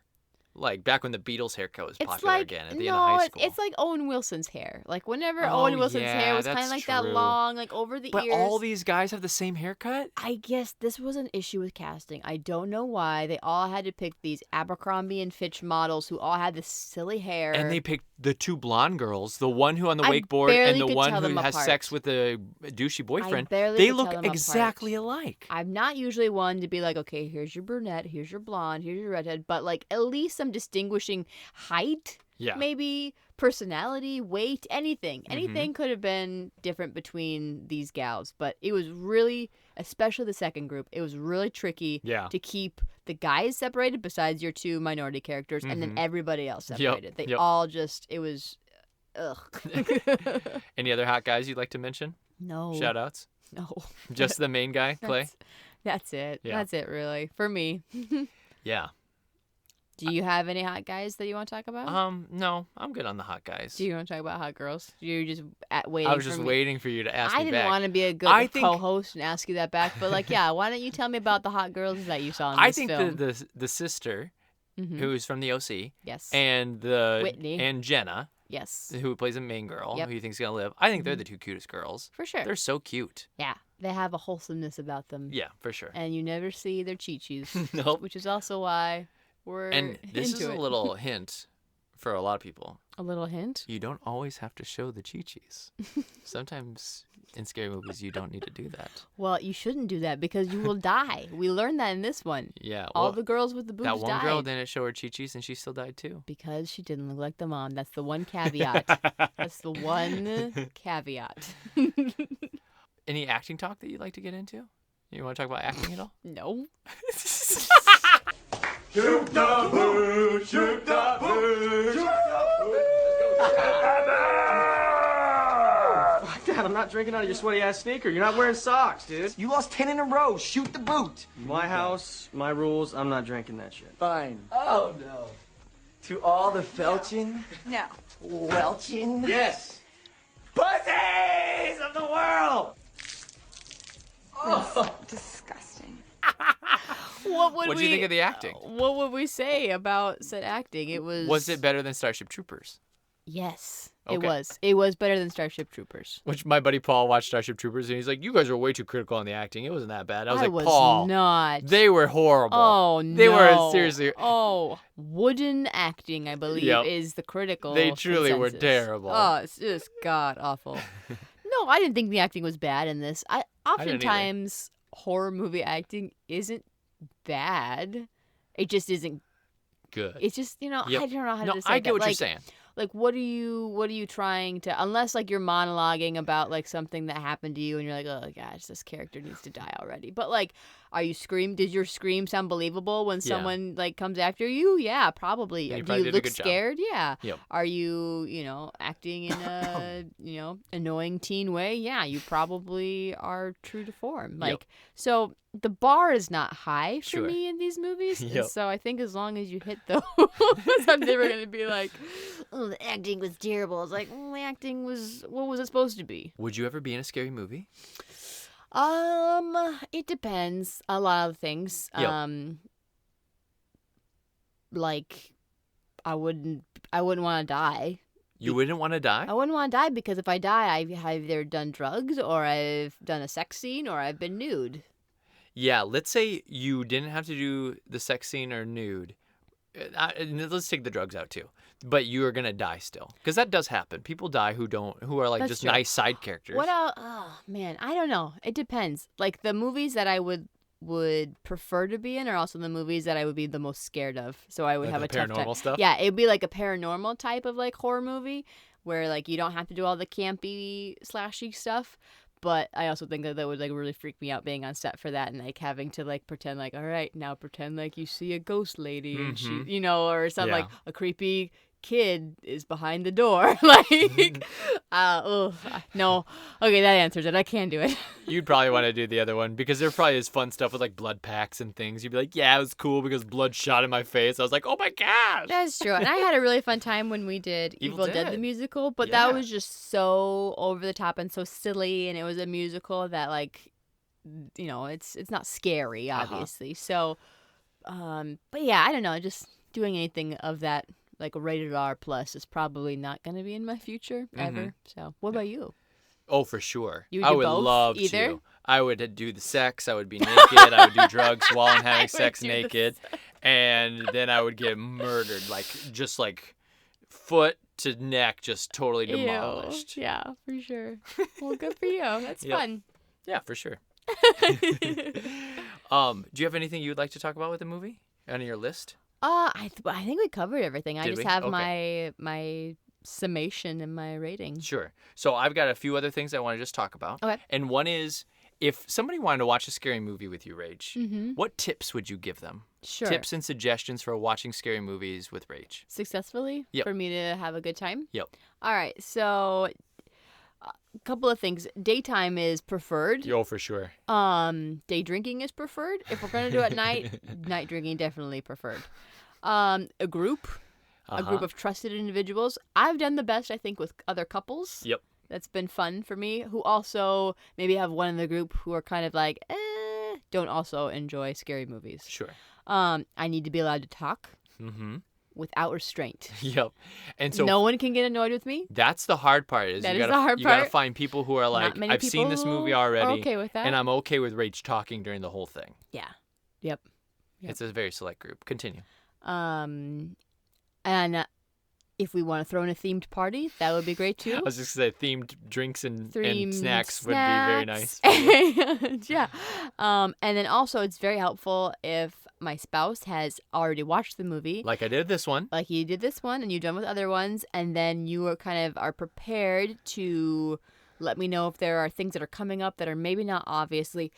Like back when the Beatles haircut was It's popular like again at the end of high school. it's like Owen Wilson's hair. Like whenever Oh, Owen Wilson's hair yeah, was kind of that's like that true. long, like over the But ears. all these guys have the same haircut? I guess this was an issue with casting. I don't know why they all had to pick these Abercrombie and Fitch models who all had this silly hair. And they picked the two blonde girls, the one who on the I wakeboard barely and the could one tell who them has apart. sex with a douchey boyfriend. barely They could look tell them exactly apart. alike. I'm not usually one to be like, okay, here's your brunette, here's your blonde, here's your redhead, but like at least some distinguishing height, Yeah. maybe personality, weight, anything. Mm-hmm. Anything could have been different between these gals, but it was really, especially the second group, it was really tricky Yeah. to keep the guys separated besides your two minority characters and then everybody else separated. They yep. all just, it was, ugh. Any other hot guys you'd like to mention? No. Shout outs? No. Just the main guy, Clay? That's it. Yeah. That's it, really. For me. Yeah. Do you have any hot guys that you want to talk about? No, I'm good on the hot guys. Do you want to talk about hot girls? You're just waiting I was just for me. waiting for you to ask I me didn't back. want to be a good I think- co-host and ask you that back, but like, yeah, why don't you tell me about the hot girls that you saw in I this think film? the sister, Mhm. who's from the OC, Yes. and the Whitney. and Jenna, Yes. who plays a main girl, Yep. who you think's gonna live. I think they're the two cutest girls. For sure. They're so cute. Yeah. They have a wholesomeness about them. Yeah, for sure. And you never see their chi-chis. Nope. Which is also why we're And this is into a it. little hint for a lot of people. A little hint? You don't always have to show the chi-chis. Sometimes in scary movies, you don't need to do that. Well, you shouldn't do that because you will die. We learned that in this one. Yeah. All well, the girls with the boobs that one died. girl didn't show her chi-chis and she still died too. Because she didn't look like the mom. That's the one caveat. That's the one caveat. Any acting talk that you'd like to get into? You want to talk about acting at all? No. Shoot the bird, shoot the bird, shoot Dad, I'm not drinking out of your sweaty ass sneaker. You're not wearing socks, dude. You lost 10 in a row. Shoot the boot. My house, my rules. I'm not drinking that shit. Fine. Oh, no. To all the felching? No. Welching? Yes. Pussies of the world! Disgusting. What would What do you think of the acting? What would we say about said acting? It was. Was it better than Starship Troopers? Yes, Okay. it was. It was better than Starship Troopers. Which my buddy Paul watched Starship Troopers and he's like, "You guys are way too critical on the acting. It wasn't that bad." I was like, "Paul, not. they were horrible. Oh no. They were seriously. Oh, wooden acting, I believe, Yep. is the critical. They truly were consensus. terrible. Oh, it's just god awful. No, I didn't think the acting was bad in this. didn't either. Oftentimes horror movie acting isn't bad. It just isn't. Good." It's just Yep. I don't know how No, to say I that. get what you're Like, saying. Like what are you trying to, unless like you're monologuing about like something that happened to you and you're like, oh gosh, this character needs to die already. But like, did your scream sound believable when Yeah. someone like comes after you? Yeah, probably. Yeah, you Do probably you did a look good job. scared? Yeah. Yep. Are you, acting in a, annoying teen way? Yeah, you probably are true to form. Yep. Like, so the bar is not high for Sure. me in these movies. Yep. And so I think as long as you hit those, I'm never going to be like, oh, the acting was terrible. It's like, the acting was, what was it supposed to be? Would you ever be in a scary movie? It depends. A lot of things. Yep. Like, I wouldn't want to die. You wouldn't want to die? I wouldn't want to die because if I die, I've either done drugs or I've done a sex scene or I've been nude. Yeah, let's say you didn't have to do the sex scene or nude. Let's take the drugs out too. But you are gonna die still, because that does happen. People die who are like That's just true. nice side characters. What else? Oh man, I don't know. It depends. Like the movies that I would prefer to be in are also the movies that I would be the most scared of. So I would Like have the a tough time. paranormal stuff? Yeah, it'd be like a paranormal type of like horror movie where like you don't have to do all the campy slashy stuff. But I also think that would like really freak me out being on set for that and like having to like pretend like, all right, now pretend like you see a ghost lady and she, or some Yeah. like a creepy kid is behind the door. Like, no. Okay, that answers it. I can't do it. You'd probably want to do the other one because there probably is fun stuff with like blood packs and things. You'd be like, yeah, it was cool because blood shot in my face. I was like, oh my gosh. That's true. And I had a really fun time when we did Evil Dead the musical, but that was just so over the top and so silly, and it was a musical that, like, you know, it's not scary, obviously. So, but yeah, I don't know. Just doing anything of that, like a rated R plus, is probably not going to be in my future ever. So, what about you? Oh, for sure. You would I do would both, love either? to. I would do the sex. I would be naked. I would do drugs while I'm having sex naked. And then I would get murdered, like just like foot to neck, just totally demolished. Ew. Yeah, for sure. Well, good for you. That's fun. Yeah, for sure. Do you have anything you would like to talk about with the movie on your list? I think we covered everything. Did I just we? have Okay. my summation and my rating. Sure. So I've got a few other things I want to just talk about. Okay. And one is, if somebody wanted to watch a scary movie with you, Rach, what tips would you give them? Sure. Tips and suggestions for watching scary movies with Rach. Successfully? Yep. For me to have a good time? Yep. All right. So, a couple of things. Daytime is preferred. Yo, for sure. Day drinking is preferred. If we're going to do it at night, night drinking definitely preferred. A group of trusted individuals. I've done the best, I think, with other couples. Yep. That's been fun for me, who also maybe have one in the group who are kind of like, don't also enjoy scary movies. Sure. I need to be allowed to talk without restraint. Yep. And so no one can get annoyed with me. that's the hard part. That you is gotta, the hard you gotta part. find people who are like, many I've seen this people movie are already. okay with that. And I'm okay with Rach talking during the whole thing. Yeah. Yep. It's a very select group. Continue. And if we want to throw in a themed party, that would be great too. I was just going to say themed drinks and snacks would be very nice. Yeah. And then also it's very helpful if my spouse has already watched the movie. Like I did this one. Like you did this one and you've done with other ones. And then you are prepared to let me know if there are things that are coming up that are maybe not obviously...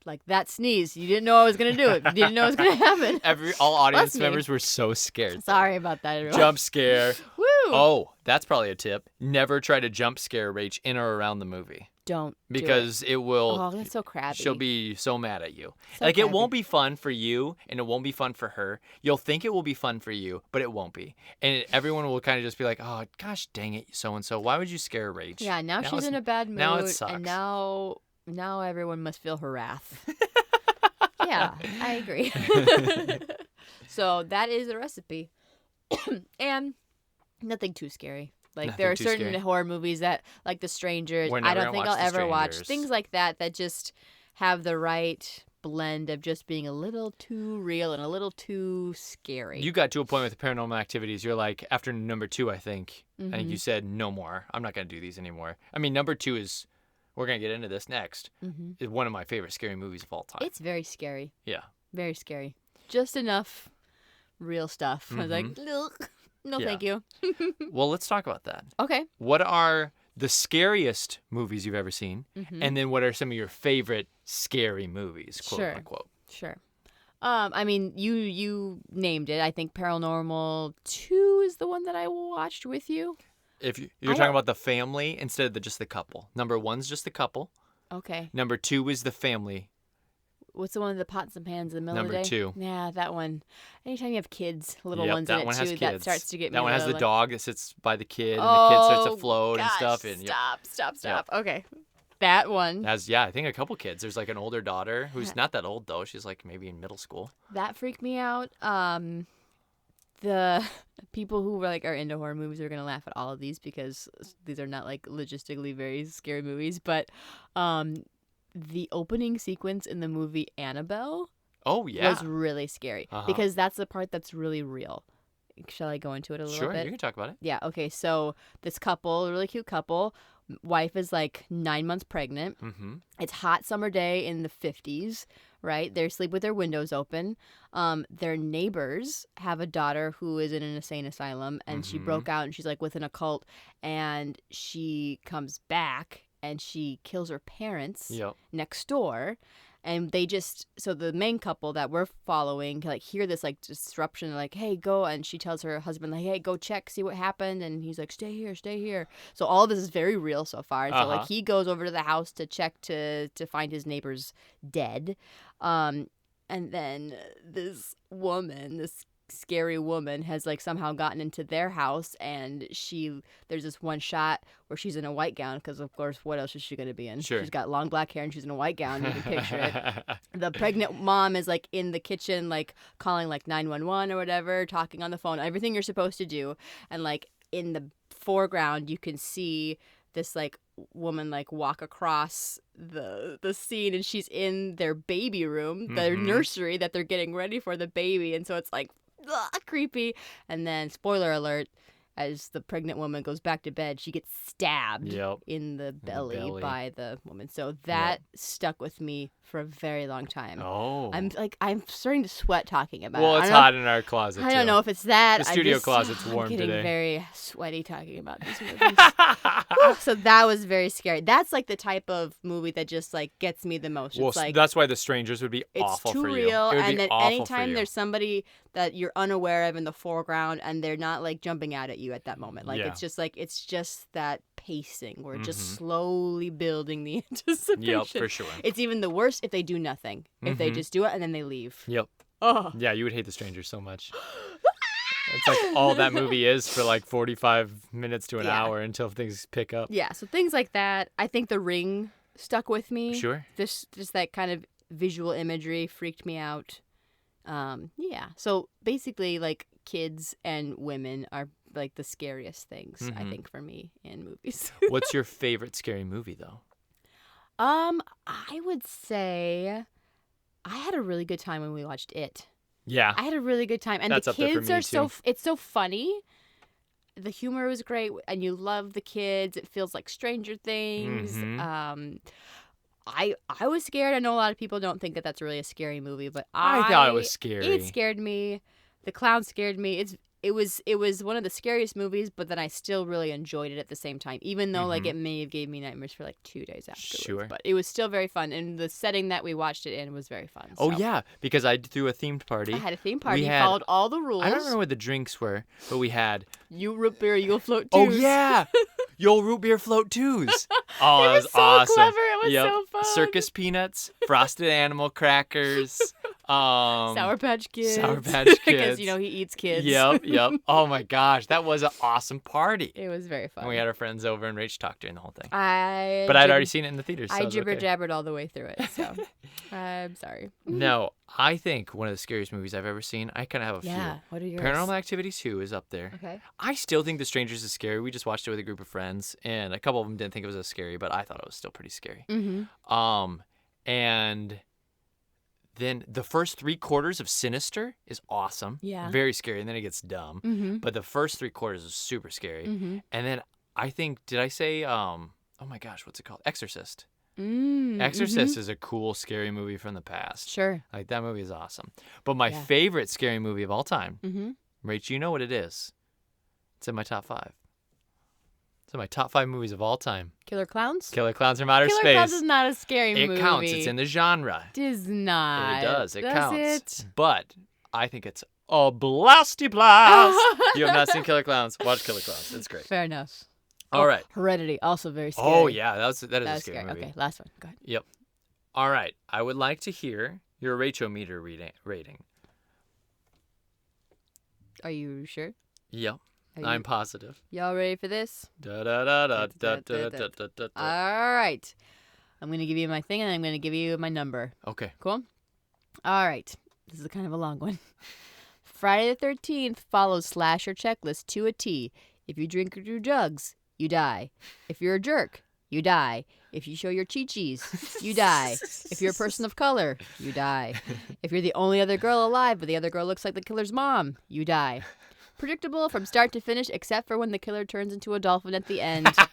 Like that sneeze. You didn't know I was going to do it. You didn't know it was going to happen. All audience members were so scared. Sorry about that, everyone. Jump scare. Woo! Oh, that's probably a tip. Never try to jump scare Rach in or around the movie. Don't Because do it will... Oh, that's so crabby. She'll be so mad at you. So like, crabby. it won't be fun for you, and it won't be fun for her. You'll think it will be fun for you, but it won't be. And everyone will kind of just be like, oh, gosh dang it, so-and-so. Why would you scare Rach? Yeah, now she's in a bad mood. Now it sucks. And now everyone must feel her wrath. Yeah, I agree. So that is the recipe. And nothing too scary. Like Nothing there are too certain scary. horror movies that, like The Strangers, We're I never don't gonna think watch I'll The ever watch. Strangers. Things like that just have the right blend of just being a little too real and a little too scary. You got to a point with the Paranormal Activities. You're like, after number 2, I think you said, no more. I'm not going to do these anymore. I mean, number 2 is, we're going to get into this next, is one of my favorite scary movies of all time. It's very scary. Yeah. Very scary. Just enough real stuff. I was like, "Ugh, no, Yeah. thank you." Well, let's talk about that. Okay. What are the scariest movies you've ever seen? And then what are some of your favorite scary movies, quote Sure. unquote? Sure. I mean, you named it. I think Paranormal 2 is the one that I watched with you. If you're talking about the family instead of just the couple. Number 1's just the couple. Okay. Number 2 is the family. What's the one with the pots and pans in the middle Number of the day? 2. Yeah, that one. Anytime you have kids, little Yep, ones that in one it has too, kids. that starts to get me That one has a the little, dog that sits by the kid, and the kid starts to float and gosh, stuff. And Stop. Okay. That one. I think a couple kids. There's like an older daughter who's not that old though. She's like maybe in middle school. That freaked me out. The people who are into horror movies are gonna laugh at all of these because these are not like logistically very scary movies. But the opening sequence in the movie Annabelle was really scary because that's the part that's really real. Shall I go into it a little bit? Sure, you can talk about it. Yeah. Okay. So this couple, a really cute couple, wife is like 9 months pregnant. Mm-hmm. It's hot summer day in the 50s, right? They sleep with their windows open. Their neighbors have a daughter who is in an insane asylum, and she broke out, and she's like with an occult, and she comes back, and she kills her parents next door. And so the main couple that we're following, like, hear this, like, disruption, like, hey, go. And she tells her husband, like, hey, go check, see what happened. And he's like, stay here, stay here. So all of this is very real so far. And so, like, he goes over to the house to check to find his neighbors dead. And then this scary woman has, like, somehow gotten into their house, and there's this one shot where she's in a white gown, because of course what else is she going to be in? Sure. She's got long black hair and she's in a white gown. You can picture it. The pregnant mom is, like, in the kitchen, like, calling, like, 911 or whatever, talking on the phone, everything you're supposed to do. And, like, in the foreground you can see this, like, woman, like, walk across the scene, and she's in their baby room, their nursery that they're getting ready for the baby. And so it's, like, creepy. And then, spoiler alert, as the pregnant woman goes back to bed, she gets stabbed in the belly by the woman. So that stuck with me for a very long time. Oh. I'm starting to sweat talking about it. Well, it's hot in our closet, I don't know if it's that. The studio closet's warm I'm getting today. very sweaty talking about these movies. So that was very scary. That's, like, the type of movie that just, like, gets me the most. Well, it's like, that's why The Strangers would be awful for you. It's too real, It would and be then awful for anytime you. there's somebody that you're unaware of in the foreground, and they're not, like, jumping out at you at that moment. Like, it's just that pacing. We're just slowly building the anticipation. Yep, for sure. It's even the worst if they do nothing. If they just do it and then they leave. Yep. Oh. Yeah, you would hate The Strangers so much. It's like all that movie is for, like, 45 minutes to an hour until things pick up. Yeah, so things like that. I think The Ring stuck with me. Sure. Just that kind of visual imagery freaked me out. Yeah. So basically, like, kids and women are, like, the scariest things, I think, for me in movies. What's your favorite scary movie, though? I would say I had a really good time when we watched It. Yeah. I had a really good time. And That's the up there for kids me, are too. it's so funny. The humor was great, and you love the kids. It feels like Stranger Things. I was scared. I know a lot of people don't think that that's really a scary movie, but I thought it was scary. It scared me. The clown scared me. It was one of the scariest movies, but then I still really enjoyed it at the same time, even though like it may have gave me nightmares for like 2 days afterwards. Sure. But it was still very fun, and the setting that we watched it in was very fun. Oh, so. yeah, because I threw a themed party. I had a themed party. Followed all the rules. I don't remember what the drinks were, but we had... You root beer, you'll float twos. Oh, yeah! You'll root beer float twos. Oh, It was so awesome. clever. It was so fun. Circus peanuts, frosted animal crackers, Sour Patch Kids. Sour Patch Kids. Because, you know, he eats kids. Yep. Oh, my gosh. That was an awesome party. It was very fun. And we had our friends over, and Rach talked during the whole thing. But I'd already seen it in the theaters, so I it was okay. jibber-jabbered all the way through it, so I'm sorry. No, I think one of the scariest movies I've ever seen, I kind of have a few. Yeah, what are yours? Paranormal Activity 2 is up there. Okay. I still think The Strangers is scary. We just watched it with a group of friends, and a couple of them didn't think it was as scary, but I thought it was still pretty scary. Mm-hmm. And then the first 3/4 of Sinister is awesome. Yeah. Very scary, and then it gets dumb. Mm-hmm. But the first 3/4 is super scary. Mm-hmm. And then I think, did I say, oh my gosh, what's it called? Exorcist. Mm-hmm. Exorcist is a cool, scary movie from the past. Sure. Like, that movie is awesome. But my favorite scary movie of all time, Rach, you know what it is. It's in my top 5. It's in my top 5 movies of all time. Killer Clowns? Killer Clowns from Outer Killer Space. Clowns is not a scary movie. It counts. It's in the genre. It is not. It does. It Does counts. it? But I think it's a blasty blast. You have not seen Killer Clowns? Watch Killer Clowns. It's great. Fair enough. All right. Heredity, also very scary. Oh, yeah. That is That a was scary scary. movie. Okay, last one. Go ahead. Yep. All right. I would like to hear your Rach-o-meter rating. Are you sure? Yep. Are I'm positive. Y'all ready for this? Da da da da da da da da da. All right. I'm going to give you my thing, and I'm going to give you my number. Okay. Cool? All right. This is kind of a long one. Friday the 13th follows slasher checklist to a T. If you drink or do drugs, you die. If you're a jerk, you die. If you show your chi-chis, you die. If you're a person of color, you die. If you're the only other girl alive, but the other girl looks like the killer's mom, you die. Predictable from start to finish, except for when the killer turns into a dolphin at the end. 5%.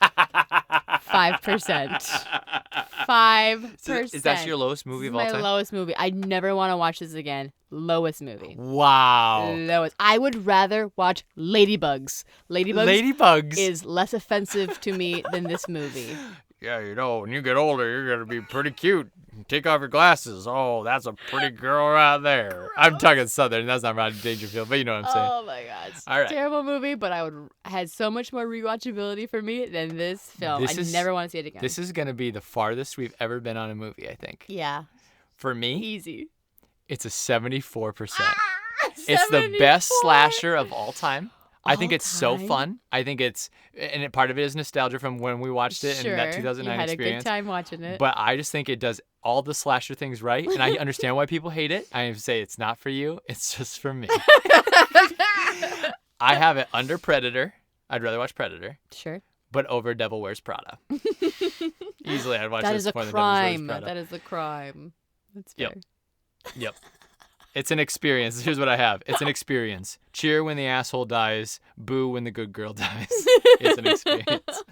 5%. Is that your lowest movie of all My time? lowest movie. I never want to watch this again. Lowest movie. Wow. Lowest. I would rather watch Ladybugs. Ladybugs Ladybugs is less offensive to me than this movie. yeah, when you get older, you're going to be pretty cute. Take off your glasses. Oh, that's a pretty girl right there. I'm talking Southern. That's not Rodney Dangerfield, but you know what I'm saying. Oh my God. All right. Terrible movie, but had so much more rewatchability for me than this film. I never want to see it again. This is going to be the farthest we've ever been on a movie, I think. Yeah. For me, Easy. it's a 74%. It's the best slasher of all time. I think it's so fun. I think part of it is nostalgia from when we watched it in that 2009 experience. You had a good time watching it. But I just think it does all the slasher things right, and I understand why people hate it. I say it's not for you. It's just for me. I have it under Predator. I'd rather watch Predator. Sure. But over Devil Wears Prada. Easily, I'd watch that this is a more than crime. Devil Wears Prada. That is a crime. That's fair. Yep. It's an experience. Here's what I have. It's an experience. Cheer when the asshole dies. Boo when the good girl dies. It's an experience.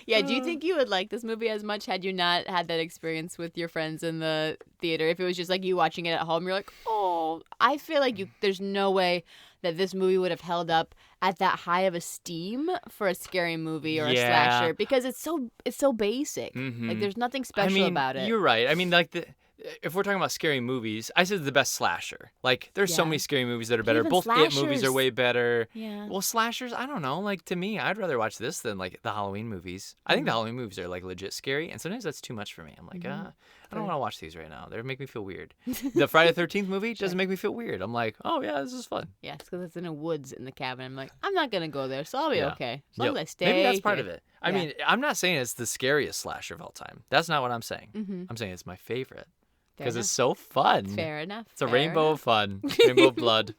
Yeah, do you think you would like this movie as much had you not had that experience with your friends in the theater? If it was just like you watching it at home, you're like, oh, I feel like there's no way that this movie would have held up at that high of esteem for a scary movie or a slasher because it's so basic. Mm-hmm. Like there's nothing special about it. You're right. I mean, like if we're talking about scary movies, I said the best slasher. Like, there's so many scary movies that are better. Both It movies are way better. Yeah. Well, slashers, I don't know. Like, to me, I'd rather watch this than, like, the Halloween movies. I think the Halloween movies are, like, legit scary, and sometimes that's too much for me. I'm like, I don't want to watch these right now. They make me feel weird. The Friday the 13th movie doesn't make me feel weird. I'm like, oh, yeah, this is fun. Yeah, it's because it's in the woods in the cabin. I'm like, I'm not going to go there, so I'll be okay. As long as I stay Maybe that's part here. of it. I mean, I'm not saying it's the scariest slasher of all time. That's not what I'm saying. Mm-hmm. I'm saying it's my favorite. Because it's so fun. Fair enough. It's a rainbow of fun. Rainbow of blood.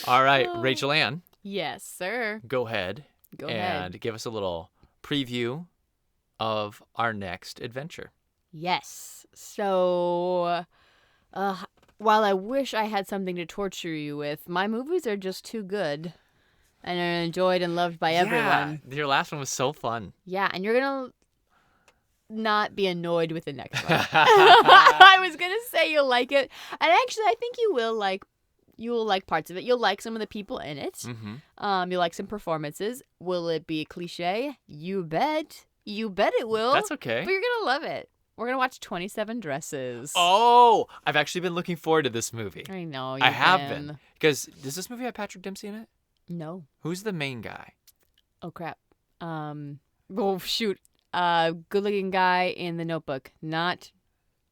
All right, Rachel Ann. Yes, sir. Go ahead. And give us a little preview of our next adventure. Yes. So, while I wish I had something to torture you with, my movies are just too good and are enjoyed and loved by everyone. Your last one was so fun. Yeah, and you're going to not be annoyed with the next one. I was gonna say you'll like it, and actually I think you will like parts of it. You'll like some of the people in it. Mm-hmm. You'll like some performances. Will it be a cliche? You bet it will. That's okay, but you're gonna love it. We're gonna watch 27 Dresses. Oh, I've actually been looking forward to this movie. I know I have been, because does this movie have Patrick Dempsey in it? No. Who's the main guy? Oh crap. Oh shoot. Good-looking guy in The Notebook, not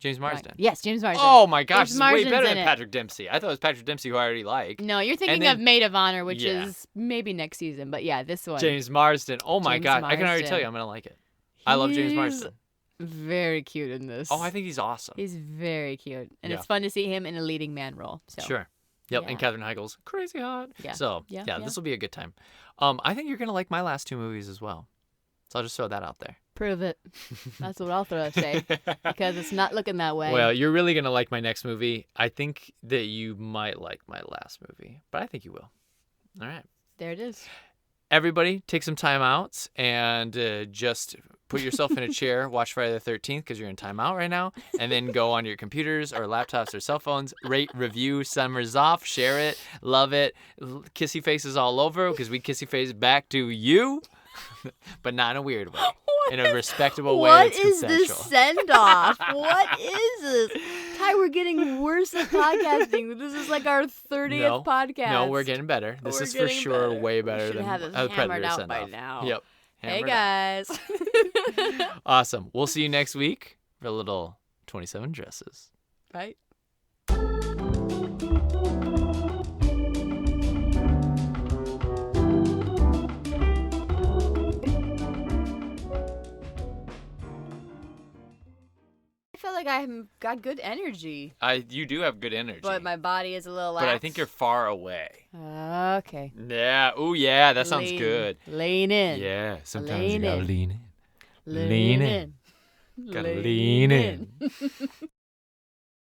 James Marsden. Yes, James Marsden. Oh my gosh, James it's way Marsden's better in than it. Patrick Dempsey. I thought it was Patrick Dempsey, who I already like. No, you're thinking of Maid of Honor, which is maybe next season, but yeah, this one. James Marsden. Oh my James God, I can already Marsden. tell you, I'm gonna like it. I love James Marsden. Very cute in this. Oh, I think he's awesome. He's very cute, and it's fun to see him in a leading man role. So. Sure. Yep, and Katherine Heigl's crazy hot. Yeah. So yeah, this will be a good time. I think you're gonna like my last two movies as well. So I'll just throw that out there. Prove it. That's what I'll say, because it's not looking that way. Well, you're really gonna like my next movie. I think that you might like my last movie, but I think you will. All right. There it is. Everybody, take some time out and just put yourself in a chair, watch Friday the 13th because you're in timeout right now, and then go on your computers or laptops or cell phones, rate, review Summers Off, share it, love it, kissy faces all over because we kissy face back to you, but not in a weird way. In a respectable way. What it's is consensual. this send-off? What is this? Ty, we're getting worse at podcasting. This is like our 30th podcast. No, we're getting better. This is for sure way better than have this the hammered Predator out send by off. now. Yep. Hey, Hammered out. guys. Awesome. We'll see you next week for a little 27 Dresses. Right. I feel like I've got good energy. You do have good energy. But my body is a little lax. But I think you're far away. Okay. Yeah. Oh, yeah. That sounds good. Lean in. Yeah. Sometimes Lean you gotta in. lean in. Lean in. Gotta lean in.